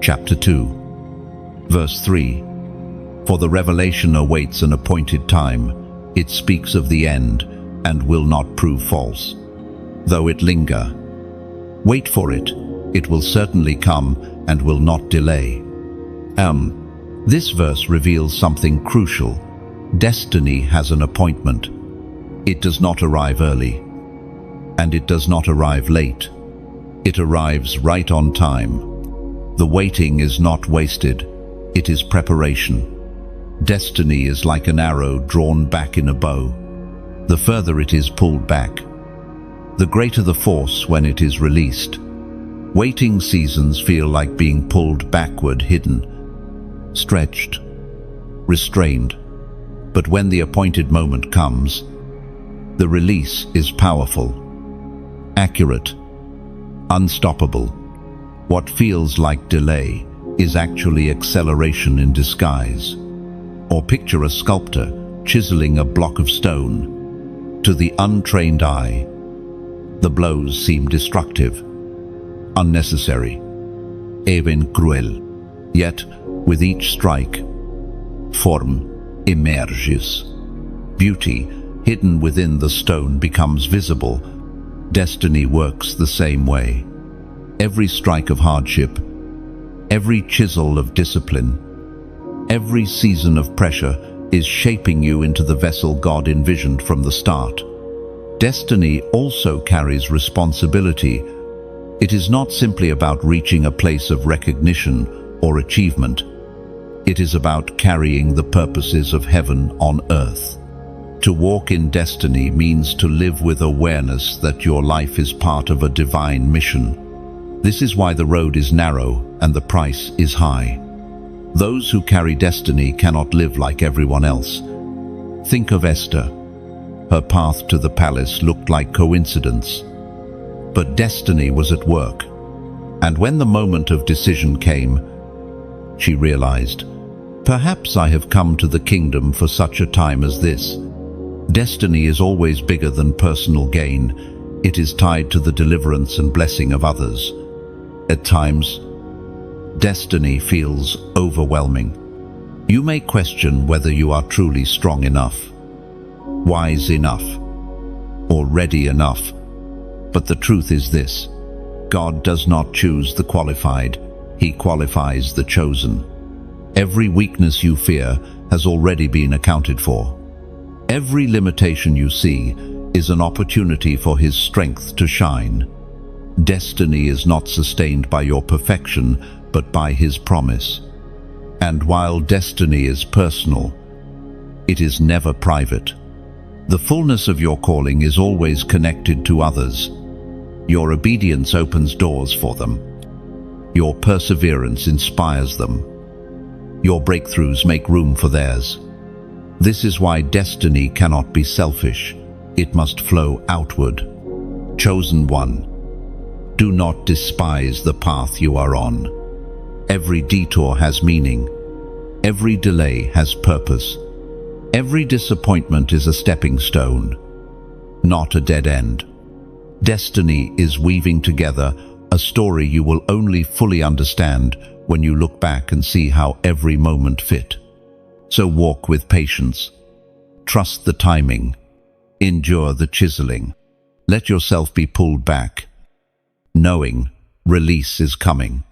chapter 2, verse 3, "For the revelation awaits an appointed time. It speaks of the end and will not prove false. Though it linger, wait for it. It will certainly come and will not delay." This verse reveals something crucial. Destiny has an appointment. It does not arrive early, and it does not arrive late. It arrives right on time. The waiting is not wasted, it is preparation. Destiny is like an arrow drawn back in a bow. The further it is pulled back, the greater the force when it is released. Waiting seasons feel like being pulled backward, hidden, stretched, restrained. But when the appointed moment comes, the release is powerful, accurate, unstoppable. What feels like delay is actually acceleration in disguise. Or picture a sculptor chiseling a block of stone. To the untrained eye, the blows seem destructive, unnecessary, even cruel. Yet, with each strike, form emerges. Beauty, hidden within the stone, becomes visible. Destiny works the same way. Every strike of hardship, every chisel of discipline, every season of pressure is shaping you into the vessel God envisioned from the start. Destiny also carries responsibility. It is not simply about reaching a place of recognition or achievement. It is about carrying the purposes of heaven on earth. To walk in destiny means to live with awareness that your life is part of a divine mission. This is why the road is narrow and the price is high. Those who carry destiny cannot live like everyone else. Think of Esther. Her path to the palace looked like coincidence, but destiny was at work. And when the moment of decision came, she realized, perhaps I have come to the kingdom for such a time as this. Destiny is always bigger than personal gain. It is tied to the deliverance and blessing of others. At times, destiny feels overwhelming. You may question whether you are truly strong enough, wise enough, or ready enough. But the truth is this: God does not choose the qualified, He qualifies the chosen. Every weakness you fear has already been accounted for. Every limitation you see is an opportunity for His strength to shine. Destiny is not sustained by your perfection, but by His promise. And while destiny is personal, it is never private. The fullness of your calling is always connected to others. Your obedience opens doors for them. Your perseverance inspires them. Your breakthroughs make room for theirs. This is why destiny cannot be selfish. It must flow outward. Chosen one, do not despise the path you are on. Every detour has meaning. Every delay has purpose. Every disappointment is a stepping stone, not a dead end. Destiny is weaving together a story you will only fully understand when you look back and see how every moment fit. So walk with patience. Trust the timing. Endure the chiseling. Let yourself be pulled back, knowing release is coming.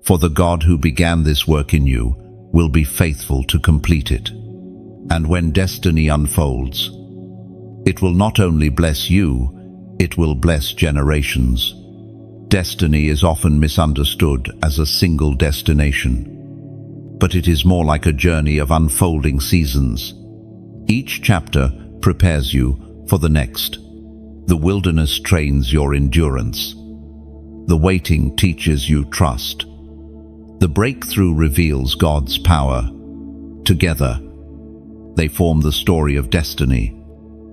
For the God who began this work in you will be faithful to complete it. And when destiny unfolds, it will not only bless you, it will bless generations. Destiny is often misunderstood as a single destination, but it is more like a journey of unfolding seasons. Each chapter prepares you for the next. The wilderness trains your endurance. The waiting teaches you trust. The breakthrough reveals God's power. Together, they form the story of destiny.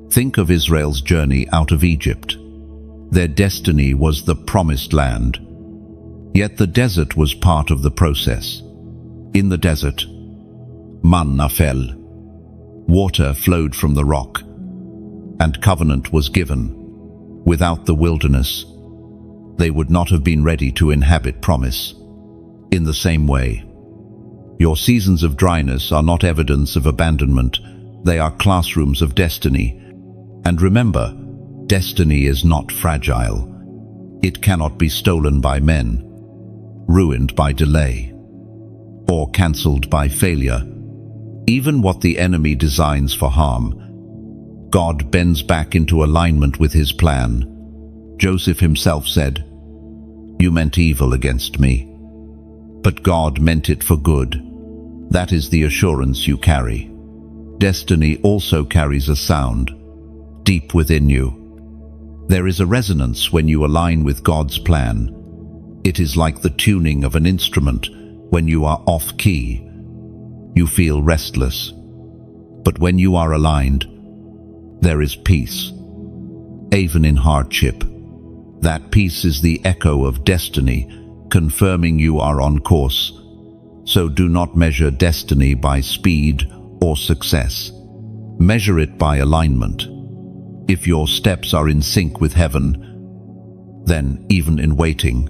Think of Israel's journey out of Egypt. Their destiny was the promised land. Yet the desert was part of the process. In the desert, manna fell. Water flowed from the rock, and covenant was given. Without the wilderness, they would not have been ready to inhabit promise. In the same way, your seasons of dryness are not evidence of abandonment, they are classrooms of destiny. And remember, destiny is not fragile. It cannot be stolen by men, ruined by delay. or cancelled by failure. Even what the enemy designs for harm, God bends back into alignment with his plan. Joseph himself said, "You meant evil against me, but God meant it for good." That is the assurance you carry. Destiny also carries a sound, deep within you. There is a resonance when you align with God's plan. It is like the tuning of an instrument. When you are off-key, you feel restless. But when you are aligned, there is peace, even in hardship. That peace is the echo of destiny, confirming you are on course. So do not measure destiny by speed or success. Measure it by alignment. If your steps are in sync with heaven, then even in waiting,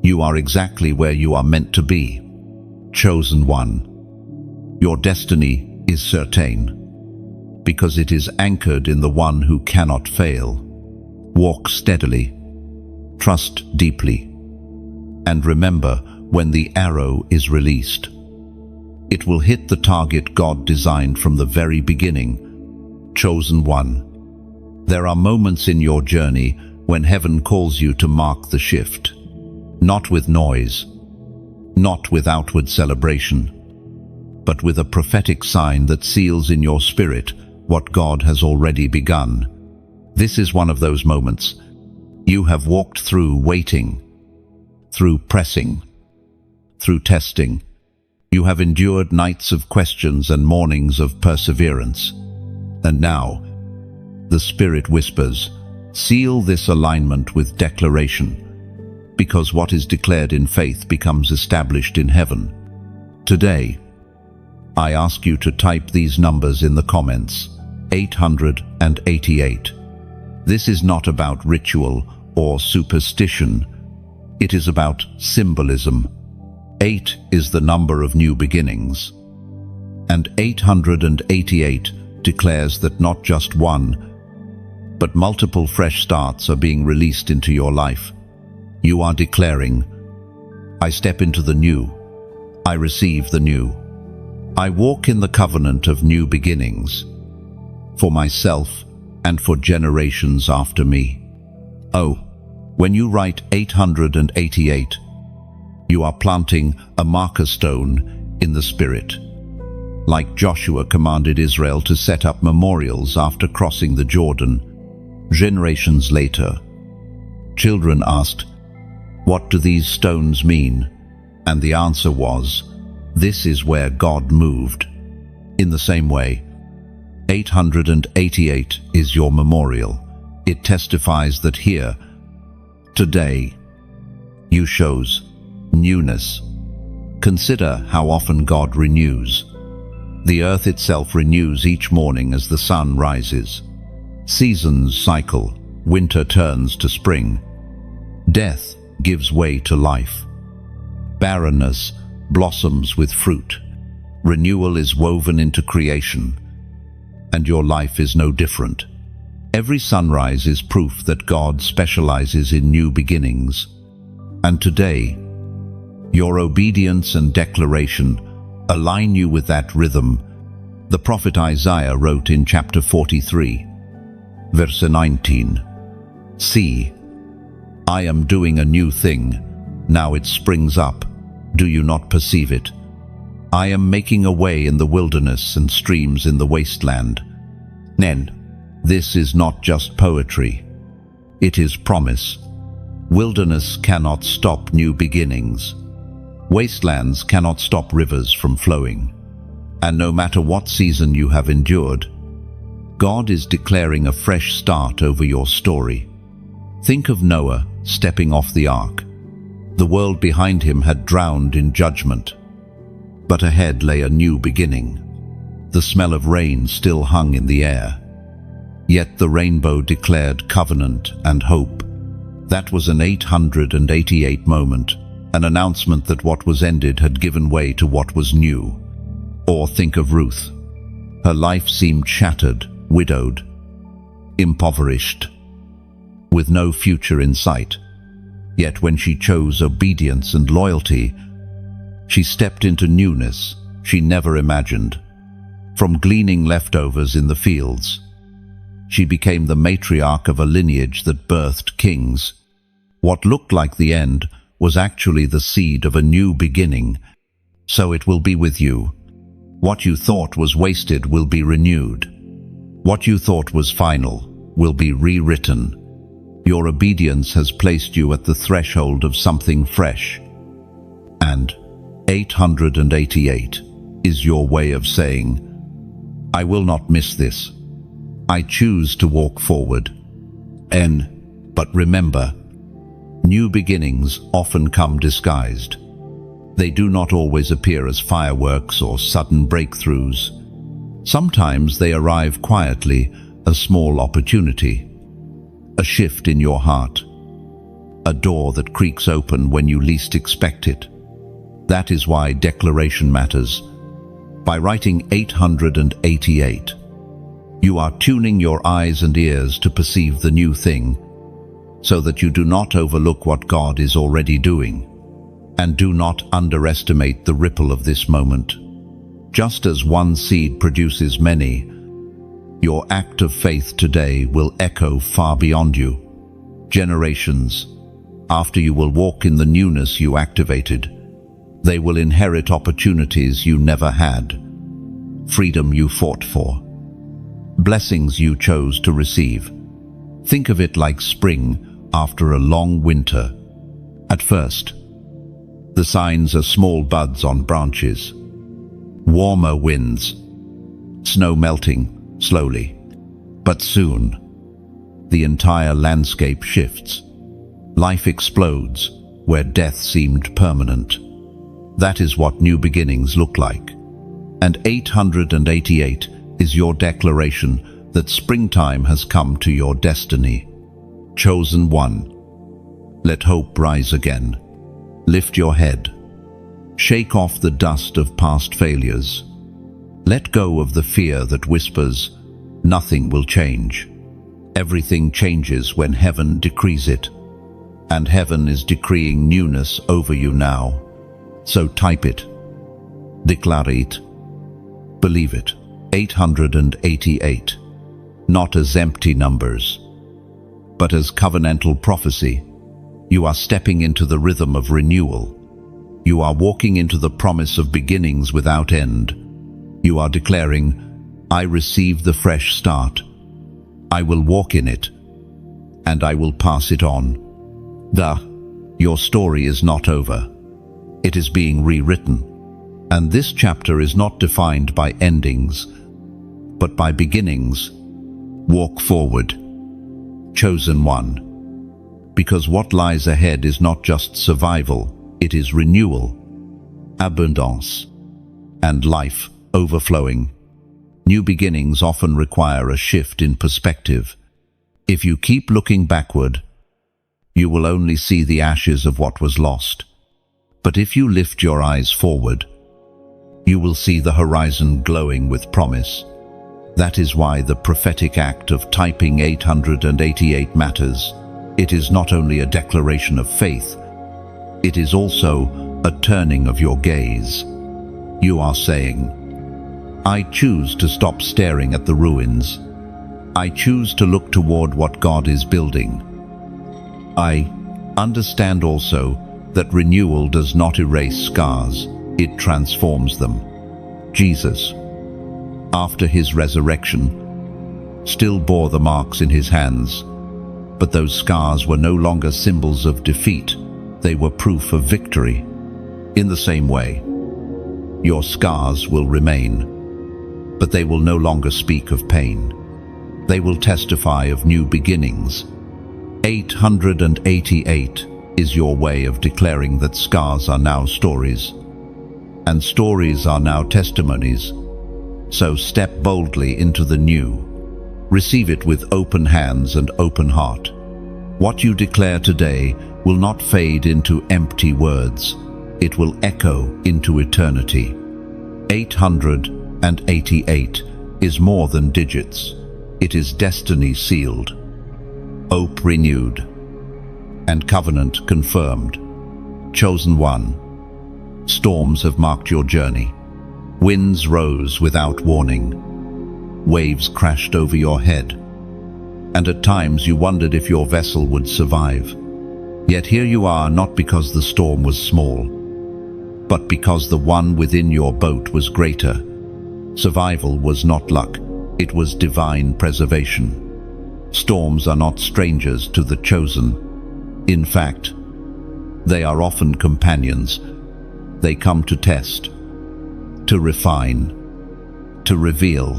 you are exactly where you are meant to be. Chosen one. Your destiny is certain, because it is anchored in the one who cannot fail. Walk steadily, trust deeply, and remember, when the arrow is released, it will hit the target God designed from the very beginning. Chosen one. There are moments in your journey when heaven calls you to mark the shift. Not with noise, not with outward celebration, but with a prophetic sign that seals in your spirit what God has already begun. This is one of those moments. You have walked through waiting, through pressing, through testing. You have endured nights of questions and mornings of perseverance. And now, the Spirit whispers, seal this alignment with declaration, because what is declared in faith becomes established in heaven. Today, I ask you to type these numbers in the comments. 888. This is not about ritual or superstition. It is about symbolism. 8 is the number of new beginnings. And 888 declares that not just one, but multiple fresh starts are being released into your life. You are declaring, I step into the new. I receive the new. I walk in the covenant of new beginnings, for myself and for generations after me. Oh, when you write 888, you are planting a marker stone in the Spirit. Like Joshua commanded Israel to set up memorials after crossing the Jordan, generations later, children asked, "What do these stones mean?" And the answer was, "This is where God moved." In the same way, 888 is your memorial. It testifies that here, today, you shows newness. Consider how often God renews. The earth itself renews each morning as the sun rises. Seasons cycle, winter turns to spring. Death gives way to life. Barrenness blossoms with fruit. Renewal is woven into creation, and your life is no different. Every sunrise is proof that God specializes in new beginnings. And today, your obedience and declaration align you with that rhythm. The prophet Isaiah wrote in chapter 43, verse 19, "See, I am doing a new thing. Now it springs up. Do you not perceive it? I am making a way in the wilderness and streams in the wasteland." Then, this is not just poetry. It is promise. Wilderness cannot stop new beginnings. Wastelands cannot stop rivers from flowing. And no matter what season you have endured, God is declaring a fresh start over your story. Think of Noah stepping off the ark. The world behind him had drowned in judgment, but ahead lay a new beginning. The smell of rain still hung in the air. Yet the rainbow declared covenant and hope. That was an 888 moment, an announcement that what was ended had given way to what was new. Or think of Ruth. Her life seemed shattered, widowed, impoverished, with no future in sight. Yet when she chose obedience and loyalty, She stepped into newness she never imagined. From gleaning leftovers in the fields, she became the matriarch of a lineage that birthed kings. What looked like the end was actually the seed of a new beginning. So it will be with you. What you thought was wasted will be renewed. What you thought was final will be rewritten. Your obedience has placed you at the threshold of something fresh. And 888 is your way of saying, I will not miss this. I choose to walk forward. But remember, new beginnings often come disguised. They do not always appear as fireworks or sudden breakthroughs. Sometimes they arrive quietly, a small opportunity, a shift in your heart, a door that creaks open when you least expect it. That is why declaration matters. By writing 888, you are tuning your eyes and ears to perceive the new thing, so that you do not overlook what God is already doing. And do not underestimate the ripple of this moment. Just as one seed produces many, your act of faith today will echo far beyond you. Generations after you will walk in the newness you activated. They will inherit opportunities you never had, freedom you fought for, blessings you chose to receive. Think of it like spring after a long winter. At first, the signs are small buds on branches, warmer winds, snow melting slowly. But soon, the entire landscape shifts. Life explodes where death seemed permanent. That is what new beginnings look like. And 888 is your declaration that springtime has come to your destiny. Chosen one. Let hope rise again. Lift your head. Shake off the dust of past failures. Let go of the fear that whispers, nothing will change. Everything changes when heaven decrees it. And heaven is decreeing newness over you now. So type it. Declare it. Believe it. 888. Not as empty numbers, but as covenantal prophecy. You are stepping into the rhythm of renewal. You are walking into the promise of beginnings without end. You are declaring, I receive the fresh start. I will walk in it, and I will pass it on. Your story is not over. It is being rewritten. And this chapter is not defined by endings, but by beginnings. Walk forward. Chosen one. Because what lies ahead is not just survival, it is renewal, abundance, and life overflowing. New beginnings often require a shift in perspective. If you keep looking backward, you will only see the ashes of what was lost. But if you lift your eyes forward, you will see the horizon glowing with promise. That is why the prophetic act of typing 888 matters. It is not only a declaration of faith, it is also a turning of your gaze. You are saying, I choose to stop staring at the ruins. I choose to look toward what God is building. I understand also that renewal does not erase scars, it transforms them. Jesus, after his resurrection, still bore the marks in his hands, but those scars were no longer symbols of defeat, they were proof of victory. In the same way, your scars will remain, but they will no longer speak of pain. They will testify of new beginnings. 888 is your way of declaring that scars are now stories, and stories are now testimonies. So step boldly into the new. Receive it with open hands and open heart. What you declare today will not fade into empty words. It will echo into eternity. 888 is more than digits. It is destiny sealed, hope renewed, and covenant confirmed. Chosen one. Storms have marked your journey. Winds rose without warning. Waves crashed over your head. And at times you wondered if your vessel would survive. Yet here you are, not because the storm was small, but because the one within your boat was greater. Survival was not luck, it was divine preservation. Storms are not strangers to the chosen. In fact, they are often companions. They come to test, to refine, to reveal.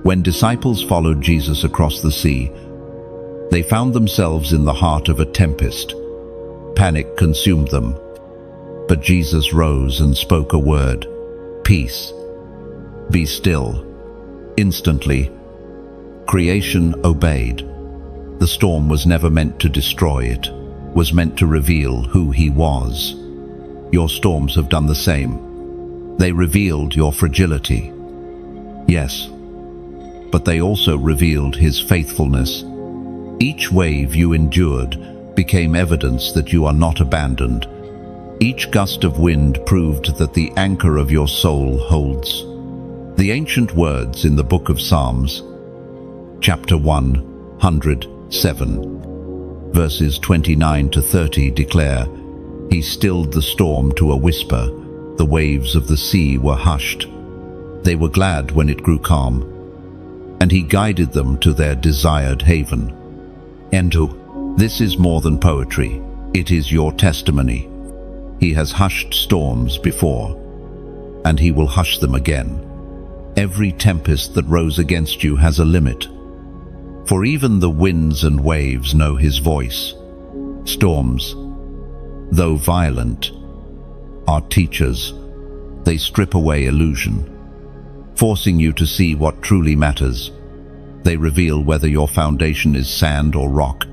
When disciples followed Jesus across the sea, they found themselves in the heart of a tempest. Panic consumed them. But Jesus rose and spoke a word: peace. Be still. Instantly, creation obeyed. The storm was never meant to destroy, it was meant to reveal who He was. Your storms have done the same. They revealed your fragility. Yes, but they also revealed His faithfulness. Each wave you endured became evidence that you are not abandoned. Each gust of wind proved that the anchor of your soul holds. The ancient words in the book of Psalms, chapter 107, verses 29 to 30 declare, He stilled the storm to a whisper, the waves of the sea were hushed. They were glad when it grew calm, and He guided them to their desired haven. Endo, this is more than poetry, it is your testimony. He has hushed storms before, and He will hush them again. Every tempest that rose against you has a limit, for even the winds and waves know His voice. Storms, though violent, are teachers. They strip away illusion, forcing you to see what truly matters. They reveal whether your foundation is sand or rock.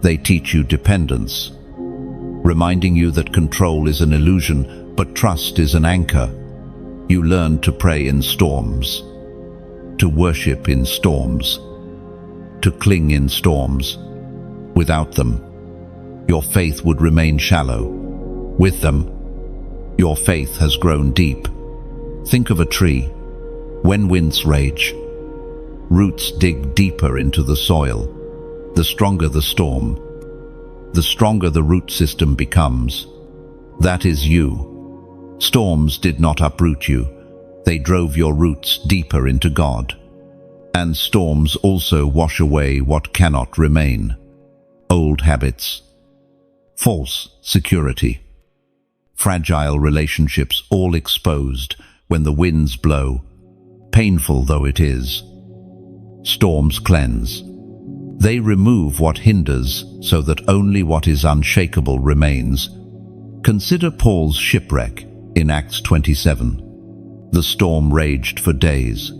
They teach you dependence, reminding you that control is an illusion, but trust is an anchor. You learn to pray in storms, to worship in storms, to cling in storms. Without them, your faith would remain shallow. With them, your faith has grown deep. Think of a tree. When winds rage, roots dig deeper into the soil. The stronger the storm, the stronger the root system becomes. That is you. Storms did not uproot you. They drove your roots deeper into God. And storms also wash away what cannot remain. Old habits, false security, fragile relationships, all exposed when the winds blow, painful though it is. Storms cleanse. They remove what hinders so that only what is unshakable remains. Consider Paul's shipwreck in Acts 27. The storm raged for days,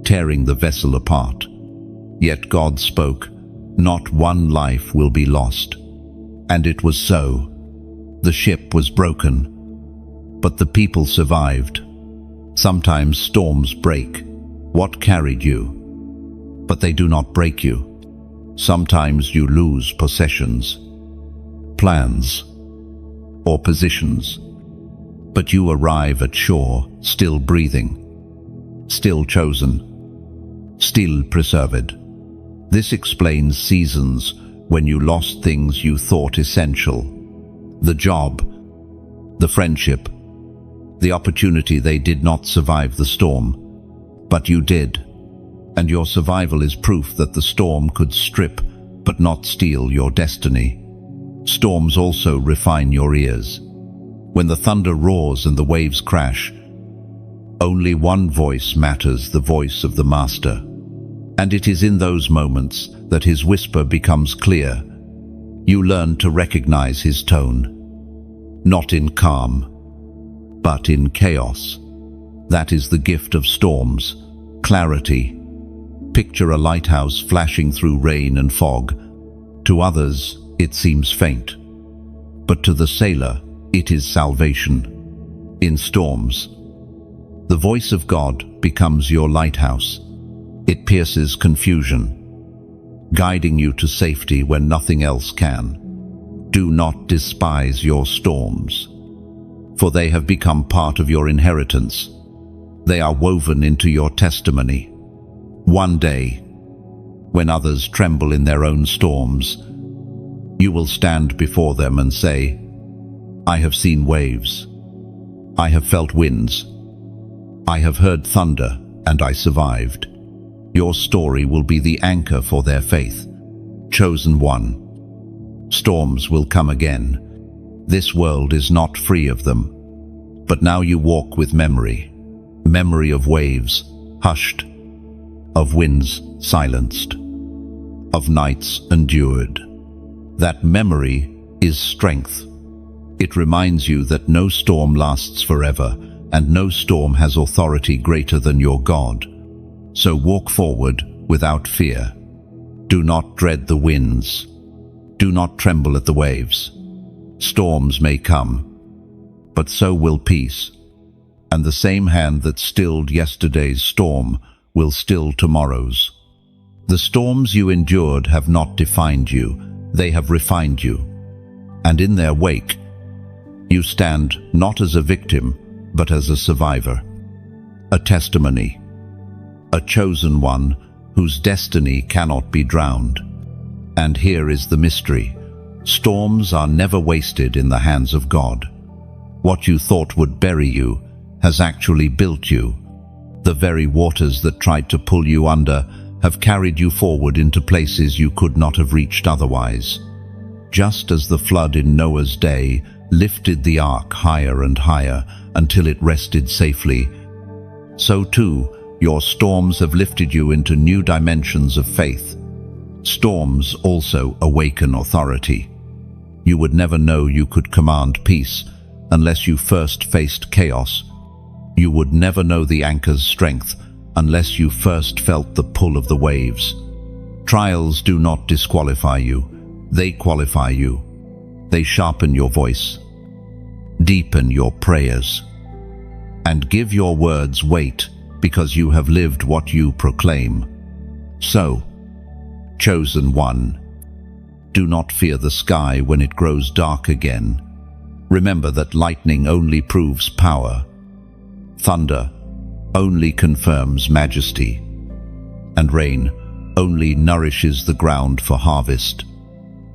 tearing the vessel apart. Yet God spoke, "Not one life will be lost." And it was so. The ship was broken, but the people survived. Sometimes storms break what carried you, but they do not break you. Sometimes you lose possessions, plans, or positions, but you arrive at shore still breathing, still chosen, still preserved. This explains seasons when you lost things you thought essential. The job, the friendship, the opportunity. They did not survive the storm, but you did. And your survival is proof that the storm could strip but not steal your destiny. Storms also refine your ears. When the thunder roars and the waves crash, only one voice matters, the voice of the Master. And it is in those moments that His whisper becomes clear. You learn to recognize His tone, not in calm, but in chaos. That is the gift of storms, clarity. Picture a lighthouse flashing through rain and fog. To others, it seems faint, but to the sailor, it is salvation. In storms, the voice of God becomes your lighthouse. It pierces confusion, guiding you to safety when nothing else can. Do not despise your storms, for they have become part of your inheritance. They are woven into your testimony. One day, when others tremble in their own storms, you will stand before them and say, I have seen waves. I have felt winds. I have heard thunder, and I survived. Your story will be the anchor for their faith. Chosen one. Storms will come again. This world is not free of them. But now you walk with memory. Memory of waves hushed, of winds silenced, of nights endured. That memory is strength. It reminds you that no storm lasts forever, and no storm has authority greater than your God. So walk forward without fear. Do not dread the winds. Do not tremble at the waves. Storms may come, but so will peace. And the same hand that stilled yesterday's storm will still tomorrow's. The storms you endured have not defined you, they have refined you. And in their wake, you stand not as a victim, but as a survivor, a testimony, a chosen one whose destiny cannot be drowned. And here is the mystery. Storms are never wasted in the hands of God. What you thought would bury you has actually built you. The very waters that tried to pull you under have carried you forward into places you could not have reached otherwise. Just as the flood in Noah's day lifted the ark higher and higher until it rested safely, so too your storms have lifted you into new dimensions of faith. Storms also awaken authority. You would never know you could command peace unless you first faced chaos. You would never know the anchor's strength unless you first felt the pull of the waves. Trials do not disqualify you, they qualify you. They sharpen your voice, deepen your prayers, and give your words weight because you have lived what you proclaim. So, chosen one, do not fear the sky when it grows dark again. Remember that lightning only proves power. Thunder only confirms majesty, and rain only nourishes the ground for harvest.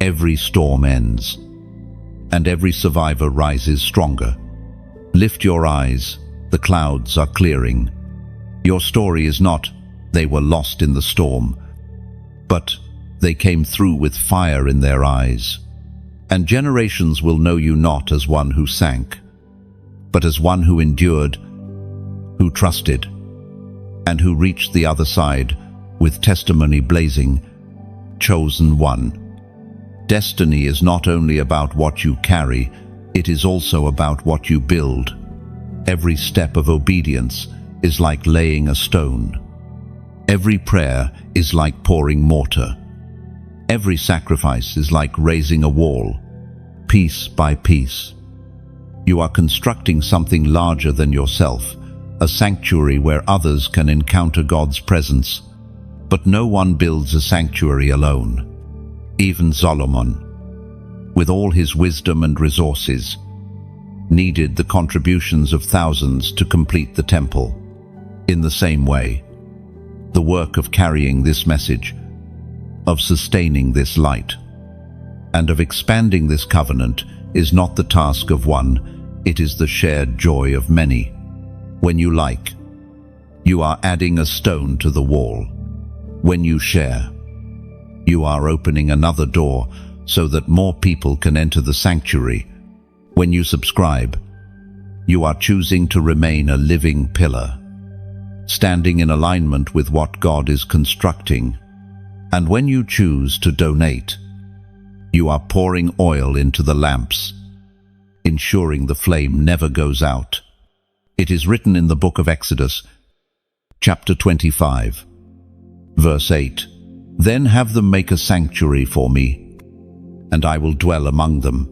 Every storm ends, and every survivor rises stronger. Lift your eyes, the clouds are clearing. Your story is not, they were lost in the storm, but they came through with fire in their eyes. And generations will know you not as one who sank, but as one who endured, who trusted, and who reached the other side with testimony blazing. Chosen one. Destiny is not only about what you carry, it is also about what you build. Every step of obedience is like laying a stone. Every prayer is like pouring mortar. Every sacrifice is like raising a wall, piece by piece. You are constructing something larger than yourself, a sanctuary where others can encounter God's presence. But no one builds a sanctuary alone. Even Solomon, with all his wisdom and resources, needed the contributions of thousands to complete the temple. In the same way, the work of carrying this message, of sustaining this light, and of expanding this covenant is not the task of one, it is the shared joy of many. When you like, you are adding a stone to the wall. When you share, you are opening another door so that more people can enter the sanctuary. When you subscribe, you are choosing to remain a living pillar, standing in alignment with what God is constructing. And when you choose to donate, you are pouring oil into the lamps, ensuring the flame never goes out. It is written in the book of Exodus, chapter 25, verse 8, "Then have them make a sanctuary for me, and I will dwell among them."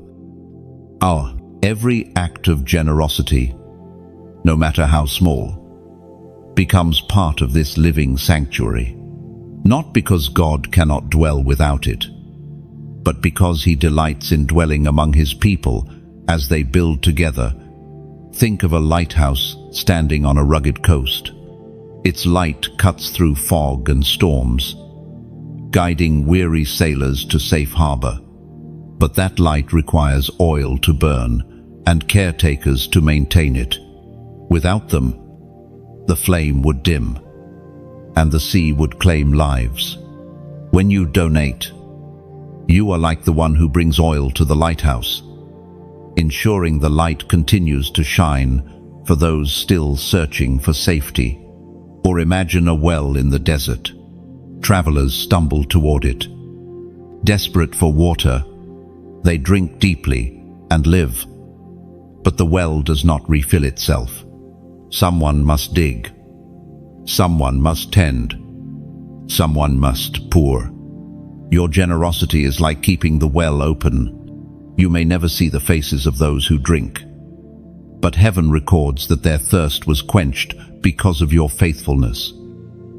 Every act of generosity, no matter how small, becomes part of this living sanctuary. Not because God cannot dwell without it, but because he delights in dwelling among his people as they build together, Think of a lighthouse standing on a rugged coast. Its light cuts through fog and storms, guiding weary sailors to safe harbor. But that light requires oil to burn and caretakers to maintain it. Without them, the flame would dim, and the sea would claim lives. When you donate, you are like the one who brings oil to the lighthouse, ensuring the light continues to shine for those still searching for safety. Or imagine a well in the desert. Travelers stumble toward it. Desperate for water, they drink deeply and live. But the well does not refill itself. Someone must dig. Someone must tend. Someone must pour. Your generosity is like keeping the well open. You may never see the faces of those who drink, but heaven records that their thirst was quenched because of your faithfulness.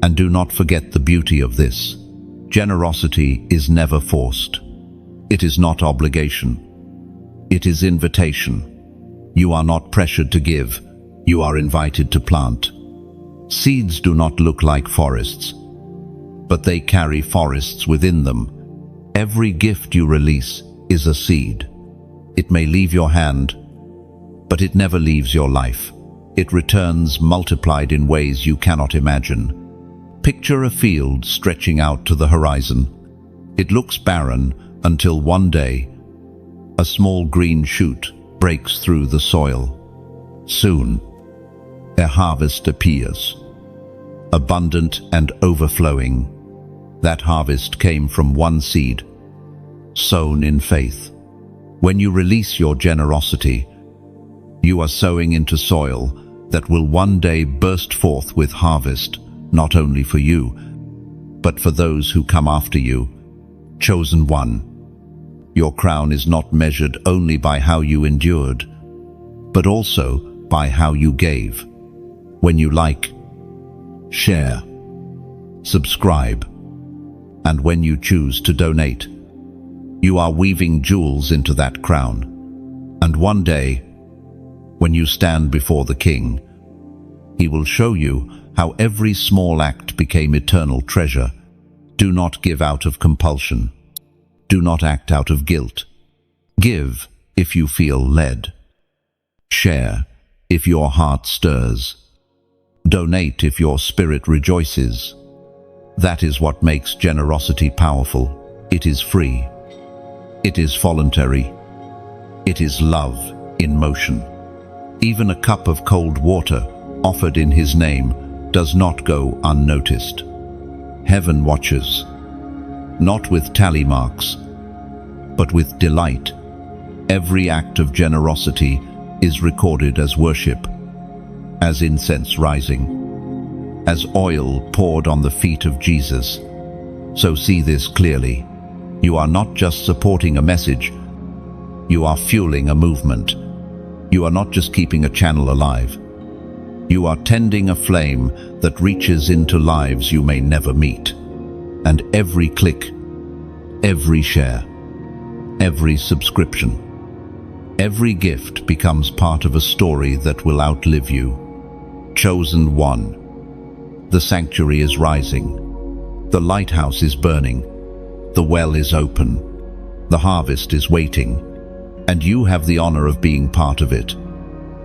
And do not forget the beauty of this. Generosity is never forced. It is not obligation. It is invitation. You are not pressured to give. You are invited to plant. Seeds do not look like forests, but they carry forests within them. Every gift you release is a seed. It may leave your hand, but it never leaves your life. It returns multiplied in ways you cannot imagine. Picture a field stretching out to the horizon. It looks barren until one day, a small green shoot breaks through the soil. Soon, a harvest appears, abundant and overflowing. That harvest came from one seed, sown in faith. When you release your generosity, you are sowing into soil that will one day burst forth with harvest, not only for you, but for those who come after you. Chosen one. Your crown is not measured only by how you endured, but also by how you gave. When you like, share, subscribe, and when you choose to donate, you are weaving jewels into that crown. And one day, when you stand before the King, he will show you how every small act became eternal treasure. Do not give out of compulsion. Do not act out of guilt. Give if you feel led. Share if your heart stirs. Donate if your spirit rejoices. That is what makes generosity powerful. It is free. It is voluntary. It is love in motion. Even a cup of cold water offered in his name does not go unnoticed. Heaven watches, not with tally marks, but with delight. Every act of generosity is recorded as worship, as incense rising, as oil poured on the feet of Jesus. So see this clearly. You are not just supporting a message, you are fueling a movement. You are not just keeping a channel alive. You are tending a flame that reaches into lives you may never meet. And every click, every share, every subscription, every gift becomes part of a story that will outlive you. Chosen one. The sanctuary is rising. The lighthouse is burning. The well is open. The harvest is waiting. And you have the honor of being part of it.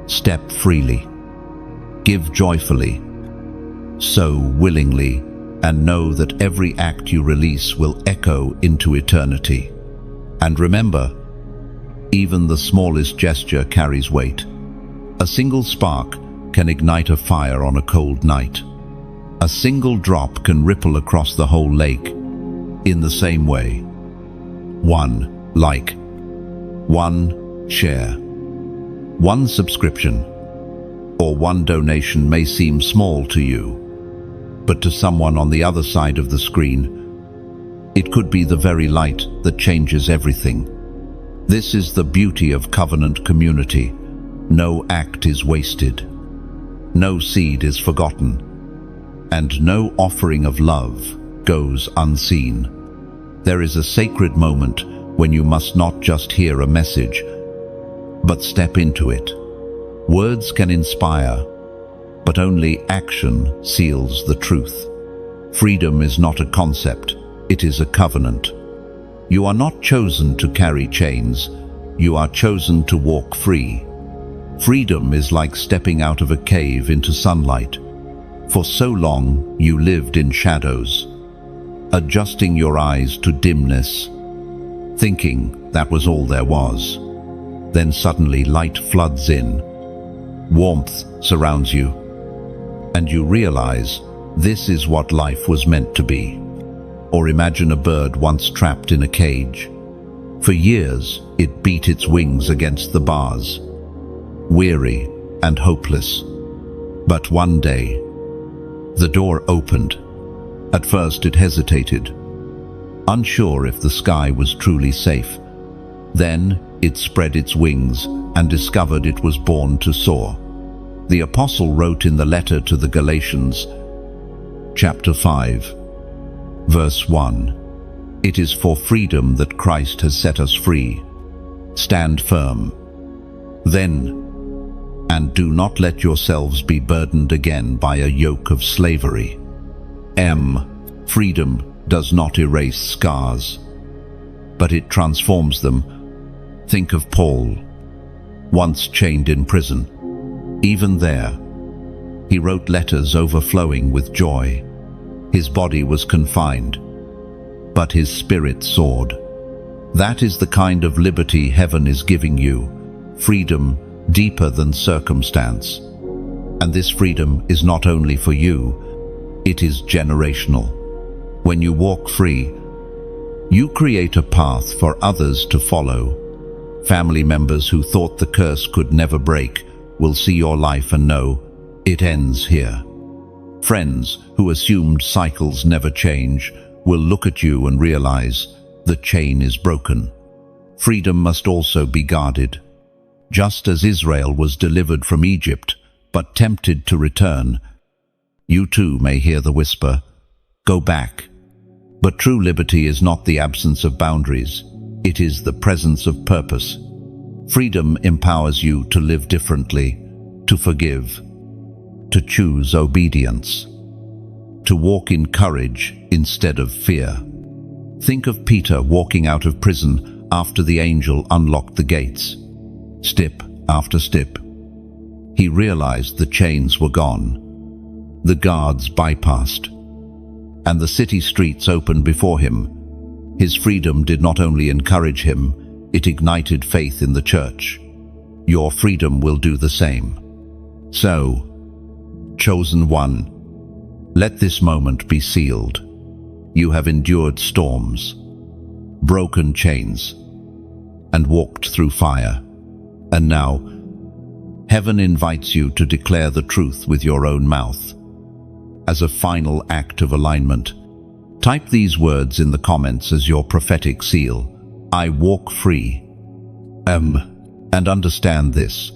Step freely. Give joyfully. Sow willingly, and know that every act you release will echo into eternity. And remember, even the smallest gesture carries weight. A single spark can ignite a fire on a cold night. A single drop can ripple across the whole lake. In the same way, one like, one share, one subscription, or one donation may seem small to you, but to someone on the other side of the screen, it could be the very light that changes everything. This is the beauty of covenant community. No act is wasted. No seed is forgotten. And no offering of love goes unseen. There is a sacred moment when you must not just hear a message, but step into it. Words can inspire, but only action seals the truth. Freedom is not a concept, it is a covenant. You are not chosen to carry chains, you are chosen to walk free. Freedom is like stepping out of a cave into sunlight. For so long you lived in shadows, adjusting your eyes to dimness, thinking that was all there was. Then suddenly light floods in, warmth surrounds you, and you realize this is what life was meant to be. Or imagine a bird once trapped in a cage. For years, it beat its wings against the bars, weary and hopeless. But one day, the door opened. At first it hesitated, unsure if the sky was truly safe. Then it spread its wings and discovered it was born to soar. The apostle wrote in the letter to the Galatians, chapter 5, verse 1, "It is for freedom that Christ has set us free. Stand firm, then, and do not let yourselves be burdened again by a yoke of slavery." Freedom does not erase scars, but it transforms them. Think of Paul, once chained in prison. Even there, he wrote letters overflowing with joy. His body was confined, but his spirit soared. That is the kind of liberty heaven is giving you, freedom deeper than circumstance. And this freedom is not only for you, it is generational. When you walk free, you create a path for others to follow. Family members who thought the curse could never break will see your life and know it ends here. Friends who assumed cycles never change will look at you and realize the chain is broken. Freedom must also be guarded. Just as Israel was delivered from Egypt, but tempted to return, you too may hear the whisper, "Go back." But true liberty is not the absence of boundaries, it is the presence of purpose. Freedom empowers you to live differently, to forgive, to choose obedience, to walk in courage instead of fear. Think of Peter walking out of prison after the angel unlocked the gates. Step after step, he realized the chains were gone, the guards bypassed, and the city streets opened before him. His freedom did not only encourage him, it ignited faith in the church. Your freedom will do the same. So, chosen one, let this moment be sealed. You have endured storms, broken chains, and walked through fire. And now, heaven invites you to declare the truth with your own mouth. As a final act of alignment, type these words in the comments as your prophetic seal. I walk free. And understand this.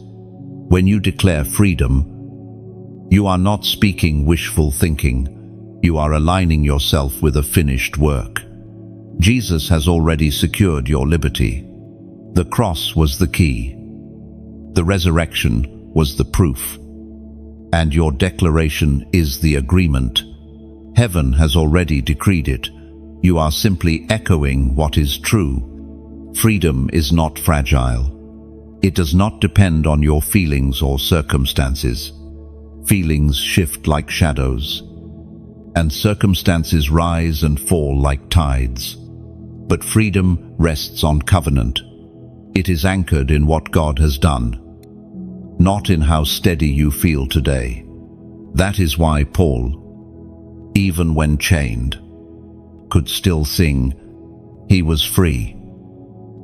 When you declare freedom, you are not speaking wishful thinking. You are aligning yourself with a finished work. Jesus has already secured your liberty. The cross was the key. The resurrection was the proof. And your declaration is the agreement. Heaven has already decreed it. You are simply echoing what is true. Freedom is not fragile. It does not depend on your feelings or circumstances. Feelings shift like shadows, and circumstances rise and fall like tides. But freedom rests on covenant. It is anchored in what God has done, not in how steady you feel today. That is why Paul, even when chained, could still sing, he was free.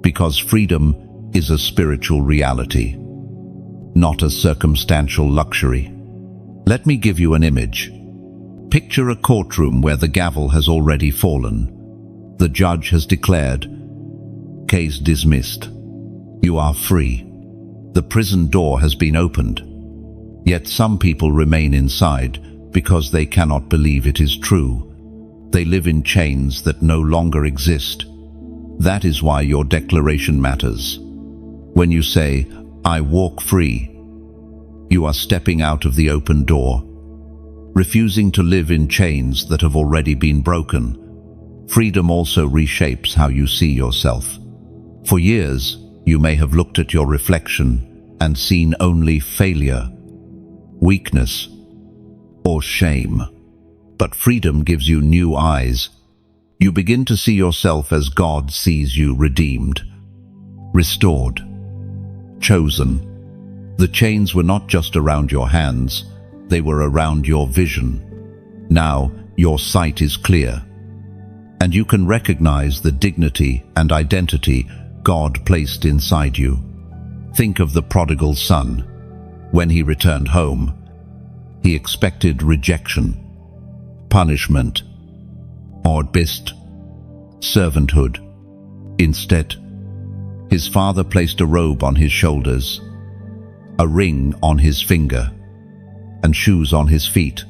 Because freedom is a spiritual reality, not a circumstantial luxury. Let me give you an image. Picture a courtroom where the gavel has already fallen. The judge has declared, case dismissed. You are free. The prison door has been opened. Yet some people remain inside because they cannot believe it is true. They live in chains that no longer exist. That is why your declaration matters. When you say, I walk free, You are stepping out of the open door, refusing to live in chains that have already been broken. Freedom also reshapes how you see yourself. For years, you may have looked at your reflection and seen only failure, weakness, or shame. But freedom gives you new eyes. You begin to see yourself as God sees you: redeemed, restored, chosen. The chains were not just around your hands, they were around your vision. Now your sight is clear, and you can recognize the dignity and identity God placed inside you. Think of the prodigal son. When he returned home, he expected rejection, punishment, or at best, servanthood. Instead, his father placed a robe on his shoulders, a ring on his finger, and shoes on his feet.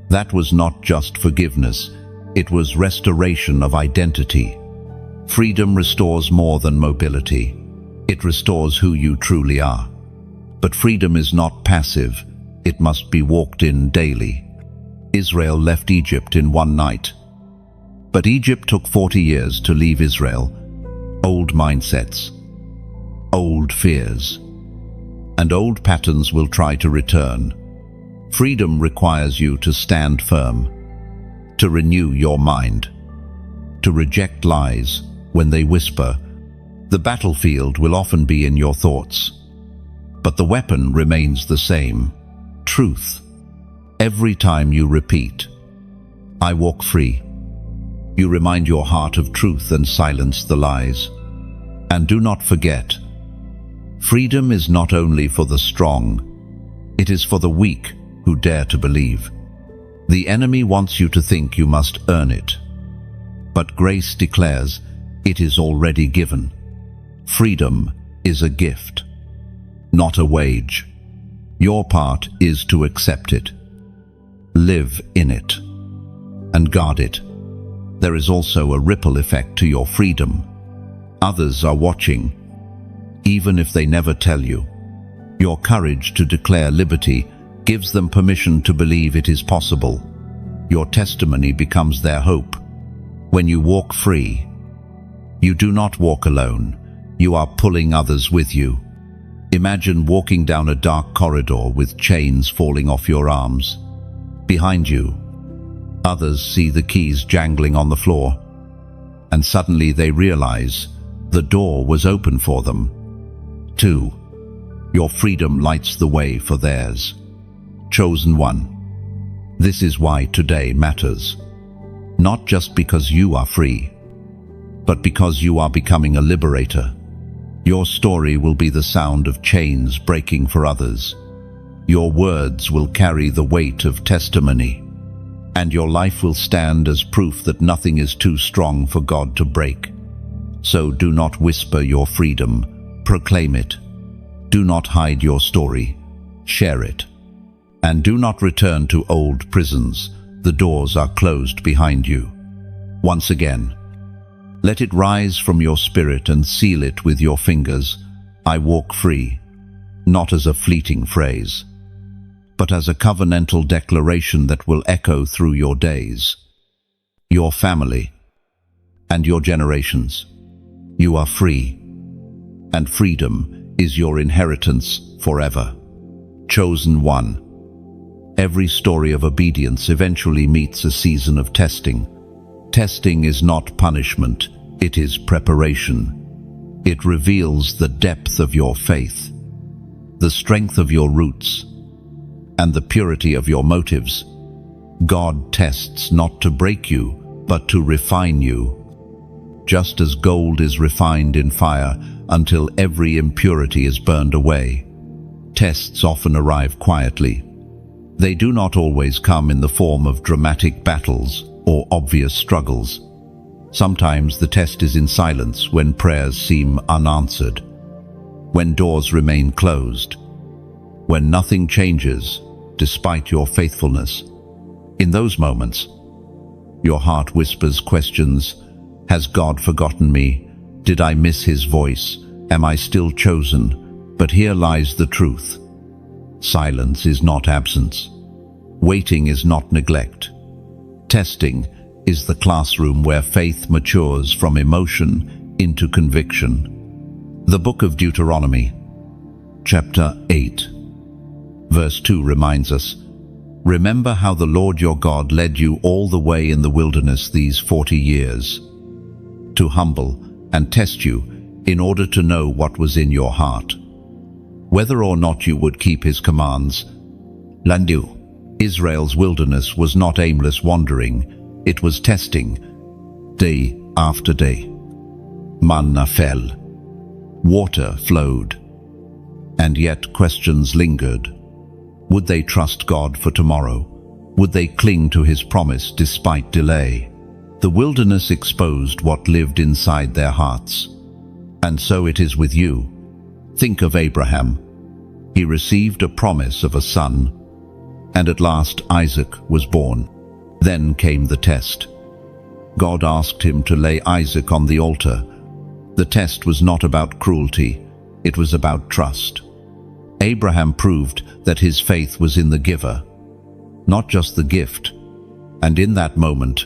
That was not just forgiveness, it was restoration of identity. Freedom restores more than mobility. It restores who you truly are. But freedom is not passive, it must be walked in daily. Israel left Egypt in one night. But Egypt took 40 years to leave Israel. Old mindsets, old fears, and old patterns will try to return. Freedom requires you to stand firm, to renew your mind, to reject lies when they whisper. The battlefield will often be in your thoughts, but the weapon remains the same: truth. Every time you repeat, "I walk free," you remind your heart of truth and silence the lies. And do not forget, freedom is not only for the strong, it is for the weak who dare to believe. The enemy wants you to think you must earn it, but grace declares it is already given. Freedom is a gift, not a wage. Your part is to accept it, live in it, and guard it. There is also a ripple effect to your freedom. Others are watching, even if they never tell you. Your courage to declare liberty gives them permission to believe it is possible. Your testimony becomes their hope. When you walk free, you do not walk alone. You are pulling others with you. Imagine walking down a dark corridor with chains falling off your arms. Behind you, others see the keys jangling on the floor, and suddenly they realize the door was open for them. 2. Your freedom lights the way for theirs. Chosen one. This is why today matters. Not just because you are free, but because you are becoming a liberator. Your story will be the sound of chains breaking for others. Your words will carry the weight of testimony, and your life will stand as proof that nothing is too strong for God to break. So do not whisper your freedom, proclaim it. Do not hide your story, share it. And do not return to old prisons. The doors are closed behind you. Once again, let it rise from your spirit and seal it with your fingers. I walk free, not as a fleeting phrase, but as a covenantal declaration that will echo through your days, your family, and your generations. You are free, and freedom is your inheritance forever. Chosen one. Every story of obedience eventually meets a season of testing. Testing is not punishment, it is preparation. It reveals the depth of your faith, the strength of your roots, and the purity of your motives. God tests not to break you, but to refine you, just as gold is refined in fire until every impurity is burned away. Tests often arrive quietly. They do not always come in the form of dramatic battles or obvious struggles. Sometimes the test is in silence, when prayers seem unanswered, when doors remain closed, when nothing changes despite your faithfulness. In those moments, your heart whispers questions. Has God forgotten me? Did I miss his voice? Am I still chosen? But here lies the truth. Silence is not absence. Waiting is not neglect. Testing is the classroom where faith matures from emotion into conviction. The book of Deuteronomy, chapter 8, verse 2 reminds us, "Remember how the Lord your God led you all the way in the wilderness these 40 years, to humble and test you in order to know what was in your heart, whether or not you would keep his commands." Landu. Israel's wilderness was not aimless wandering, it was testing, day after day. Manna fell, water flowed, and yet questions lingered. Would they trust God for tomorrow? Would they cling to his promise despite delay? The wilderness exposed what lived inside their hearts. And so it is with you. Think of Abraham. He received a promise of a son, and at last Isaac was born. Then came the test. God asked him to lay Isaac on the altar. The test was not about cruelty, it was about trust. Abraham proved that his faith was in the giver, not just the gift. And in that moment,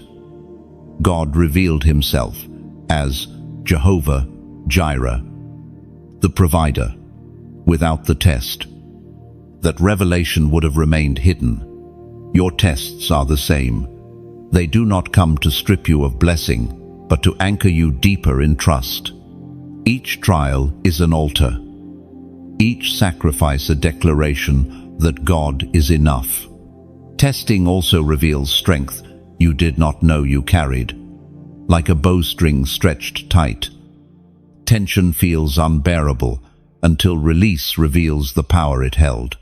God revealed himself as Jehovah Jireh, the provider, without the test. That revelation would have remained hidden. Your tests are the same. They do not come to strip you of blessing, but to anchor you deeper in trust. Each trial is an altar. Each sacrifice a declaration that God is enough. Testing also reveals strength you did not know you carried. Like a bowstring stretched tight, tension feels unbearable until release reveals the power it held.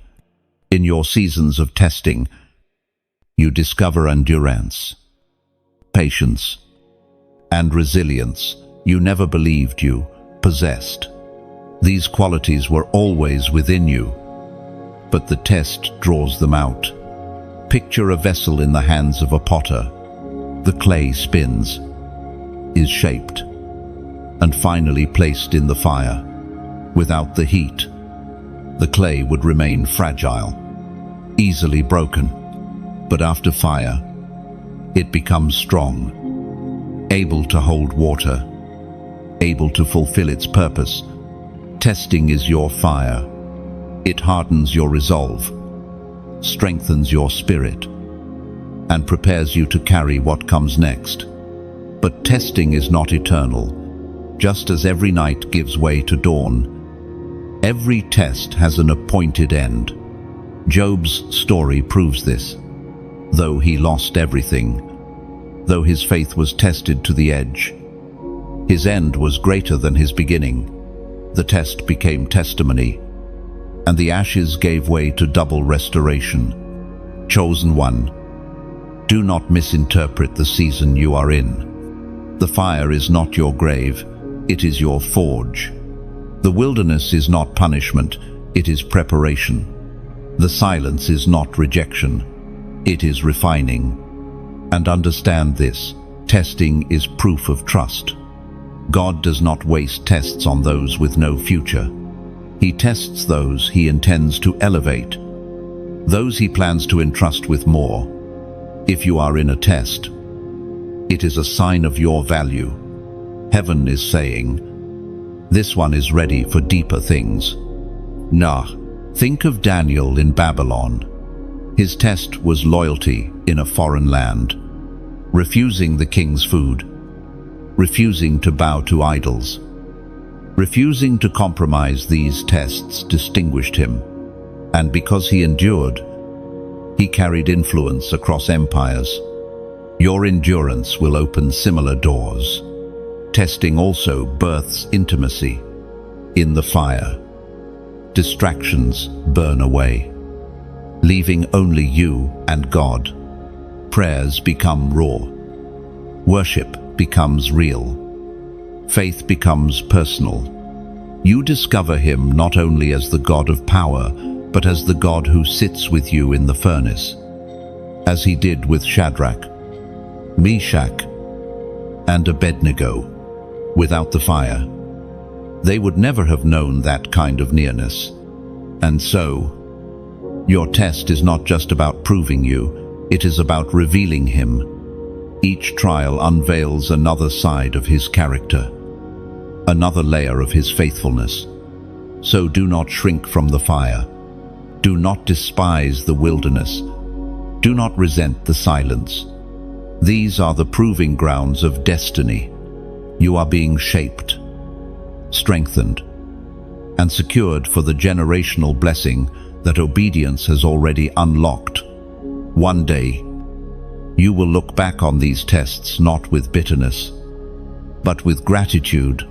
In your seasons of testing, you discover endurance, patience, and resilience you never believed you possessed. These qualities were always within you, but the test draws them out. Picture a vessel in the hands of a potter. The clay spins, is shaped, and finally placed in the fire. Without the heat, the clay would remain fragile, easily broken. But after fire, it becomes strong, able to hold water, able to fulfill its purpose. Testing is your fire. It hardens your resolve, strengthens your spirit, and prepares you to carry what comes next. But testing is not eternal. Just as every night gives way to dawn, every test has an appointed end. Job's story proves this. Though he lost everything, though his faith was tested to the edge, his end was greater than his beginning. The test became testimony, and the ashes gave way to double restoration. Chosen one, do not misinterpret the season you are in. The fire is not your grave, it is your forge. The wilderness is not punishment, it is preparation. The silence is not rejection, it is refining. And understand this, testing is proof of trust. God does not waste tests on those with no future. He tests those he intends to elevate, those he plans to entrust with more. If you are in a test, it is a sign of your value. Heaven is saying, this one is ready for deeper things. Think of Daniel in Babylon. His test was loyalty in a foreign land, refusing the king's food, refusing to bow to idols. Refusing to compromise. These tests distinguished him, and because he endured, he carried influence across empires. Your endurance will open similar doors. Testing also births intimacy. In the fire, distractions burn away, leaving only you and God. Prayers become raw. Worship becomes real. Faith becomes personal. You discover him not only as the God of power, but as the God who sits with you in the furnace, as he did with Shadrach, Meshach, and Abednego. Without the fire, they would never have known that kind of nearness. And so, Your test is not just about proving you, it is about revealing Him. Each trial unveils another side of His character, another layer of His faithfulness. So do not shrink from the fire. Do not despise the wilderness. Do not resent the silence. These are the proving grounds of destiny. You are being shaped, strengthened, and secured for the generational blessing that obedience has already unlocked. One day, you will look back on these tests not with bitterness, but with gratitude.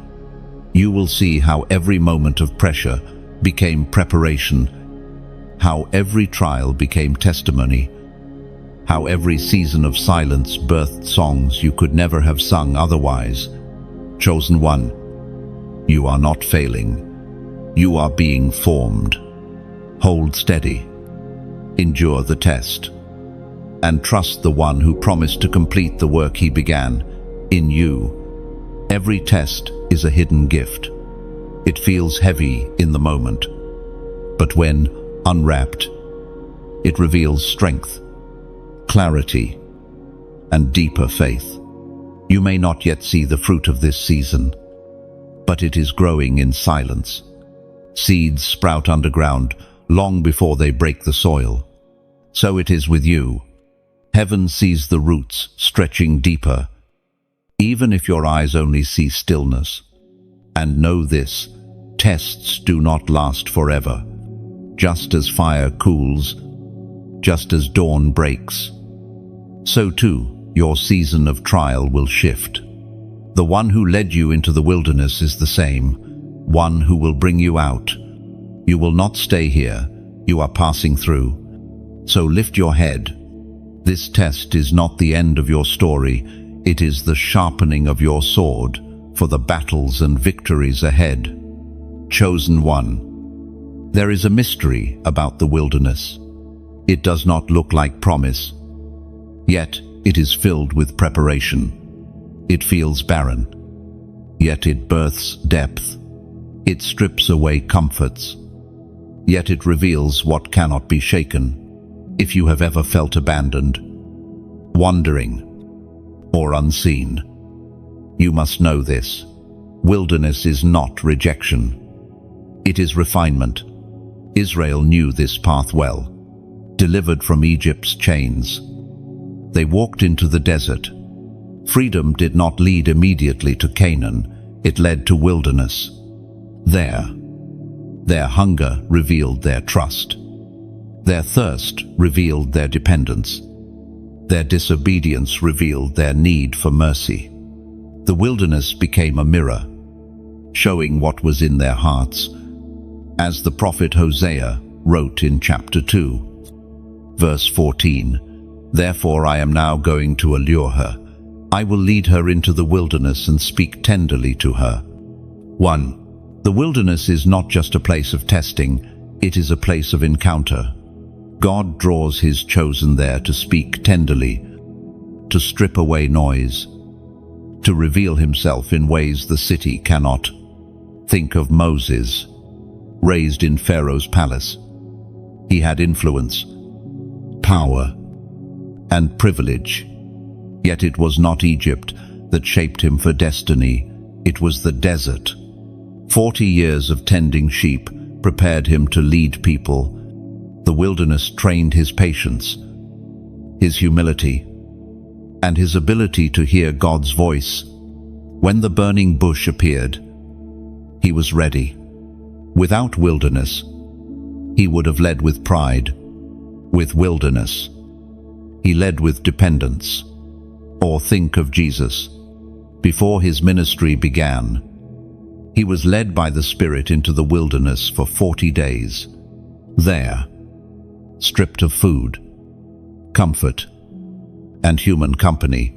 You will see how every moment of pressure became preparation, how every trial became testimony, how every season of silence birthed songs you could never have sung otherwise. Chosen one, you are not failing. You are being formed. Hold steady. Endure the test. And trust the one who promised to complete the work He began in you. Every test is a hidden gift. It feels heavy in the moment, but when unwrapped, it reveals strength, clarity, and deeper faith. You may not yet see the fruit of this season, but it is growing in silence. Seeds sprout underground long before they break the soil. So it is with you. Heaven sees the roots stretching deeper, even if your eyes only see stillness. And know this, tests do not last forever. Just as fire cools, just as dawn breaks, so too your season of trial will shift. The one who led you into the wilderness is the same, one who will bring you out. You will not stay here, you are passing through. So lift your head. This test is not the end of your story, it is the sharpening of your sword for the battles and victories ahead. Chosen one. There is a mystery about the wilderness. It does not look like promise, yet it is filled with preparation. It feels barren, yet it births depth. It strips away comforts, yet it reveals what cannot be shaken. If you have ever felt abandoned, wandering, or unseen, you must know this. Wilderness is not rejection. It is refinement. Israel knew this path well. Delivered from Egypt's chains, they walked into the desert. Freedom did not lead immediately to Canaan, it led to wilderness. There, their hunger revealed their trust. Their thirst revealed their dependence. Their disobedience revealed their need for mercy. The wilderness became a mirror, showing what was in their hearts. As the prophet Hosea wrote in chapter 2, verse 14, "Therefore I am now going to allure her. I will lead her into the wilderness and speak tenderly to her." 1. The wilderness is not just a place of testing, it is a place of encounter. God draws His chosen there to speak tenderly, to strip away noise, to reveal Himself in ways the city cannot. Think of Moses, raised in Pharaoh's palace. He had influence, power, and privilege. Yet it was not Egypt that shaped him for destiny, it was the desert. 40 years of tending sheep prepared him to lead people. The wilderness trained his patience, his humility, and his ability to hear God's voice. When the burning bush appeared, he was ready. Without wilderness, he would have led with pride. With wilderness, he led with dependence. Or think of Jesus. Before his ministry began, he was led by the Spirit into the wilderness for 40 days. There, stripped of food, comfort, and human company,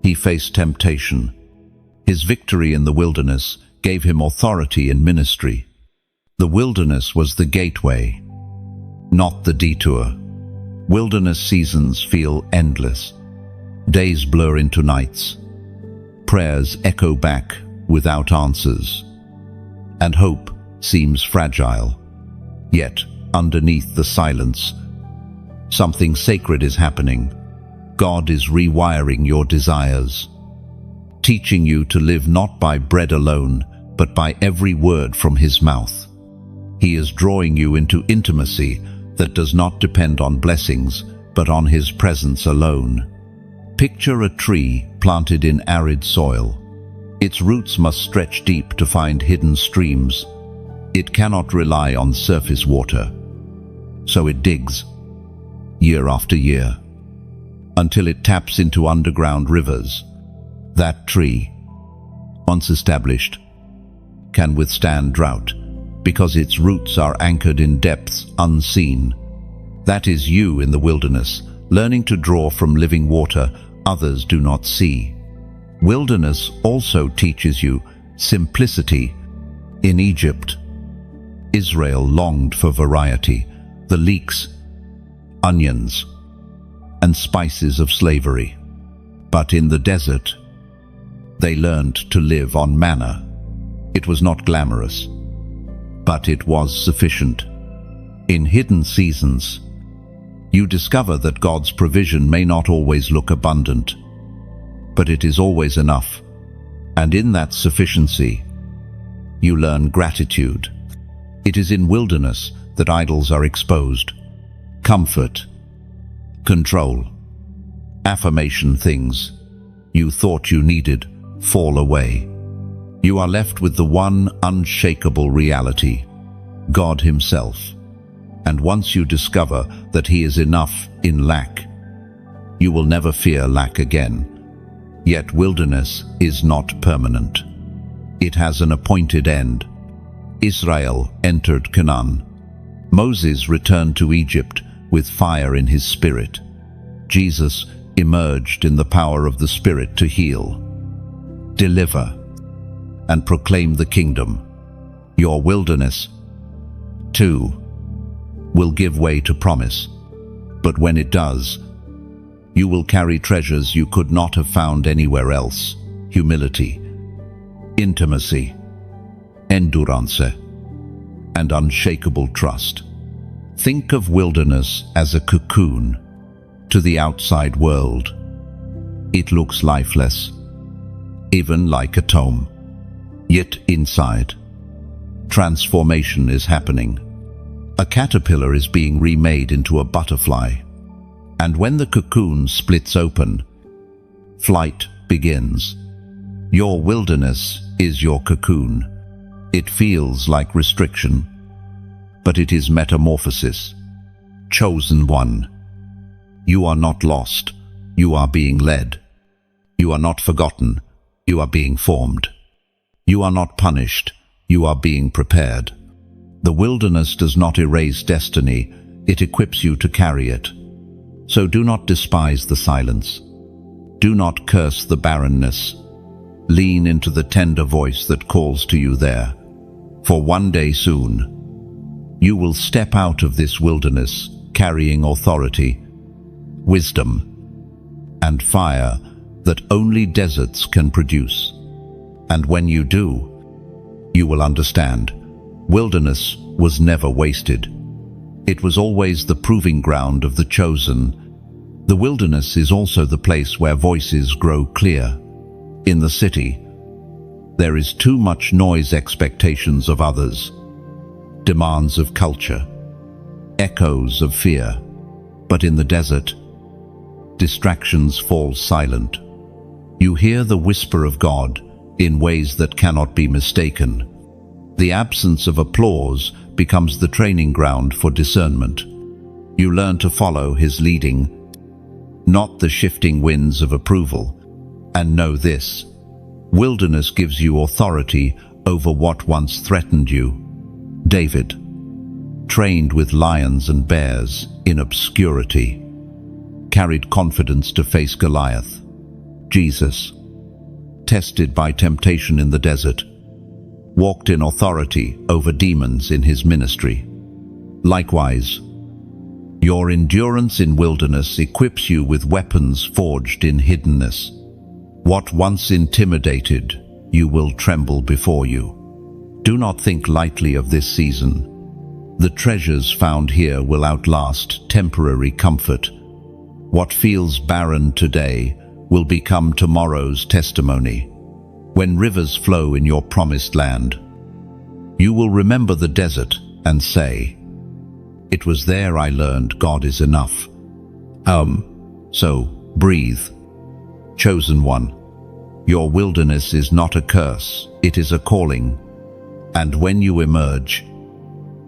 he faced temptation. His victory in the wilderness gave him authority in ministry. The wilderness was the gateway, not the detour. Wilderness seasons feel endless. Days blur into nights. Prayers echo back without answers. And hope seems fragile. Yet, underneath the silence. Something sacred is happening. God is rewiring your desires, teaching you to live not by bread alone, but by every word from His mouth. He is drawing you into intimacy that does not depend on blessings, but on His presence alone. Picture a tree planted in arid soil. Its roots must stretch deep to find hidden streams. It cannot rely on surface water. So it digs, year after year, until it taps into underground rivers. That tree, once established, can withstand drought because its roots are anchored in depths unseen. That is you in the wilderness, learning to draw from living water others do not see. Wilderness also teaches you simplicity. In Egypt, Israel longed for variety, the leeks, onions, and spices of slavery. But in the desert, they learned to live on manna. It was not glamorous, but it was sufficient. In hidden seasons, you discover that God's provision may not always look abundant, but it is always enough. And in that sufficiency, you learn gratitude. It is in wilderness that idols are exposed. Comfort, control, affirmation, things you thought you needed fall away. You are left with the one unshakable reality, God Himself. And once you discover that He is enough in lack, you will never fear lack again. Yet wilderness is not permanent. It has an appointed end. Israel entered Canaan. Moses returned to Egypt with fire in his spirit. Jesus emerged in the power of the Spirit to heal, deliver, and proclaim the kingdom. Your wilderness, too, will give way to promise. But when it does, you will carry treasures you could not have found anywhere else. Humility, intimacy, endurance, and unshakable trust. Think of wilderness as a cocoon to the outside world. It looks lifeless, even like a tomb. Yet inside, transformation is happening. A caterpillar is being remade into a butterfly. And when the cocoon splits open, flight begins. Your wilderness is your cocoon. It feels like restriction, but it is metamorphosis. Chosen one. You are not lost. You are being led. You are not forgotten. You are being formed. You are not punished. You are being prepared. The wilderness does not erase destiny. It equips you to carry it. So do not despise the silence. Do not curse the barrenness. Lean into the tender voice that calls to you there. For one day soon, you will step out of this wilderness carrying authority, wisdom, and fire that only deserts can produce. And when you do, you will understand. Wilderness was never wasted. It was always the proving ground of the chosen. The wilderness is also the place where voices grow clear. In the city, there is too much noise, expectations of others, demands of culture, echoes of fear. But in the desert, distractions fall silent. You hear the whisper of God in ways that cannot be mistaken. The absence of applause becomes the training ground for discernment. You learn to follow His leading, not the shifting winds of approval. And know this: wilderness gives you authority over what once threatened you. David, trained with lions and bears in obscurity, carried confidence to face Goliath. Jesus, tested by temptation in the desert, walked in authority over demons in His ministry. Likewise, your endurance in wilderness equips you with weapons forged in hiddenness. What once intimidated you will tremble before you. Do not think lightly of this season. The treasures found here will outlast temporary comfort. What feels barren today will become tomorrow's testimony. When rivers flow in your promised land, you will remember the desert and say, "It was there I learned God is enough." So breathe. Chosen one, your wilderness is not a curse, it is a calling. And when you emerge,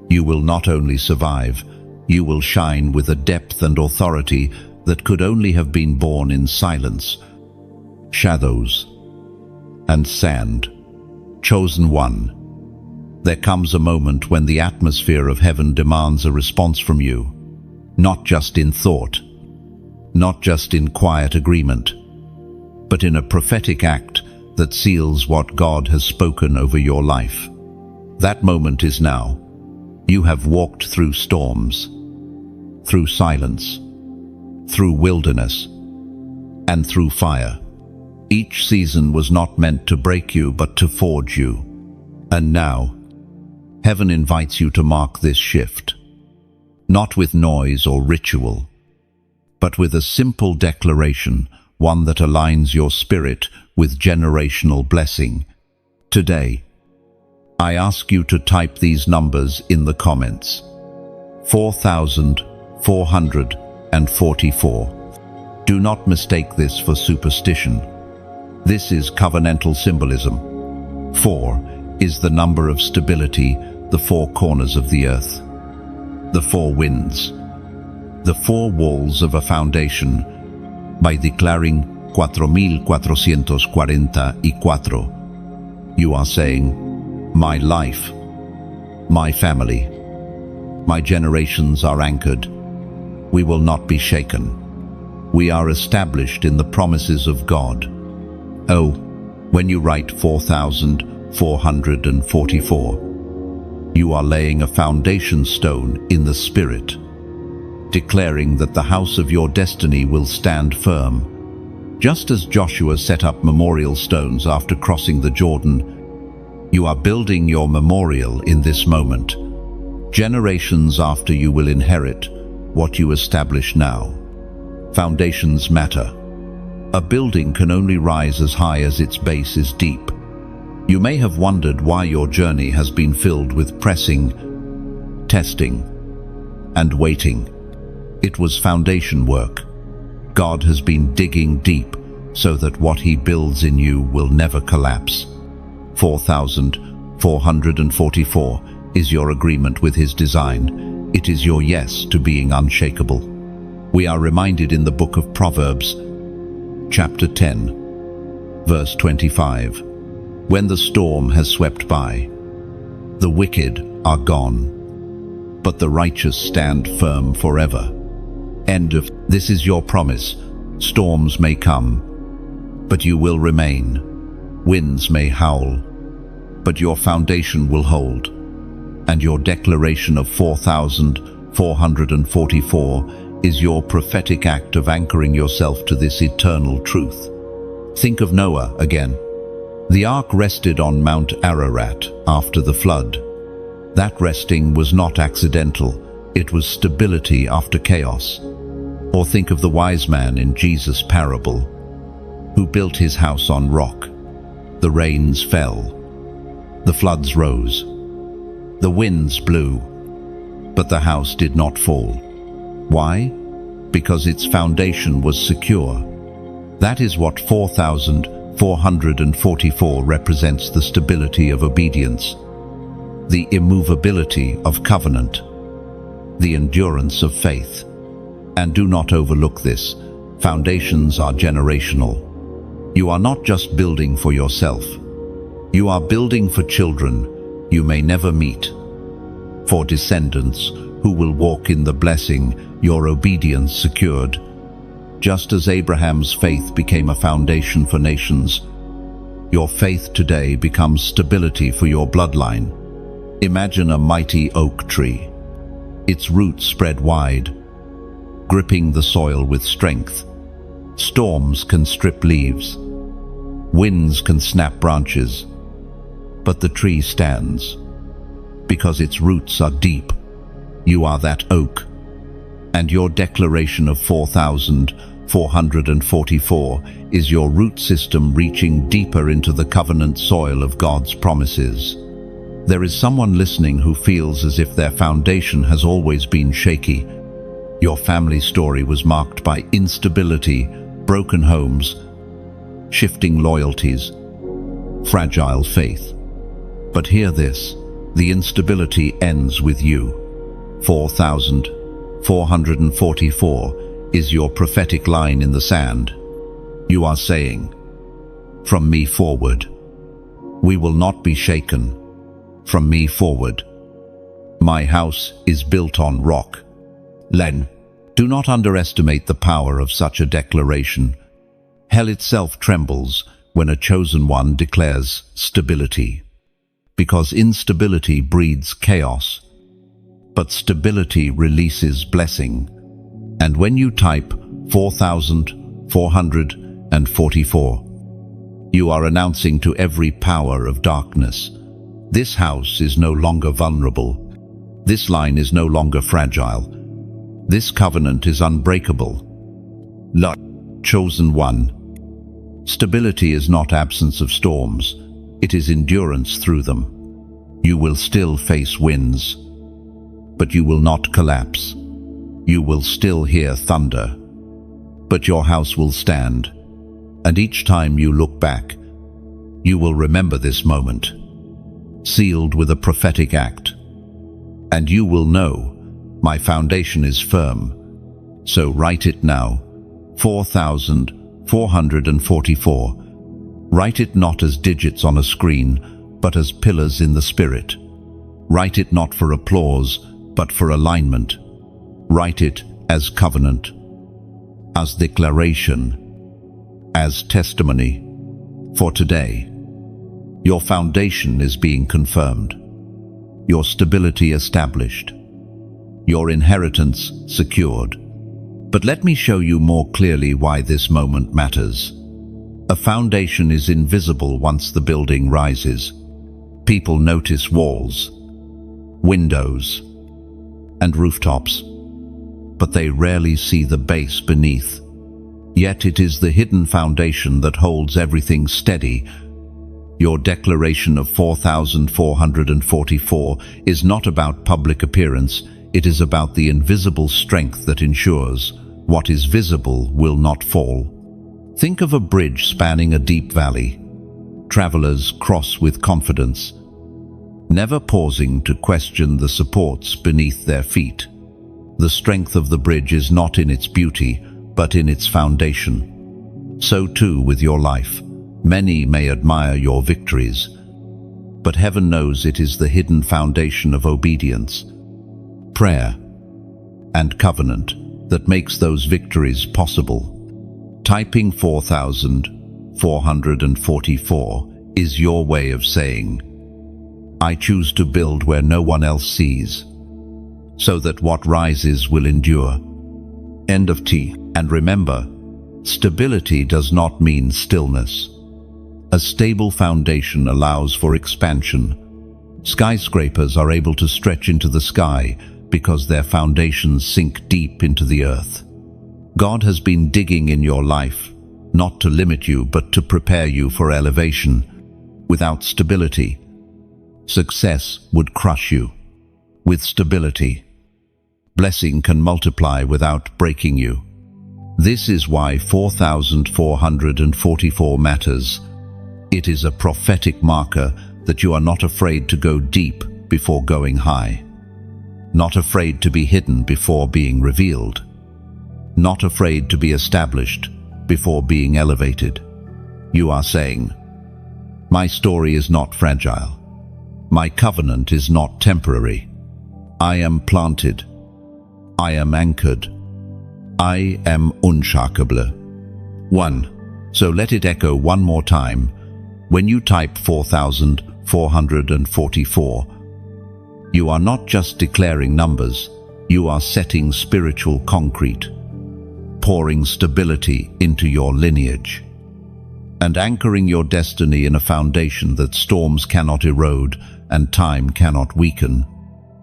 you will not only survive, you will shine with a depth and authority that could only have been born in silence, shadows, and sand. Chosen one, there comes a moment when the atmosphere of heaven demands a response from you, not just in thought, not just in quiet agreement, but in a prophetic act that seals what God has spoken over your life. That moment is now. You have walked through storms, through silence, through wilderness, and through fire. Each season was not meant to break you, but to forge you. And now, heaven invites you to mark this shift, not with noise or ritual, but with a simple declaration, one that aligns your spirit with generational blessing. Today, I ask you to type these numbers in the comments. 4,444. Do not mistake this for superstition. This is covenantal symbolism. 4 is the number of stability, the 4 corners of the earth, the 4 winds, the 4 walls of a foundation. By declaring 4,444, you are saying, my life, my family, my generations are anchored. We will not be shaken. We are established in the promises of God. Oh, when you write 4,444, you are laying a foundation stone in the Spirit, declaring that the house of your destiny will stand firm. Just as Joshua set up memorial stones after crossing the Jordan, you are building your memorial in this moment. Generations after you will inherit what you establish now. Foundations matter. A building can only rise as high as its base is deep. You may have wondered why your journey has been filled with pressing, testing, and waiting. It was foundation work. God has been digging deep so that what He builds in you will never collapse. 4,444 is your agreement with His design. It is your yes to being unshakable. We are reminded in the book of Proverbs, chapter 10, verse 25, when the storm has swept by, the wicked are gone, but the righteous stand firm forever. End of. This is your promise. Storms may come, but you will remain. Winds may howl, but your foundation will hold. And your declaration of 4,444 is your prophetic act of anchoring yourself to this eternal truth. Think of Noah again. The ark rested on Mount Ararat after the flood. That resting was not accidental. It was stability after chaos. Or think of the wise man in Jesus' parable, who built his house on rock. The rains fell. The floods rose. The winds blew. But the house did not fall. Why? Because its foundation was secure. That is what 4,444 represents: the stability of obedience, the immovability of covenant, the endurance of faith. And do not overlook this. Foundations are generational. You are not just building for yourself. You are building for children you may never meet, for descendants who will walk in the blessing your obedience secured. Just as Abraham's faith became a foundation for nations, your faith today becomes stability for your bloodline. Imagine a mighty oak tree. Its roots spread wide, gripping the soil with strength. Storms can strip leaves. Winds can snap branches. But the tree stands because its roots are deep. You are that oak. And your declaration of 4,444 is your root system reaching deeper into the covenant soil of God's promises. There is someone listening who feels as if their foundation has always been shaky. Your family story was marked by instability, broken homes, shifting loyalties, fragile faith. But hear this, the instability ends with you. 4,444 is your prophetic line in the sand. You are saying, "From me forward, we will not be shaken. From me forward, my house is built on rock." Len, do not underestimate the power of such a declaration. Hell itself trembles when a chosen one declares stability, because instability breeds chaos, but stability releases blessing. And when you type 4,444, you are announcing to every power of darkness, this house is no longer vulnerable. This line is no longer fragile. This covenant is unbreakable. Chosen one. Stability is not absence of storms. It is endurance through them. You will still face winds, but you will not collapse. You will still hear thunder, but your house will stand. And each time you look back, you will remember this moment, sealed with a prophetic act. And you will know, my foundation is firm. So write it now, 4,444. Write it not as digits on a screen, but as pillars in the spirit. Write it not for applause, but for alignment. Write it as covenant, as declaration, as testimony. For today, your foundation is being confirmed, your stability established, your inheritance secured. But let me show you more clearly why this moment matters. A foundation is invisible once the building rises. People notice walls, windows, and rooftops, but they rarely see the base beneath. Yet it is the hidden foundation that holds everything steady. Your declaration of 4,444 is not about public appearance, it is about the invisible strength that ensures what is visible will not fall. Think of a bridge spanning a deep valley. Travelers cross with confidence, never pausing to question the supports beneath their feet. The strength of the bridge is not in its beauty, but in its foundation. So too with your life. Many may admire your victories, but heaven knows it is the hidden foundation of obedience, prayer, and covenant that makes those victories possible. Typing 4,444 is your way of saying, I choose to build where no one else sees, so that what rises will endure. End of T. And remember, stability does not mean stillness. A stable foundation allows for expansion. Skyscrapers are able to stretch into the sky because their foundations sink deep into the earth. God has been digging in your life, not to limit you, but to prepare you for elevation. Without stability, success would crush you. With stability, blessing can multiply without breaking you. This is why 4,444 matters. It is a prophetic marker that you are not afraid to go deep before going high. Not afraid to be hidden before being revealed. Not afraid to be established before being elevated. You are saying, my story is not fragile. My covenant is not temporary. I am planted. I am anchored. I am unshakable. 1. So let it echo one more time. When you type 4,444, you are not just declaring numbers, you are setting spiritual concrete, pouring stability into your lineage, and anchoring your destiny in a foundation that storms cannot erode and time cannot weaken.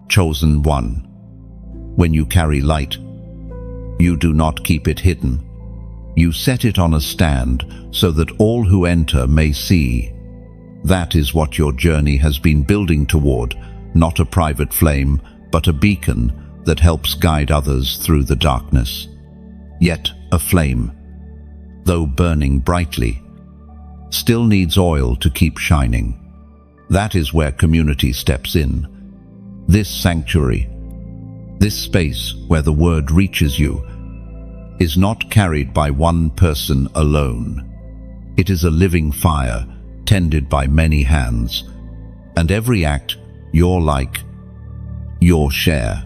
Chosen one. When you carry light, you do not keep it hidden. You set it on a stand so that all who enter may see. That is what your journey has been building toward, not a private flame, but a beacon that helps guide others through the darkness. Yet a flame, though burning brightly, still needs oil to keep shining. That is where community steps in. This sanctuary, this space where the word reaches you, is not carried by one person alone. It is a living fire, tended by many hands, and every act, your like, your share,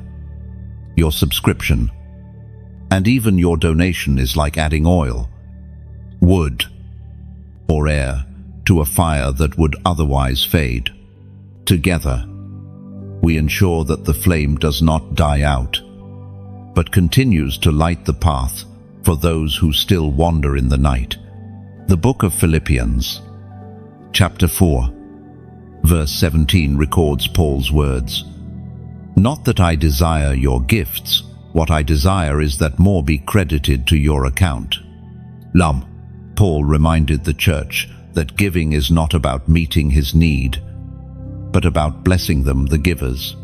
your subscription, and even your donation is like adding oil, wood, or air to a fire that would otherwise fade. Together, we ensure that the flame does not die out, but continues to light the path for those who still wander in the night. The book of Philippians, chapter 4, verse 17 records Paul's words, "Not that I desire your gifts, what I desire is that more be credited to your account." Paul reminded the church that giving is not about meeting his need, but about blessing them, the givers.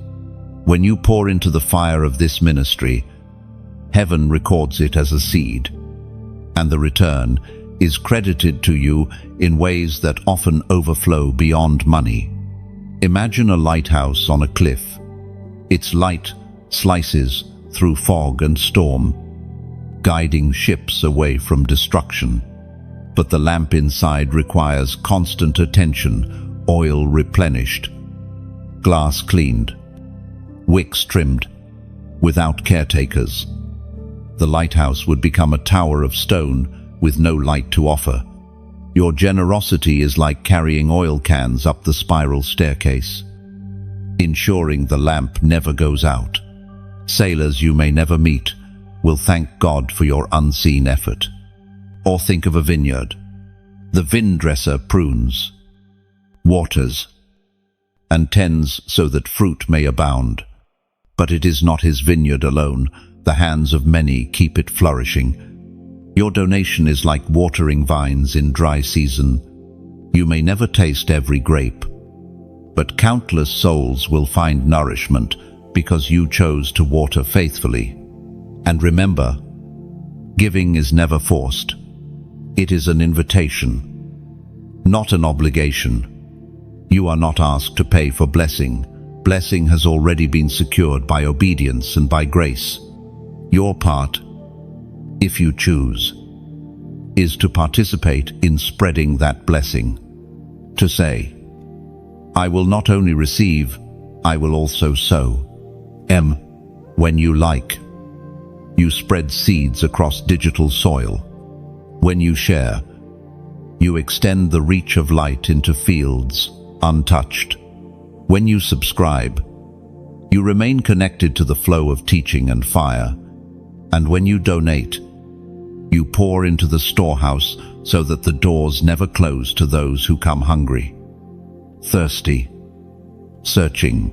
When you pour into the fire of this ministry, heaven records it as a seed, and the return is credited to you in ways that often overflow beyond money. Imagine a lighthouse on a cliff. Its light slices through fog and storm, guiding ships away from destruction. But the lamp inside requires constant attention, oil replenished, glass cleaned, wicks trimmed. Without caretakers, the lighthouse would become a tower of stone with no light to offer. Your generosity is like carrying oil cans up the spiral staircase, ensuring the lamp never goes out. Sailors you may never meet will thank God for your unseen effort. Or think of a vineyard. The vine-dresser prunes, waters, and tends so that fruit may abound. But it is not his vineyard alone. The hands of many keep it flourishing. Your donation is like watering vines in dry season. You may never taste every grape, but countless souls will find nourishment because you chose to water faithfully. And remember, giving is never forced. It is an invitation, not an obligation. You are not asked to pay for blessing. Blessing has already been secured by obedience and by grace. Your part, if you choose, is to participate in spreading that blessing. To say, I will not only receive, I will also sow. When you like, you spread seeds across digital soil. When you share, you extend the reach of light into fields untouched. When you subscribe, you remain connected to the flow of teaching and fire. And when you donate, you pour into the storehouse so that the doors never close to those who come hungry, thirsty, searching.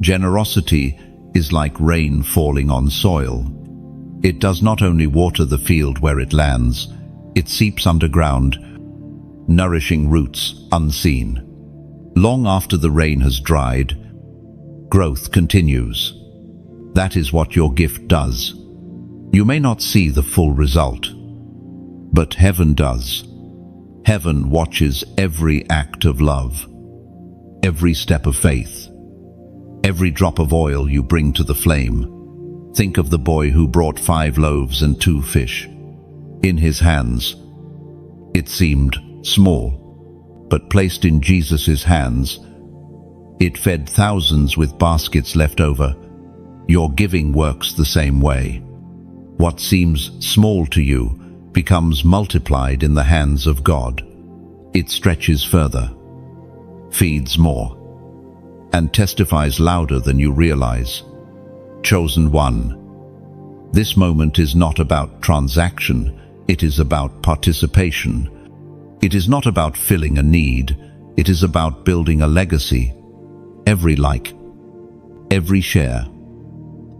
Generosity is like rain falling on soil. It does not only water the field where it lands, it seeps underground, nourishing roots unseen. Long after the rain has dried, growth continues. That is what your gift does. You may not see the full result, but heaven does. Heaven watches every act of love, every step of faith, every drop of oil you bring to the flame. Think of the boy who brought 5 loaves and 2 fish. In his hands, it seemed small, but placed in Jesus' hands, it fed thousands with baskets left over. Your giving works the same way. What seems small to you becomes multiplied in the hands of God. It stretches further, feeds more, and testifies louder than you realize. Chosen one. This moment is not about transaction, it is about participation. It is not about filling a need, it is about building a legacy. Every like, every share,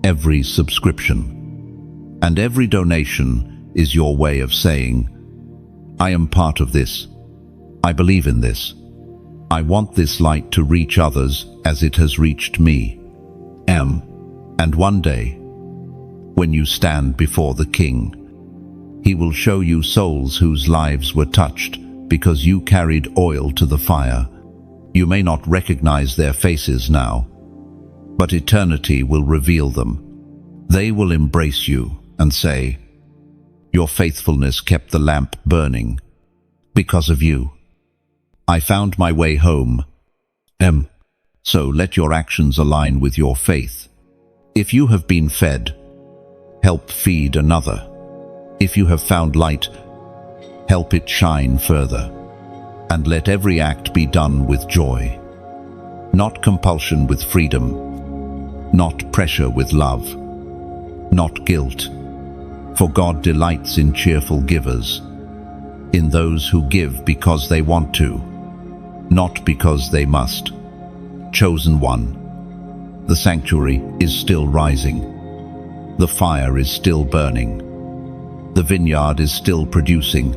every subscription. And every donation is your way of saying, I am part of this. I believe in this. I want this light to reach others as it has reached me. And one day, when you stand before the King, He will show you souls whose lives were touched because you carried oil to the fire. You may not recognize their faces now, but eternity will reveal them. They will embrace you and say, your faithfulness kept the lamp burning. Because of you, I found my way home. So let your actions align with your faith. If you have been fed, help feed another. If you have found light, help it shine further. And let every act be done with joy. Not compulsion with freedom. Not pressure with love. Not guilt. For God delights in cheerful givers, in those who give because they want to, not because they must. Chosen one, the sanctuary is still rising. The fire is still burning. The vineyard is still producing.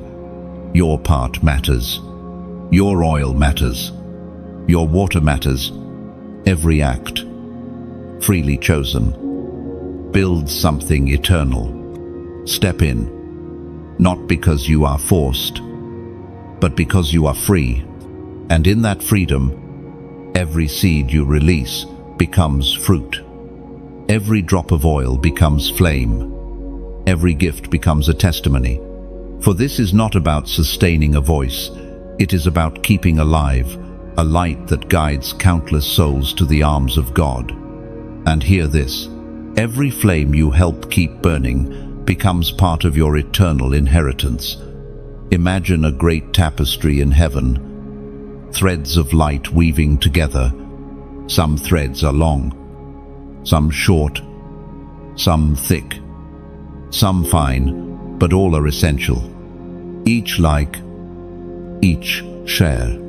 Your part matters. Your oil matters. Your water matters. Every act, freely chosen, builds something eternal. Step in, not because you are forced, but because you are free. And in that freedom, every seed you release becomes fruit. Every drop of oil becomes flame. Every gift becomes a testimony. For this is not about sustaining a voice. It is about keeping alive a light that guides countless souls to the arms of God. And hear this, every flame you help keep burning becomes part of your eternal inheritance. Imagine a great tapestry in heaven, threads of light weaving together. Some threads are long, some short, some thick, some fine, but all are essential. Each like, each share,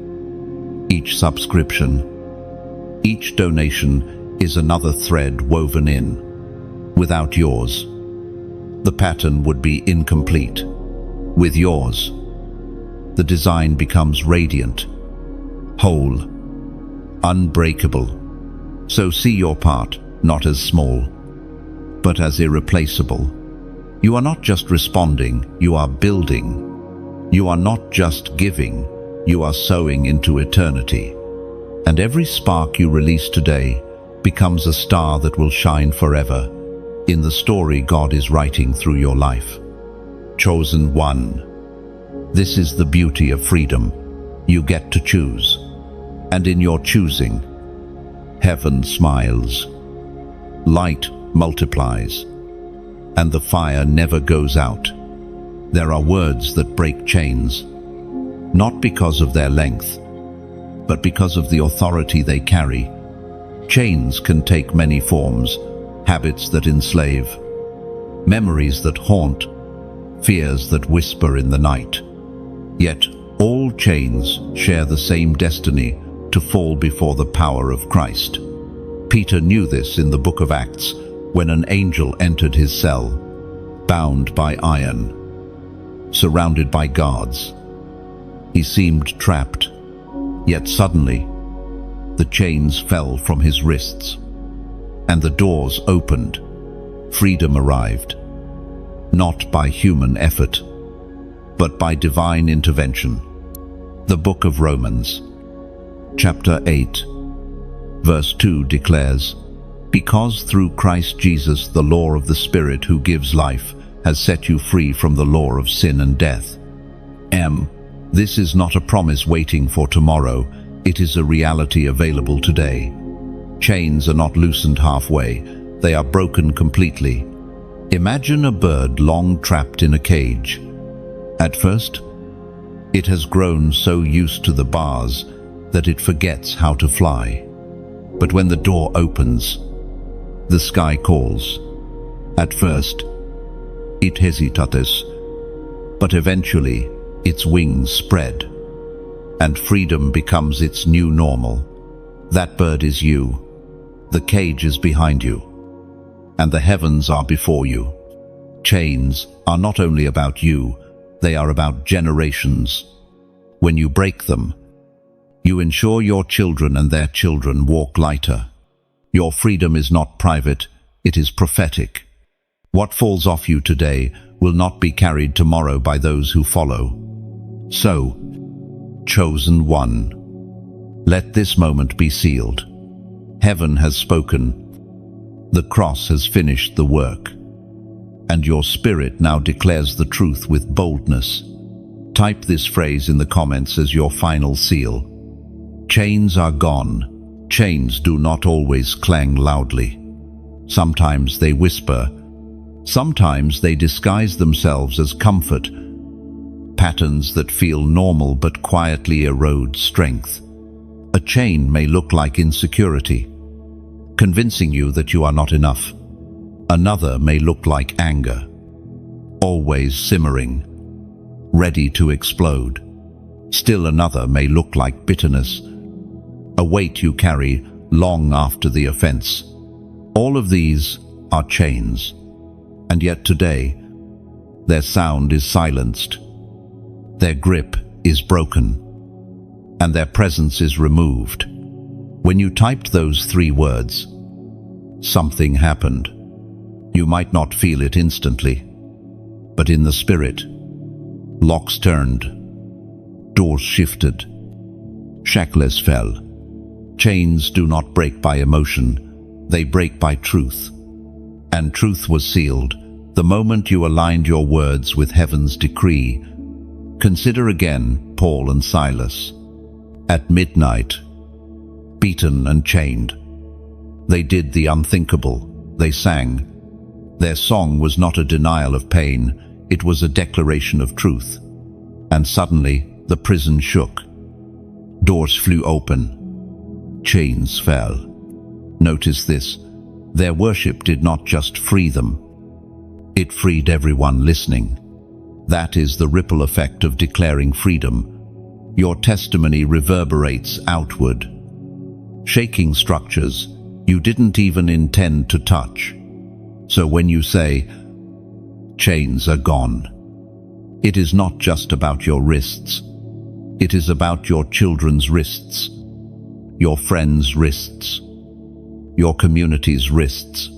each subscription, each donation is another thread woven in. Without yours, the pattern would be incomplete. With yours, the design becomes radiant, whole, unbreakable. So see your part not as small, but as irreplaceable. You are not just responding, you are building. You are not just giving, you are sowing into eternity. And every spark you release today becomes a star that will shine forever in the story God is writing through your life. Chosen one. This is the beauty of freedom. You get to choose. And in your choosing, heaven smiles. Light multiplies. And the fire never goes out. There are words that break chains, not because of their length, but because of the authority they carry. Chains can take many forms, habits that enslave, memories that haunt, fears that whisper in the night. Yet all chains share the same destiny, to fall before the power of Christ. Peter knew this in the book of Acts, when an angel entered his cell, bound by iron, surrounded by guards. He seemed trapped, yet suddenly the chains fell from his wrists, and the doors opened. Freedom arrived, not by human effort, but by divine intervention. The book of Romans, chapter 8, verse 2 declares, "Because through Christ Jesus the law of the Spirit who gives life has set you free from the law of sin and death." This is not a promise waiting for tomorrow, it is a reality available today. Chains are not loosened halfway, they are broken completely. Imagine a bird long trapped in a cage. At first, it has grown so used to the bars that it forgets how to fly. But when the door opens, the sky calls. At first, it hesitates, but eventually its wings spread, and freedom becomes its new normal. That bird is you. The cage is behind you. and the heavens are before you. Chains are not only about you, they are about generations. When you break them, you ensure your children and their children walk lighter. Your freedom is not private, it is prophetic. What falls off you today will not be carried tomorrow by those who follow. So, chosen one, let this moment be sealed. Heaven has spoken. The cross has finished the work. And your spirit now declares the truth with boldness. Type this phrase in the comments as your final seal. Chains are gone. Chains do not always clang loudly. Sometimes they whisper. Sometimes they disguise themselves as comfort. Patterns that feel normal but quietly erode strength. A chain may look like insecurity, convincing you that you are not enough. Another may look like anger, always simmering, ready to explode. Still another may look like bitterness, a weight you carry long after the offense. All of these are chains, and yet today, their sound is silenced, their grip is broken, and their presence is removed. When you typed those 3 words, something happened. You might not feel it instantly, but in the spirit, locks turned, doors shifted, shackles fell. Chains do not break by emotion, they break by truth. And truth was sealed the moment you aligned your words with heaven's decree. Consider again Paul and Silas. At midnight, beaten and chained, they did the unthinkable. They sang. Their song was not a denial of pain, it was a declaration of truth. And suddenly, the prison shook. Doors flew open. Chains fell. Notice this. Their worship did not just free them. It freed everyone listening. That is the ripple effect of declaring freedom. Your testimony reverberates outward, shaking structures you didn't even intend to touch. So when you say, chains are gone, it is not just about your wrists. It is about your children's wrists, your friends' wrists, your community's wrists.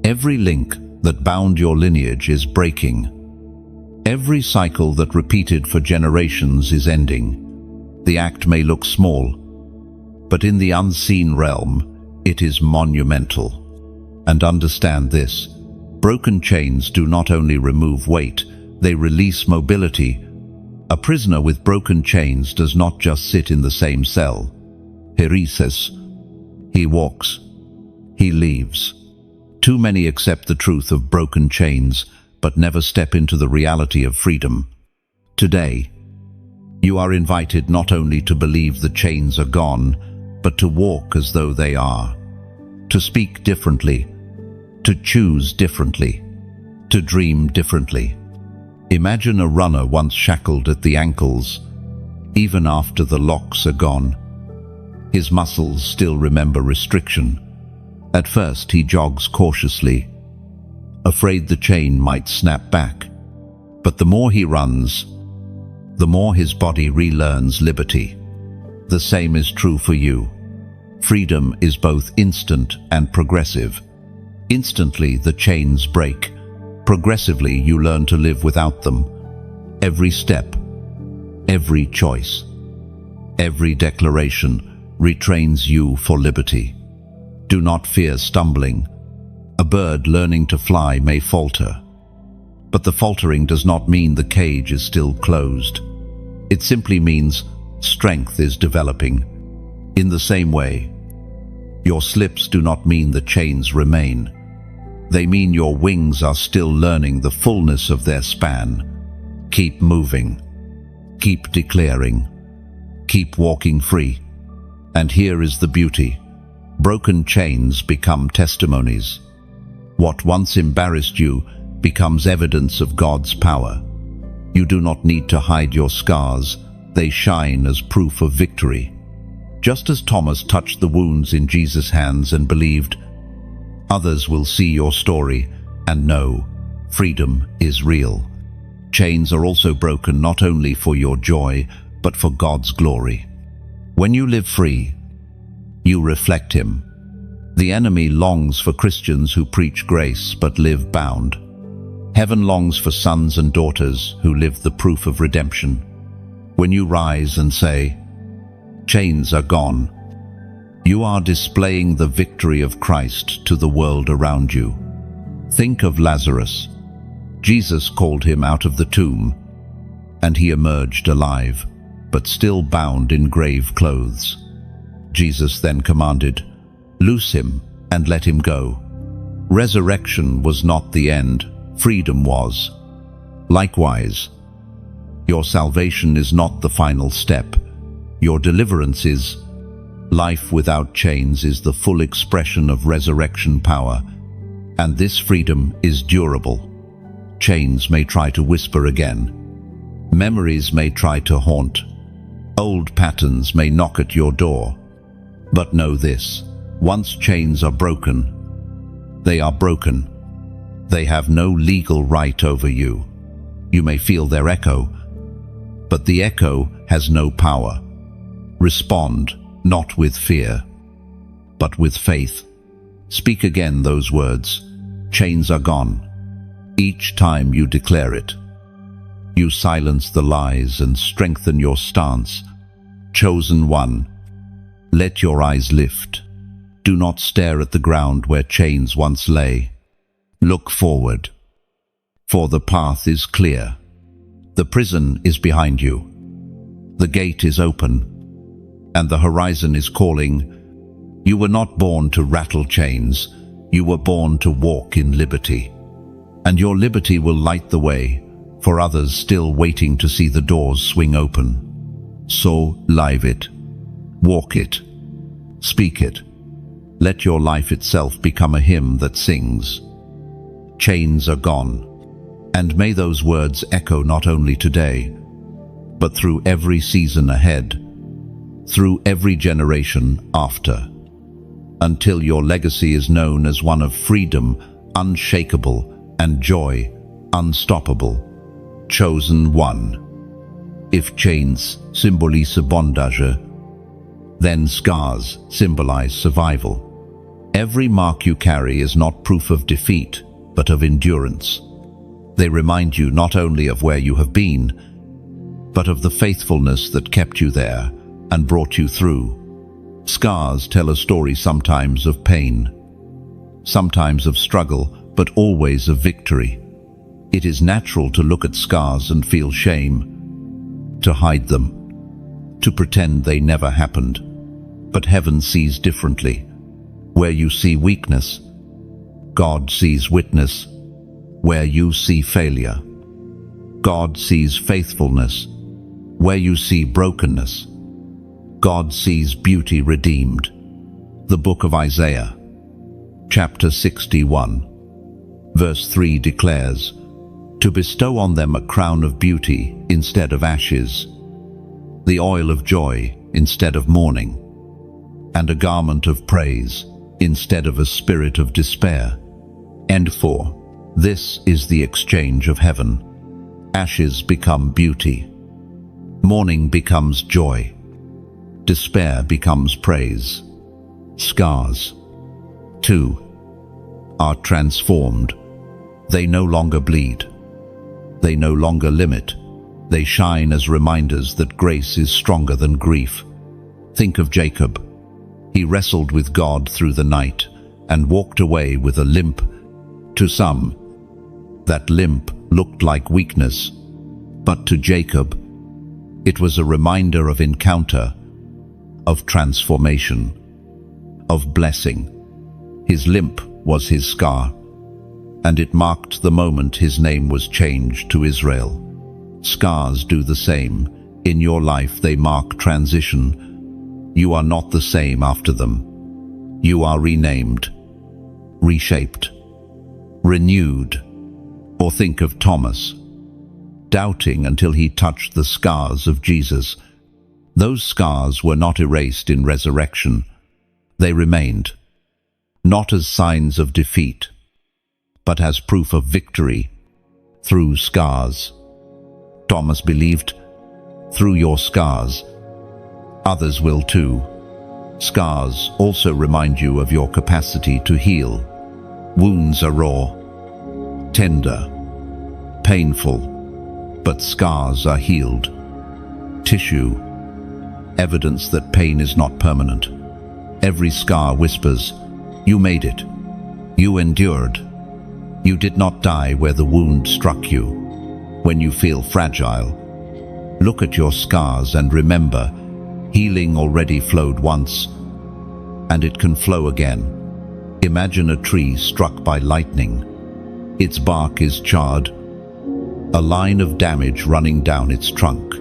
Every link that bound your lineage is breaking. Every cycle that repeated for generations is ending. The act may look small, but in the unseen realm, it is monumental. And understand this, broken chains do not only remove weight, they release mobility. A prisoner with broken chains does not just sit in the same cell. Heresis. He walks. He leaves. Too many accept the truth of broken chains, but never step into the reality of freedom. Today, you are invited not only to believe the chains are gone, but to walk as though they are. To speak differently, to choose differently, to dream differently. Imagine a runner once shackled at the ankles. Even after the locks are gone, his muscles still remember restriction. At first he jogs cautiously, afraid the chain might snap back. But the more he runs, the more his body relearns liberty. The same is true for you. Freedom is both instant and progressive. Instantly, the chains break. Progressively, you learn to live without them. Every step, every choice, every declaration retrains you for liberty. Do not fear stumbling. A bird learning to fly may falter, but the faltering does not mean the cage is still closed. It simply means strength is developing. In the same way, your slips do not mean the chains remain. They mean your wings are still learning the fullness of their span. Keep moving. Keep declaring. Keep walking free. And here is the beauty. Broken chains become testimonies. What once embarrassed you becomes evidence of God's power. You do not need to hide your scars. They shine as proof of victory. Just as Thomas touched the wounds in Jesus' hands and believed, Others will see your story and know freedom is real. Chains are also broken not only for your joy, but for God's glory. When you live free, you reflect Him. The enemy longs for Christians who preach grace but live bound. Heaven longs for sons and daughters who live the proof of redemption. When you rise and say, "Chains are gone," you are displaying the victory of Christ to the world around you. Think of Lazarus. Jesus called him out of the tomb, and he emerged alive, but still bound in grave clothes. Jesus then commanded, "Loose him and let him go." Resurrection was not the end, freedom was. Likewise, your salvation is not the final step. Your deliverance is. Life without chains is the full expression of resurrection power, and this freedom is durable. Chains may try to whisper again. Memories may try to haunt. Old patterns may knock at your door. But know this, once chains are broken, they are broken. They have no legal right over you. You may feel their echo, but the echo has no power. Respond, not with fear, but with faith. Speak again those words, "Chains are gone." Each time you declare it, you silence the lies and strengthen your stance. Chosen one, let your eyes lift. Do not stare at the ground where chains once lay. Look forward, for the path is clear. The prison is behind you. The gate is open, and the horizon is calling. You were not born to rattle chains. You were born to walk in liberty. And your liberty will light the way for others still waiting to see the doors swing open. So live it, walk it, speak it. Let your life itself become a hymn that sings. Chains are gone, and may those words echo not only today, but through every season ahead, through every generation after, until your legacy is known as one of freedom, unshakable, and joy, unstoppable. Chosen one. If chains symbolize bondage, then scars symbolize survival. Every mark you carry is not proof of defeat, but of endurance. They remind you not only of where you have been, but of the faithfulness that kept you there and brought you through. Scars tell a story sometimes of pain, sometimes of struggle, but always of victory. It is natural to look at scars and feel shame, to hide them, to pretend they never happened. But heaven sees differently. Where you see weakness, God sees witness. Where you see failure, God sees faithfulness. Where you see brokenness, God sees beauty redeemed. The book of Isaiah, chapter 61, verse 3 declares, "To bestow on them a crown of beauty instead of ashes, the oil of joy instead of mourning, and a garment of praise instead of a spirit of despair." And for this is the exchange of heaven. Ashes become beauty. Mourning becomes joy. Despair becomes praise. Scars, too, are transformed. They no longer bleed. They no longer limit. They shine as reminders that grace is stronger than grief. Think of Jacob. He wrestled with God through the night and walked away with a limp. To some, that limp looked like weakness, but to Jacob, it was a reminder of encounter, of transformation, of blessing. His limp was his scar, and it marked the moment his name was changed to Israel. Scars do the same. In your life they mark transition. You are not the same after them. You are renamed, reshaped, renewed. Or think of Thomas, doubting until he touched the scars of Jesus. Those scars were not erased in resurrection. They remained. not as signs of defeat, but as proof of victory through scars. Thomas believed, through your scars, others will too. Scars also remind you of your capacity to heal. Wounds are raw, tender, painful, but scars are healed. Tissue, evidence that pain is not permanent. Every scar whispers, you made it. You endured. You did not die where the wound struck you. When you feel fragile, look at your scars and remember, healing already flowed once, and it can flow again. Imagine a tree struck by lightning. Its bark is charred, a line of damage running down its trunk.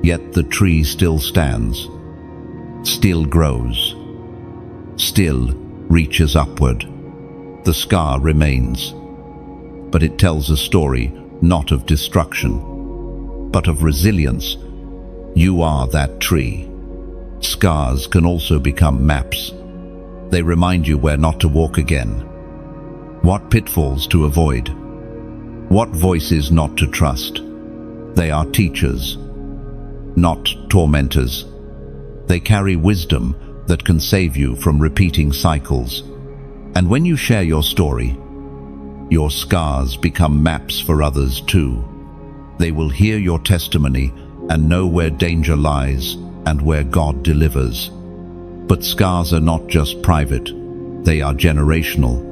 Yet the tree still stands, still grows, still reaches upward. The scar remains, but it tells a story not of destruction, but of resilience. You are that tree. Scars can also become maps. They remind you where not to walk again, what pitfalls to avoid, what voices not to trust. They are teachers, not tormentors. They carry wisdom that can save you from repeating cycles. And when you share your story, your scars become maps for others too. They will hear your testimony and know where danger lies and where God delivers. But scars are not just private, they are generational.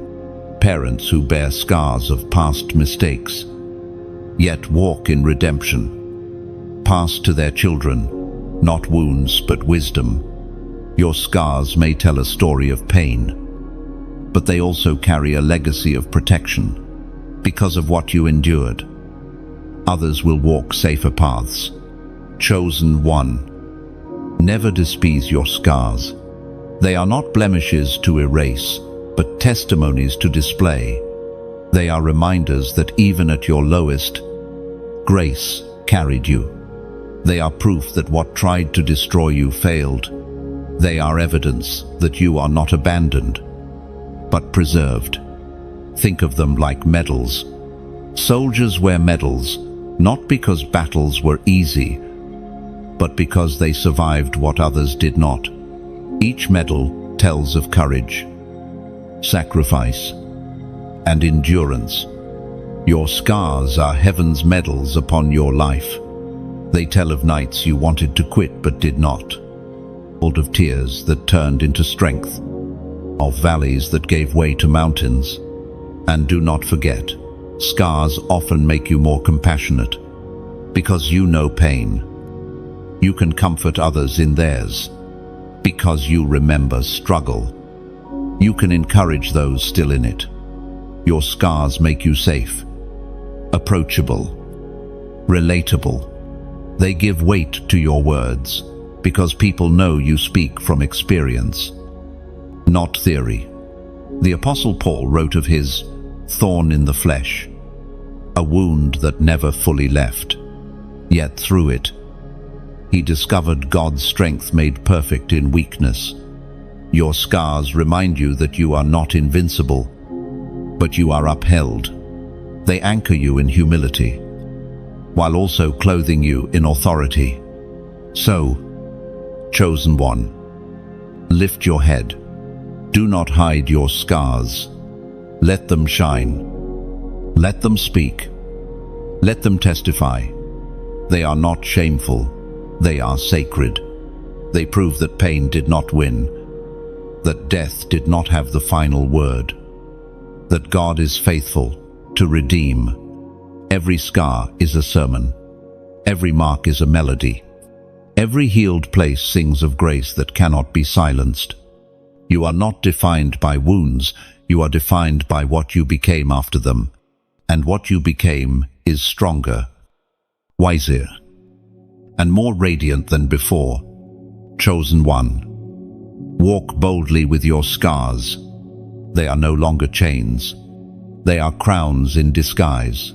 Parents who bear scars of past mistakes, yet walk in redemption, pass to their children, not wounds but wisdom. Your scars may tell a story of pain, but they also carry a legacy of protection. Because of what you endured, others will walk safer paths. Chosen one. Never despise your scars. They are not blemishes to erase, but testimonies to display. They are reminders that even at your lowest, grace carried you. They are proof that what tried to destroy you failed. They are evidence that you are not abandoned, but preserved. Think of them like medals. Soldiers wear medals, not because battles were easy, but because they survived what others did not. Each medal tells of courage, sacrifice, and endurance. Your scars are heaven's medals upon your life. They tell of nights you wanted to quit but did not, of tears that turned into strength, of valleys that gave way to mountains. And do not forget, scars often make you more compassionate. Because you know pain, you can comfort others in theirs. Because you remember struggle, you can encourage those still in it. Your scars make you safe, approachable, relatable. They give weight to your words, because people know you speak from experience, not theory. The Apostle Paul wrote of his thorn in the flesh, a wound that never fully left. Yet through it, he discovered God's strength made perfect in weakness. Your scars remind you that you are not invincible, but you are upheld. They anchor you in humility, while also clothing you in authority. So, chosen one, lift your head. Do not hide your scars. Let them shine. Let them speak. Let them testify. They are not shameful. They are sacred. They prove that pain did not win, that death did not have the final word, that God is faithful to redeem. Every scar is a sermon. Every mark is a melody. Every healed place sings of grace that cannot be silenced. You are not defined by wounds. You are defined by what you became after them. And what you became is stronger, wiser, and more radiant than before. Chosen one. Walk boldly with your scars. They are no longer chains. They are crowns in disguise.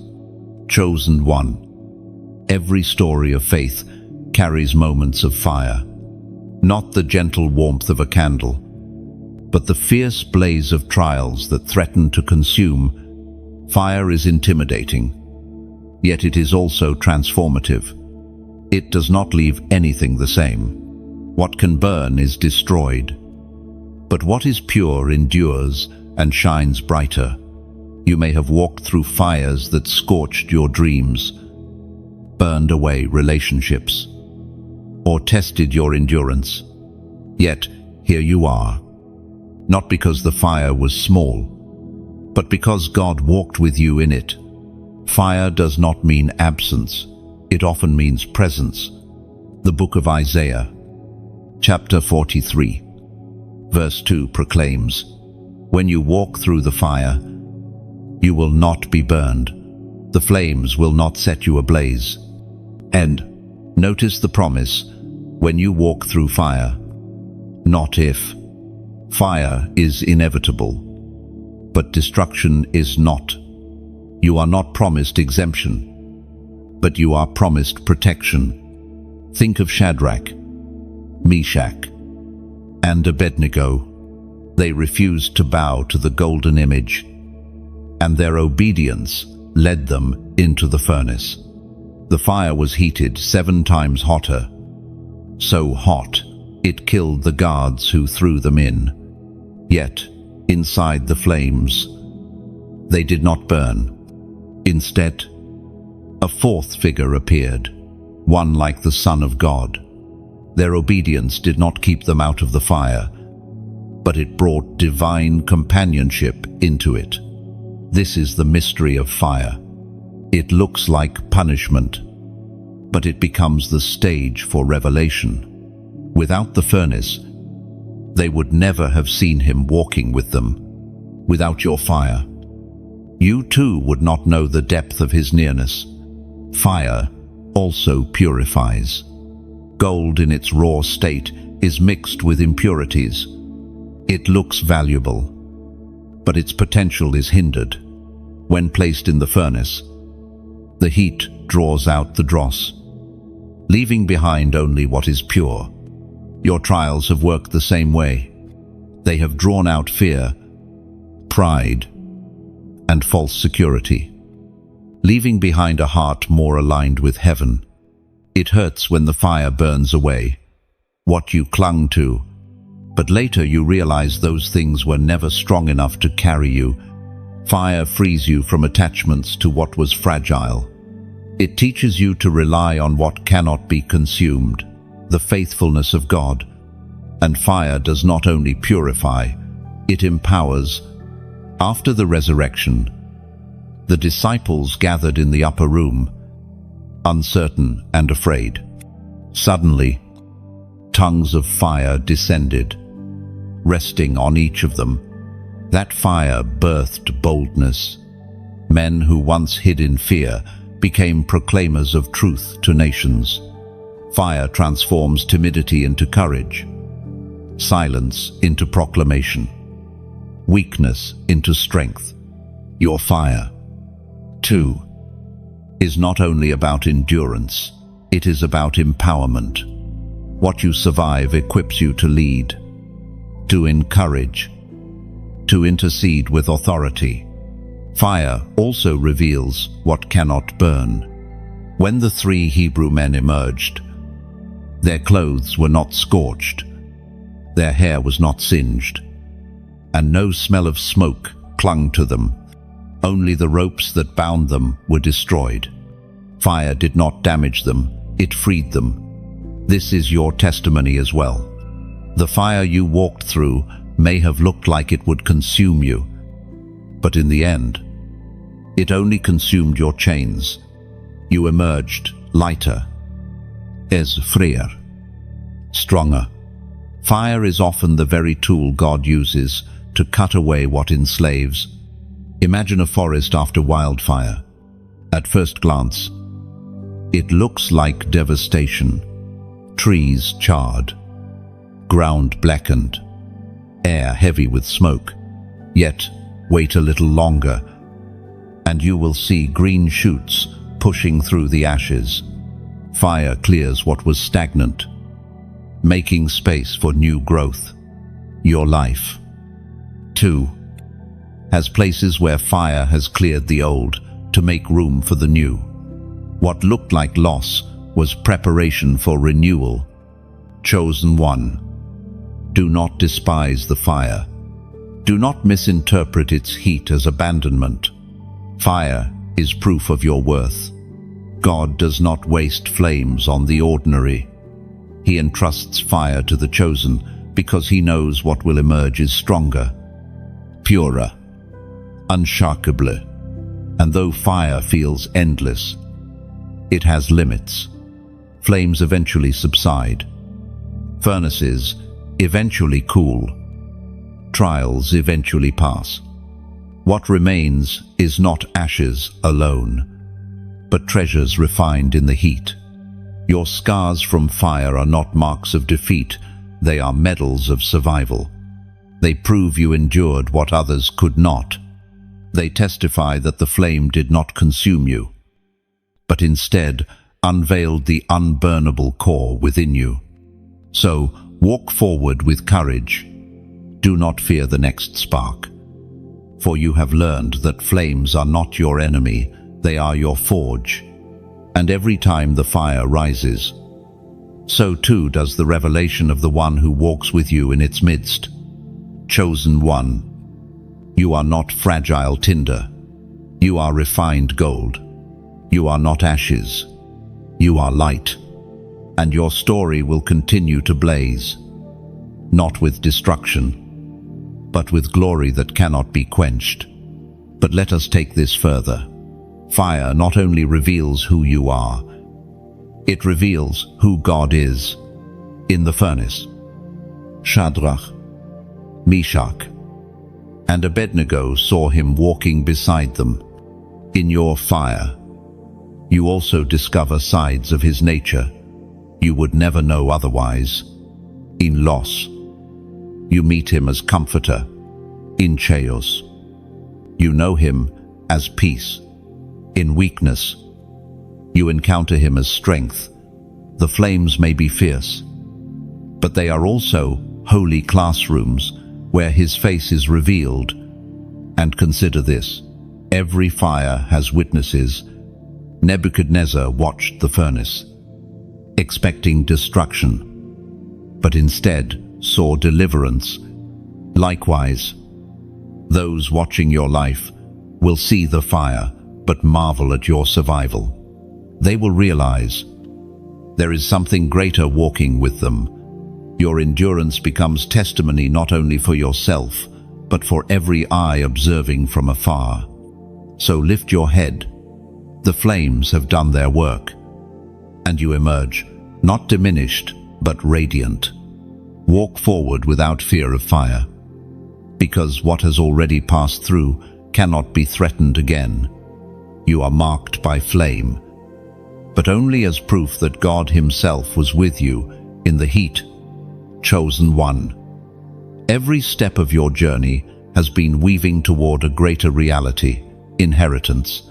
Chosen one. Every story of faith carries moments of fire. Not the gentle warmth of a candle, But the fierce blaze of trials that threaten to consume, fire is intimidating, yet it is also transformative. It does not leave anything the same. What can burn is destroyed, but what is pure endures and shines brighter. You may have walked through fires that scorched your dreams, burned away relationships, or tested your endurance. Yet here you are, not because the fire was small, but because God walked with you in it. Fire does not mean absence, it often means presence. The book of Isaiah, chapter 43, verse 2 proclaims, "When you walk through the fire, you will not be burned. The flames will not set you ablaze." And notice the promise, when you walk through fire, not if. Fire is inevitable, but destruction is not. You are not promised exemption, but you are promised protection. Think of Shadrach, Meshach, and Abednego. They refused to bow to the golden image, and their obedience led them into the furnace. The fire was heated 7 times hotter, so hot it killed the guards who threw them in. Yet, inside the flames, they did not burn. Instead, a 4th figure appeared, one like the Son of God. Their obedience did not keep them out of the fire, but it brought divine companionship into it. This is the mystery of fire. It looks like punishment, but it becomes the stage for revelation. Without the furnace, they would never have seen him walking with them. Without your fire, you too would not know the depth of his nearness. Fire also purifies. Gold in its raw state is mixed with impurities. It looks valuable, but its potential is hindered. When placed in the furnace, the heat draws out the dross, leaving behind only what is pure. Your trials have worked the same way. They have drawn out fear, pride, and false security, leaving behind a heart more aligned with heaven. It hurts when the fire burns away what you clung to, but later you realize those things were never strong enough to carry you. Fire frees you from attachments to what was fragile. It teaches you to rely on what cannot be consumed, the faithfulness of God. And fire does not only purify, it empowers. After the resurrection, the disciples gathered in the upper room, uncertain and afraid. Suddenly, tongues of fire descended, resting on each of them. That fire birthed boldness. Men who once hid in fear became proclaimers of truth to nations. Fire transforms timidity into courage, silence into proclamation, weakness into strength. Your fire, too, is not only about endurance, it is about empowerment. What you survive equips you to lead, to encourage, to intercede with authority. Fire also reveals what cannot burn. When the 3 Hebrew men emerged, their clothes were not scorched, their hair was not singed, and no smell of smoke clung to them. Only the ropes that bound them were destroyed. Fire did not damage them, it freed them. This is your testimony as well. The fire you walked through may have looked like it would consume you, but in the end, it only consumed your chains. You emerged lighter, as freer, stronger. Fire is often the very tool God uses to cut away what enslaves. Imagine a forest after wildfire. At first glance, it looks like devastation. Trees charred, ground blackened, air heavy with smoke. Yet, wait a little longer, and you will see green shoots pushing through the ashes. Fire clears what was stagnant, making space for new growth. Your life, too, has places where fire has cleared the old to make room for the new. What looked like loss was preparation for renewal. Chosen one, do not despise the fire. Do not misinterpret its heat as abandonment. Fire is proof of your worth. God does not waste flames on the ordinary. He entrusts fire to the chosen because he knows what will emerge is stronger, purer, unshakable. And though fire feels endless, it has limits. Flames eventually subside. Furnaces eventually cool. Trials eventually pass. What remains is not ashes alone, but treasures refined in the heat. Your scars from fire are not marks of defeat, they are medals of survival. They prove you endured what others could not. They testify that the flame did not consume you, but instead unveiled the unburnable core within you. So, walk forward with courage. Do not fear the next spark, for you have learned that flames are not your enemy, they are your forge. And every time the fire rises, so too does the revelation of the one who walks with you in its midst. Chosen one, you are not fragile tinder. You are refined gold. You are not ashes. You are light. And your story will continue to blaze, not with destruction, but with glory that cannot be quenched. But let us take this further. Fire not only reveals who you are, it reveals who God is. In the furnace, Shadrach, Meshach, and Abednego saw him walking beside them. In your fire, you also discover sides of his nature you would never know otherwise. In loss, you meet him as comforter. In chaos, you know him as peace. In weakness, you encounter him as strength. The flames may be fierce, but they are also holy classrooms where his face is revealed. And consider this, every fire has witnesses. Nebuchadnezzar watched the furnace, expecting destruction, but instead saw deliverance. Likewise, those watching your life will see the fire, but marvel at your survival. They will realize there is something greater walking with them. Your endurance becomes testimony not only for yourself, but for every eye observing from afar. So lift your head. The flames have done their work, and you emerge, not diminished, but radiant. Walk forward without fear of fire, because what has already passed through cannot be threatened again. You are marked by flame, but only as proof that God himself was with you in the heat. Chosen one, every step of your journey has been weaving toward a greater reality, inheritance.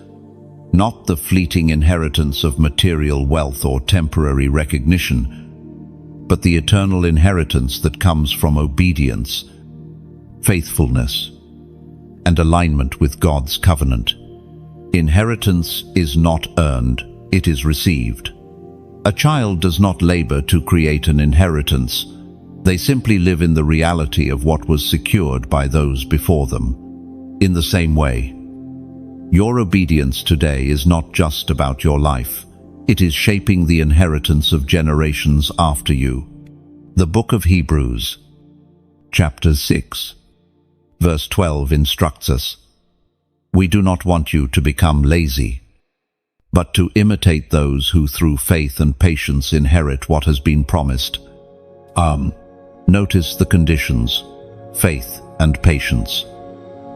Not the fleeting inheritance of material wealth or temporary recognition, but the eternal inheritance that comes from obedience, faithfulness, and alignment with God's covenant. Inheritance is not earned, it is received. A child does not labor to create an inheritance. They simply live in the reality of what was secured by those before them. In the same way, your obedience today is not just about your life. It is shaping the inheritance of generations after you. The book of Hebrews, chapter 6, verse 12 instructs us, "We do not want you to become lazy, but to imitate those who through faith and patience inherit what has been promised." Notice the conditions: faith and patience.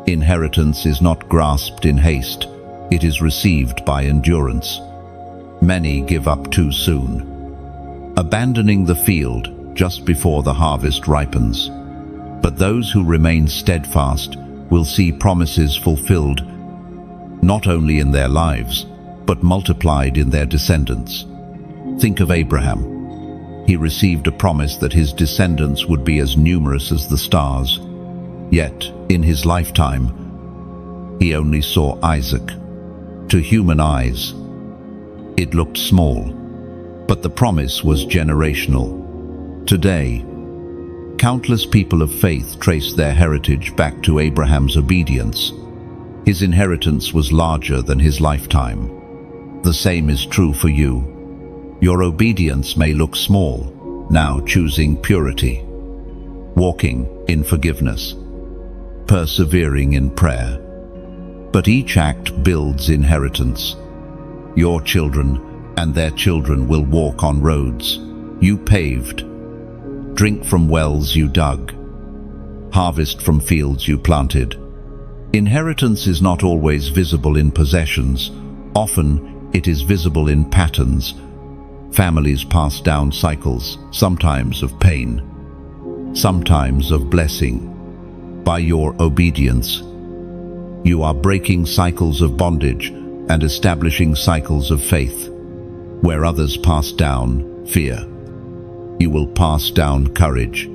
Inheritance is not grasped in haste, it is received by endurance. Many give up too soon, abandoning the field just before the harvest ripens. But those who remain steadfast will see promises fulfilled, not only in their lives, but multiplied in their descendants. Think of Abraham. He received a promise that his descendants would be as numerous as the stars. Yet, in his lifetime, he only saw Isaac. To human eyes, it looked small, but the promise was generational. Today, countless people of faith trace their heritage back to Abraham's obedience. His inheritance was larger than his lifetime. The same is true for you. Your obedience may look small, now choosing purity, walking in forgiveness, persevering in prayer. But each act builds inheritance. Your children and their children will walk on roads you paved, drink from wells you dug, harvest from fields you planted. Inheritance is not always visible in possessions. Often it is visible in patterns. Families pass down cycles, sometimes of pain, sometimes of blessing. By your obedience, you are breaking cycles of bondage and establishing cycles of faith. Where others pass down fear, you will pass down courage.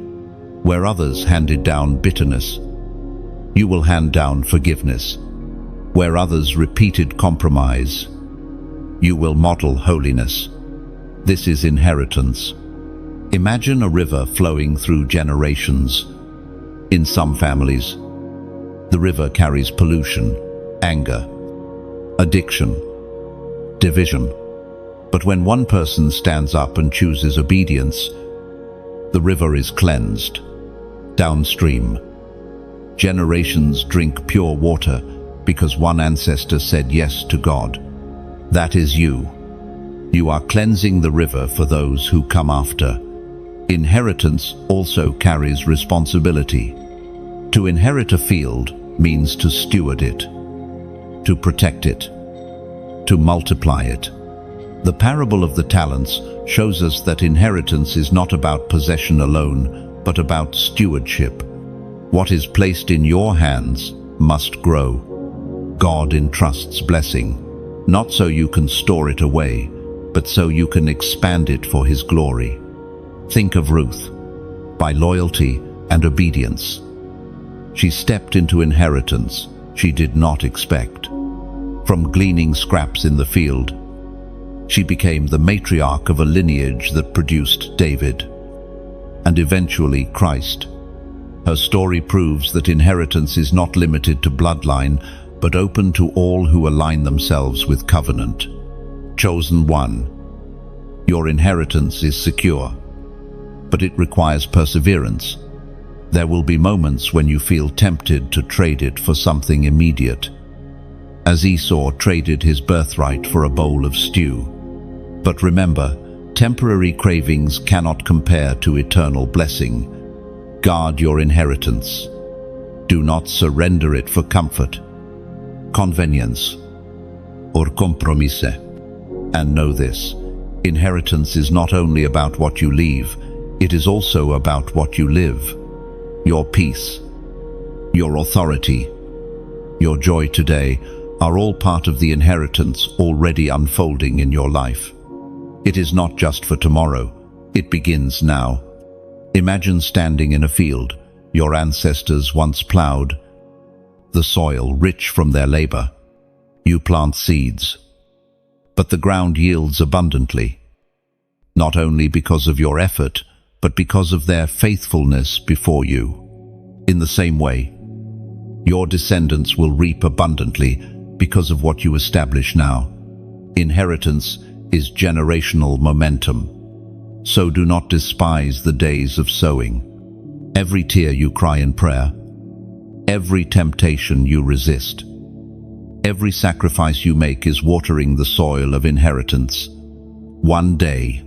Where others handed down bitterness, you will hand down forgiveness. Where others repeated compromise, you will model holiness. This is inheritance. Imagine a river flowing through generations. In some families, the river carries pollution, anger, addiction, division. But when one person stands up and chooses obedience, the river is cleansed. Downstream, generations drink pure water because one ancestor said yes to God. That is you. You are cleansing the river for those who come after. Inheritance also carries responsibility. To inherit a field means to steward it, to protect it, to multiply it. The parable of the talents shows us that inheritance is not about possession alone, but about stewardship. What is placed in your hands must grow. God entrusts blessing, not so you can store it away, but so you can expand it for His glory. Think of Ruth. By loyalty and obedience, she stepped into inheritance she did not expect. From gleaning scraps in the field, she became the matriarch of a lineage that produced David, and eventually Christ. Her story proves that inheritance is not limited to bloodline, but open to all who align themselves with covenant. Chosen one. Your inheritance is secure, but it requires perseverance. There will be moments when you feel tempted to trade it for something immediate, as Esau traded his birthright for a bowl of stew. But remember, temporary cravings cannot compare to eternal blessing. Guard your inheritance. Do not surrender it for comfort, convenience, or compromise. And know this, inheritance is not only about what you leave, it is also about what you live. Your peace, your authority, your joy today are all part of the inheritance already unfolding in your life. It is not just for tomorrow, it begins now. Imagine standing in a field your ancestors once plowed, the soil rich from their labor. You plant seeds, but the ground yields abundantly, not only because of your effort, but because of their faithfulness before you. In the same way, your descendants will reap abundantly because of what you establish now. Inheritance is generational momentum. So do not despise the days of sowing. Every tear you cry in prayer, every temptation you resist, every sacrifice you make is watering the soil of inheritance. One day,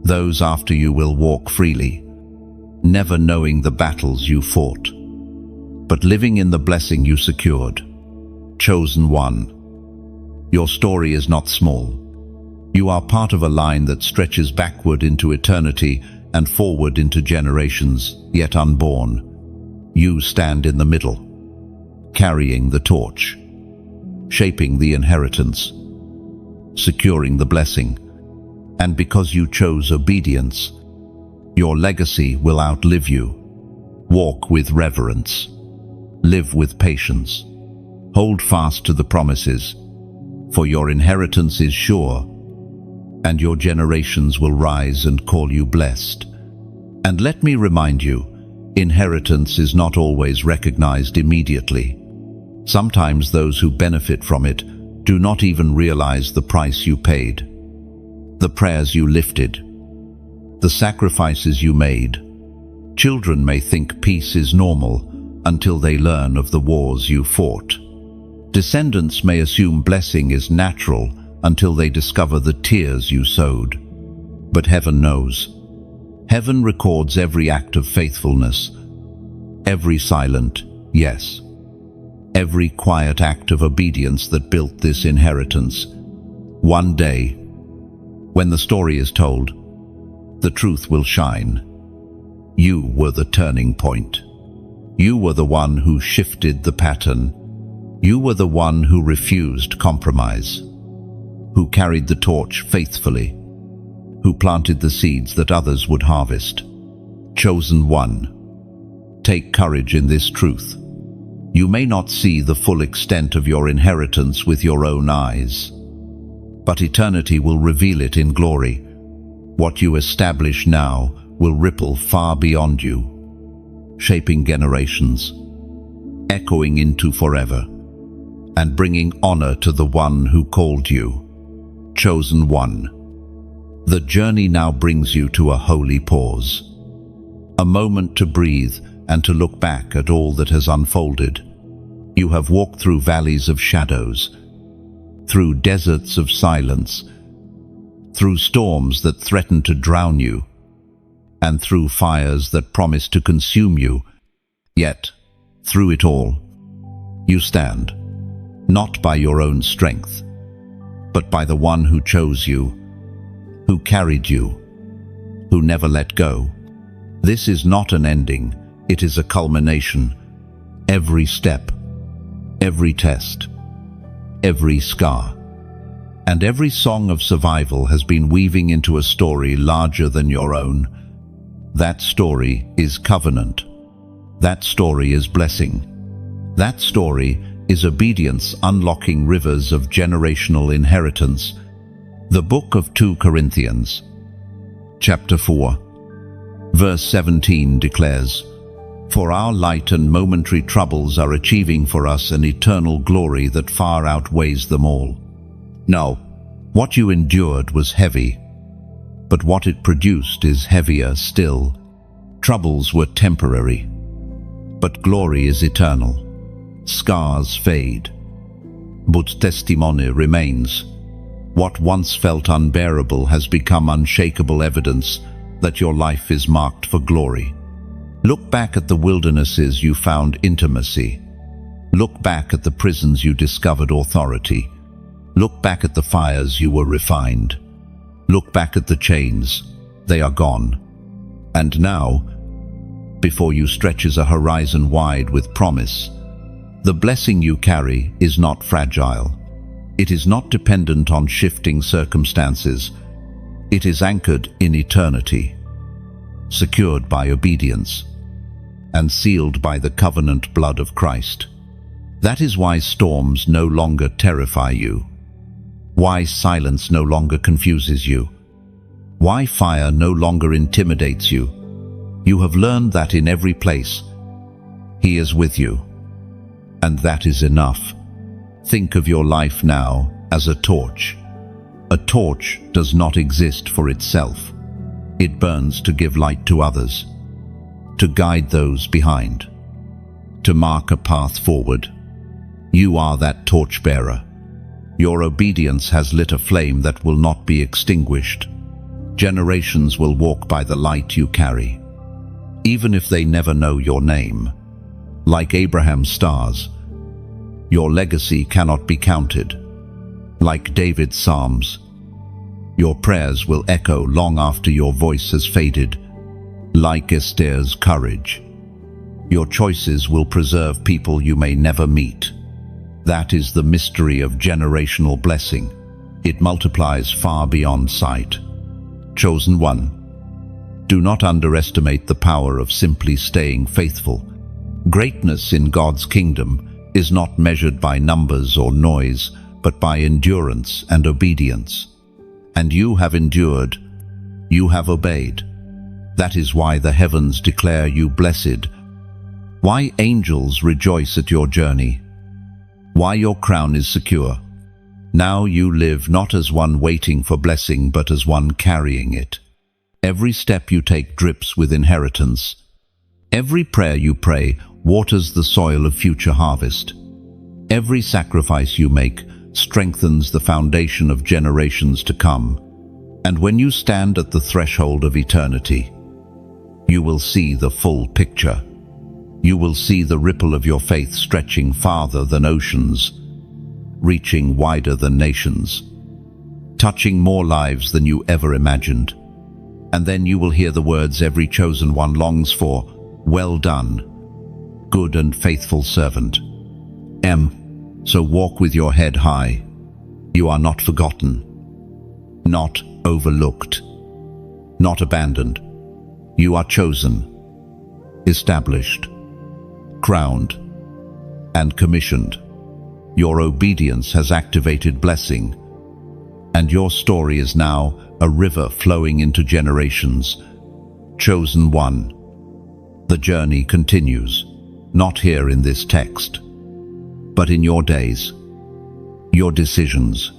those after you will walk freely, never knowing the battles you fought, but living in the blessing you secured. Chosen one. Your story is not small. You are part of a line that stretches backward into eternity and forward into generations yet unborn. You stand in the middle, carrying the torch, shaping the inheritance, securing the blessing. And because you chose obedience, your legacy will outlive you. Walk with reverence. Live with patience. Hold fast to the promises, for your inheritance is sure, and your generations will rise and call you blessed. And let me remind you, inheritance is not always recognized immediately. Sometimes those who benefit from it do not even realize the price you paid, the prayers you lifted, the sacrifices you made. Children may think peace is normal until they learn of the wars you fought. Descendants may assume blessing is natural until they discover the tears you sowed. But heaven knows. Heaven records every act of faithfulness, every silent yes, every quiet act of obedience that built this inheritance. One day, when the story is told, the truth will shine. You were the turning point. You were the one who shifted the pattern. You were the one who refused compromise, who carried the torch faithfully, who planted the seeds that others would harvest. Chosen one. Take courage in this truth. You may not see the full extent of your inheritance with your own eyes, but eternity will reveal it in glory. What you establish now will ripple far beyond you, shaping generations, echoing into forever, and bringing honor to the one who called you. Chosen one. The journey now brings you to a holy pause, a moment to breathe and to look back at all that has unfolded. You have walked through valleys of shadows, through deserts of silence, through storms that threatened to drown you, and through fires that promised to consume you. Yet, through it all, you stand, not by your own strength, but by the one who chose you, who carried you, who never let go. This is not an ending, it is a culmination. Every step, every test, every scar, and every song of survival has been weaving into a story larger than your own. That story is covenant. That story is blessing. That story is obedience unlocking rivers of generational inheritance. The book of 2 Corinthians, chapter 4, verse 17 declares, "For our light and momentary troubles are achieving for us an eternal glory that far outweighs them all." No, what you endured was heavy, but what it produced is heavier still. Troubles were temporary, but glory is eternal. Scars fade, but testimony remains. What once felt unbearable has become unshakable evidence that your life is marked for glory. Look back at the wildernesses you found intimacy. Look back at the prisons you discovered authority. Look back at the fires you were refined. Look back at the chains. They are gone. And now, before you stretches a horizon wide with promise. The blessing you carry is not fragile. It is not dependent on shifting circumstances. It is anchored in eternity, secured by obedience, and sealed by the covenant blood of Christ. That is why storms no longer terrify you, why silence no longer confuses you, why fire no longer intimidates you. You have learned that in every place, He is with you, and that is enough. Think of your life now as a torch. A torch does not exist for itself. It burns to give light to others, to guide those behind, to mark a path forward. You are that torchbearer. Your obedience has lit a flame that will not be extinguished. Generations will walk by the light you carry, even if they never know your name. Like Abraham's stars, your legacy cannot be counted. Like David's psalms, your prayers will echo long after your voice has faded. Like Esther's courage, your choices will preserve people you may never meet. That is the mystery of generational blessing. It multiplies far beyond sight. Chosen one. Do not underestimate the power of simply staying faithful. Greatness in God's kingdom is not measured by numbers or noise, but by endurance and obedience. And you have endured, you have obeyed. That is why the heavens declare you blessed, why angels rejoice at your journey, why your crown is secure. Now you live not as one waiting for blessing, but as one carrying it. Every step you take drips with inheritance. Every prayer you pray waters the soil of future harvest. Every sacrifice you make strengthens the foundation of generations to come. And when you stand at the threshold of eternity, you will see the full picture. You will see the ripple of your faith stretching farther than oceans, reaching wider than nations, touching more lives than you ever imagined. And then you will hear the words every chosen one longs for, "Well done, good and faithful servant." So walk with your head high. You are not forgotten, not overlooked, not abandoned. You are chosen, established, crowned, and commissioned. Your obedience has activated blessing, and your story is now a river flowing into generations. Chosen one. The journey continues, not here in this text, but in your days, your decisions,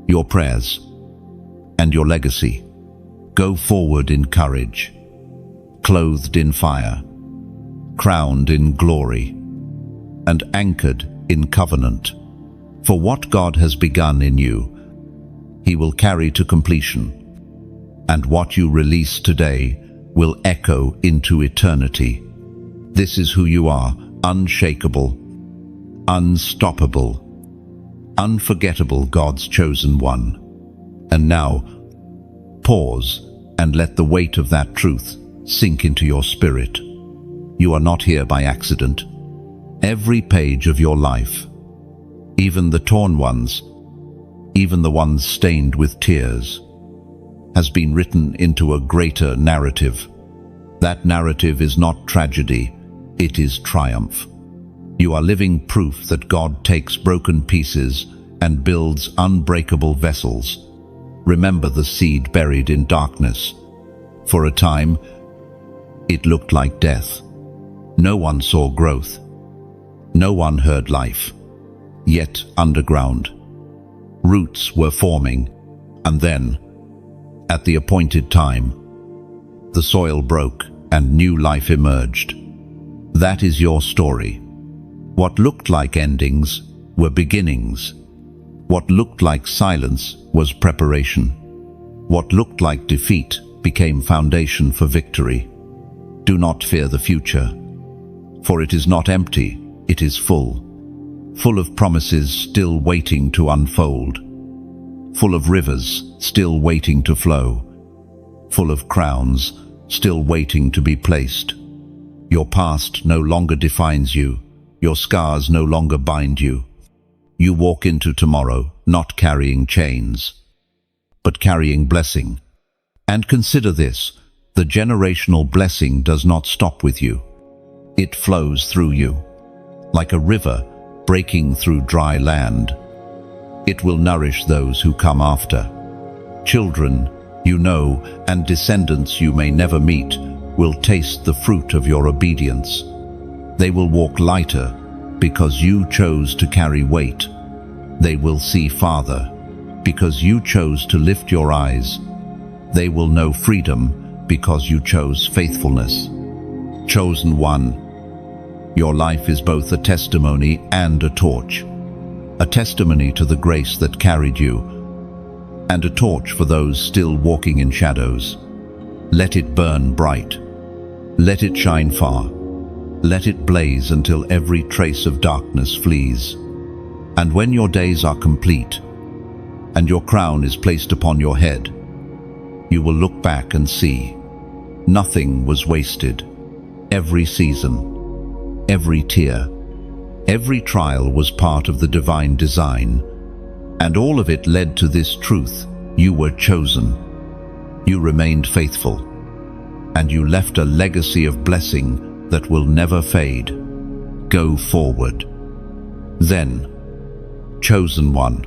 your prayers, and your legacy. Go forward in courage, clothed in fire, crowned in glory, and anchored in covenant. For what God has begun in you, He will carry to completion, and what you release today will echo into eternity. This is who you are, unshakable, unstoppable, unforgettable, God's chosen one. And now, pause and let the weight of that truth sink into your spirit. You are not here by accident. Every page of your life, even the torn ones, even the ones stained with tears, has been written into a greater narrative. That narrative is not tragedy, it is triumph. You are living proof that God takes broken pieces and builds unbreakable vessels. Remember the seed buried in darkness. For a time, it looked like death. No one saw growth. No one heard life. Yet underground, roots were forming, and then, at the appointed time, the soil broke and new life emerged. That is your story. What looked like endings were beginnings. What looked like silence was preparation. What looked like defeat became foundation for victory. Do not fear the future, for it is not empty, it is full. Full of promises still waiting to unfold. Full of rivers still waiting to flow. Full of crowns still waiting to be placed. Your past no longer defines you. Your scars no longer bind you. You walk into tomorrow not carrying chains, but carrying blessing. And consider this, the generational blessing does not stop with you. It flows through you, like a river breaking through dry land. It will nourish those who come after. Children you know and descendants you may never meet will taste the fruit of your obedience. They will walk lighter because you chose to carry weight. They will see farther because you chose to lift your eyes. They will know freedom because you chose faithfulness. Chosen one, your life is both a testimony and a torch. A testimony to the grace that carried you, and a torch for those still walking in shadows. Let it burn bright. Let it shine far. Let it blaze until every trace of darkness flees. And when your days are complete, and your crown is placed upon your head, you will look back and see, nothing was wasted. Every season, every tear, every trial was part of the divine design, and all of it led to this truth: you were chosen. You remained faithful. and you left a legacy of blessing that will never fade. Go forward. Then, chosen one,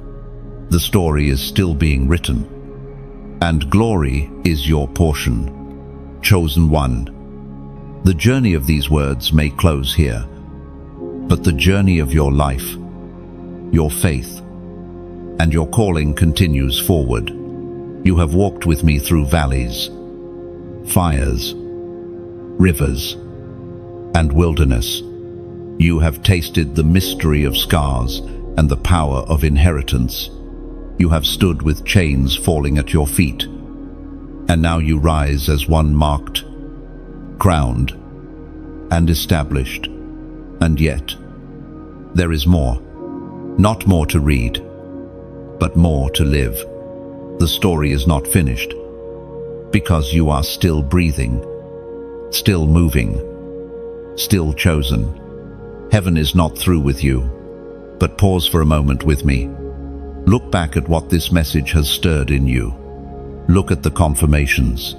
the story is still being written, and glory is your portion. Chosen one. The journey of these words may close here, but the journey of your life, your faith, and your calling continues forward. You have walked with me through valleys, fires, rivers, and wilderness. You have tasted the mystery of scars and the power of inheritance. You have stood with chains falling at your feet, and now you rise as one marked, crowned, and established. And yet, there is more. Not more to read, but more to live. The story is not finished, because you are still breathing, still moving, still chosen. Heaven is not through with you, but pause for a moment with me. Look back at what this message has stirred in you. Look at the confirmations,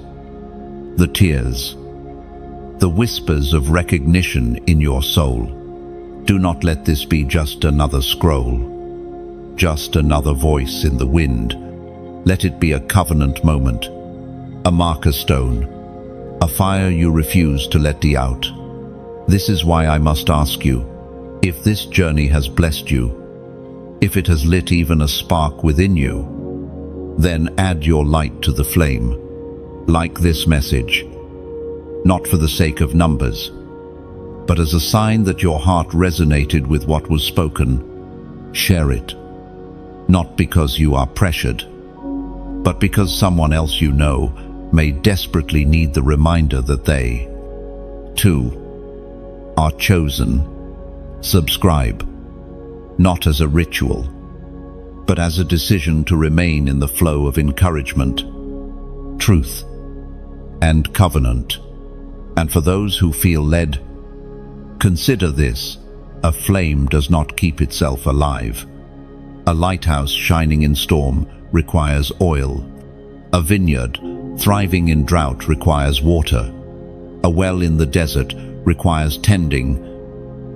the tears, the whispers of recognition in your soul. Do not let this be just another scroll, just another voice in the wind. Let it be a covenant moment, a marker stone, a fire you refuse to let die out. This is why I must ask you, if this journey has blessed you, if it has lit even a spark within you, then add your light to the flame. Like this message, not for the sake of numbers, but as a sign that your heart resonated with what was spoken. Share it, not because you are pressured, but because someone else you know may desperately need the reminder that they, too, are chosen. Subscribe, not as a ritual, but as a decision to remain in the flow of encouragement, truth, and covenant. And for those who feel led, consider this: a flame does not keep itself alive. A lighthouse shining in storm requires oil. A vineyard thriving in drought requires water. A well in the desert requires tending.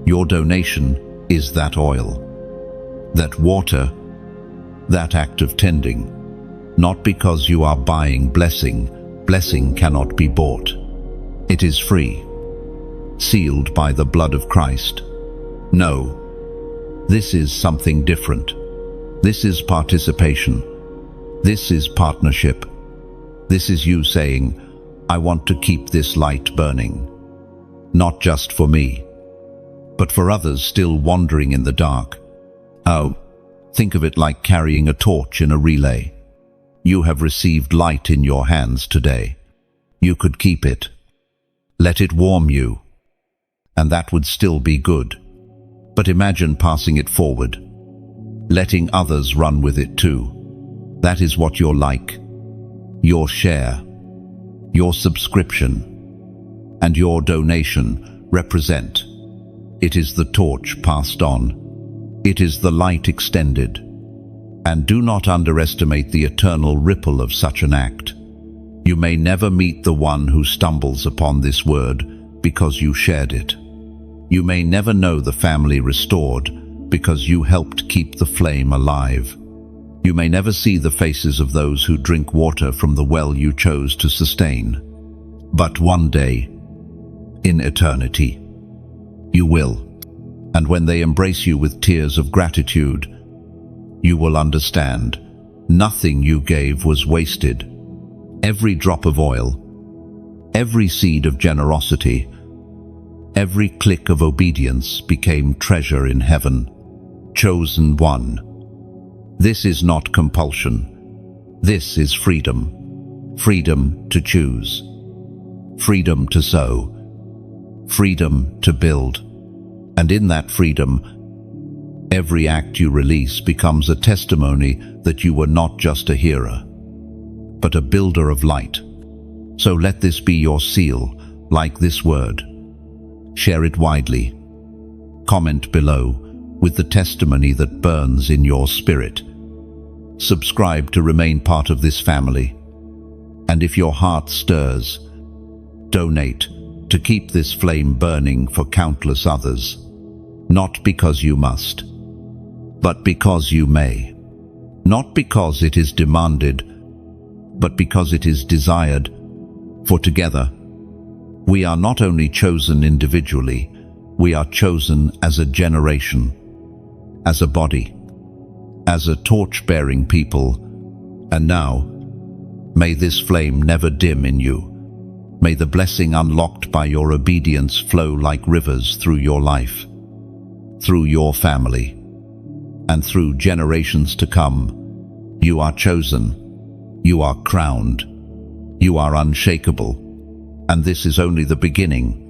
Your donation is that oil, that water, that act of tending. Not because you are buying blessing. Blessing cannot be bought. It is free, sealed by the blood of Christ. No, this is something different. This is participation. This is partnership. This is you saying, I want to keep this light burning. Not just for me, but for others still wandering in the dark. Oh, think of it like carrying a torch in a relay. You have received light in your hands today. You could keep it. Let it warm you, and that would still be good. But imagine passing it forward, letting others run with it too. That is what you're like. Your share, your subscription, and your donation represent. It is the torch passed on. It is the light extended. And do not underestimate the eternal ripple of such an act. You may never meet the one who stumbles upon this word because you shared it. You may never know the family restored because you helped keep the flame alive. You may never see the faces of those who drink water from the well you chose to sustain. But one day, in eternity, you will. And when they embrace you with tears of gratitude, you will understand nothing you gave was wasted. Every drop of oil, every seed of generosity, every click of obedience became treasure in heaven. Chosen one. This is not compulsion. This is freedom. Freedom to choose. Freedom to sow. Freedom to build. And in that freedom, every act you release becomes a testimony that you were not just a hearer, but a builder of light. So let this be your seal, like this word. Share it widely. Comment below with the testimony that burns in your spirit. Subscribe to remain part of this family. And if your heart stirs, Donate to keep this flame burning for countless others, not because you must, but because you may. Not because it is demanded, but because it is desired. For together, we are not only chosen individually, we are chosen as a generation, as a body, as a torch-bearing people. And now, may this flame never dim in you. May the blessing unlocked by your obedience flow like rivers through your life, through your family, and through generations to come. You are chosen, you are crowned, you are unshakable, and this is only the beginning.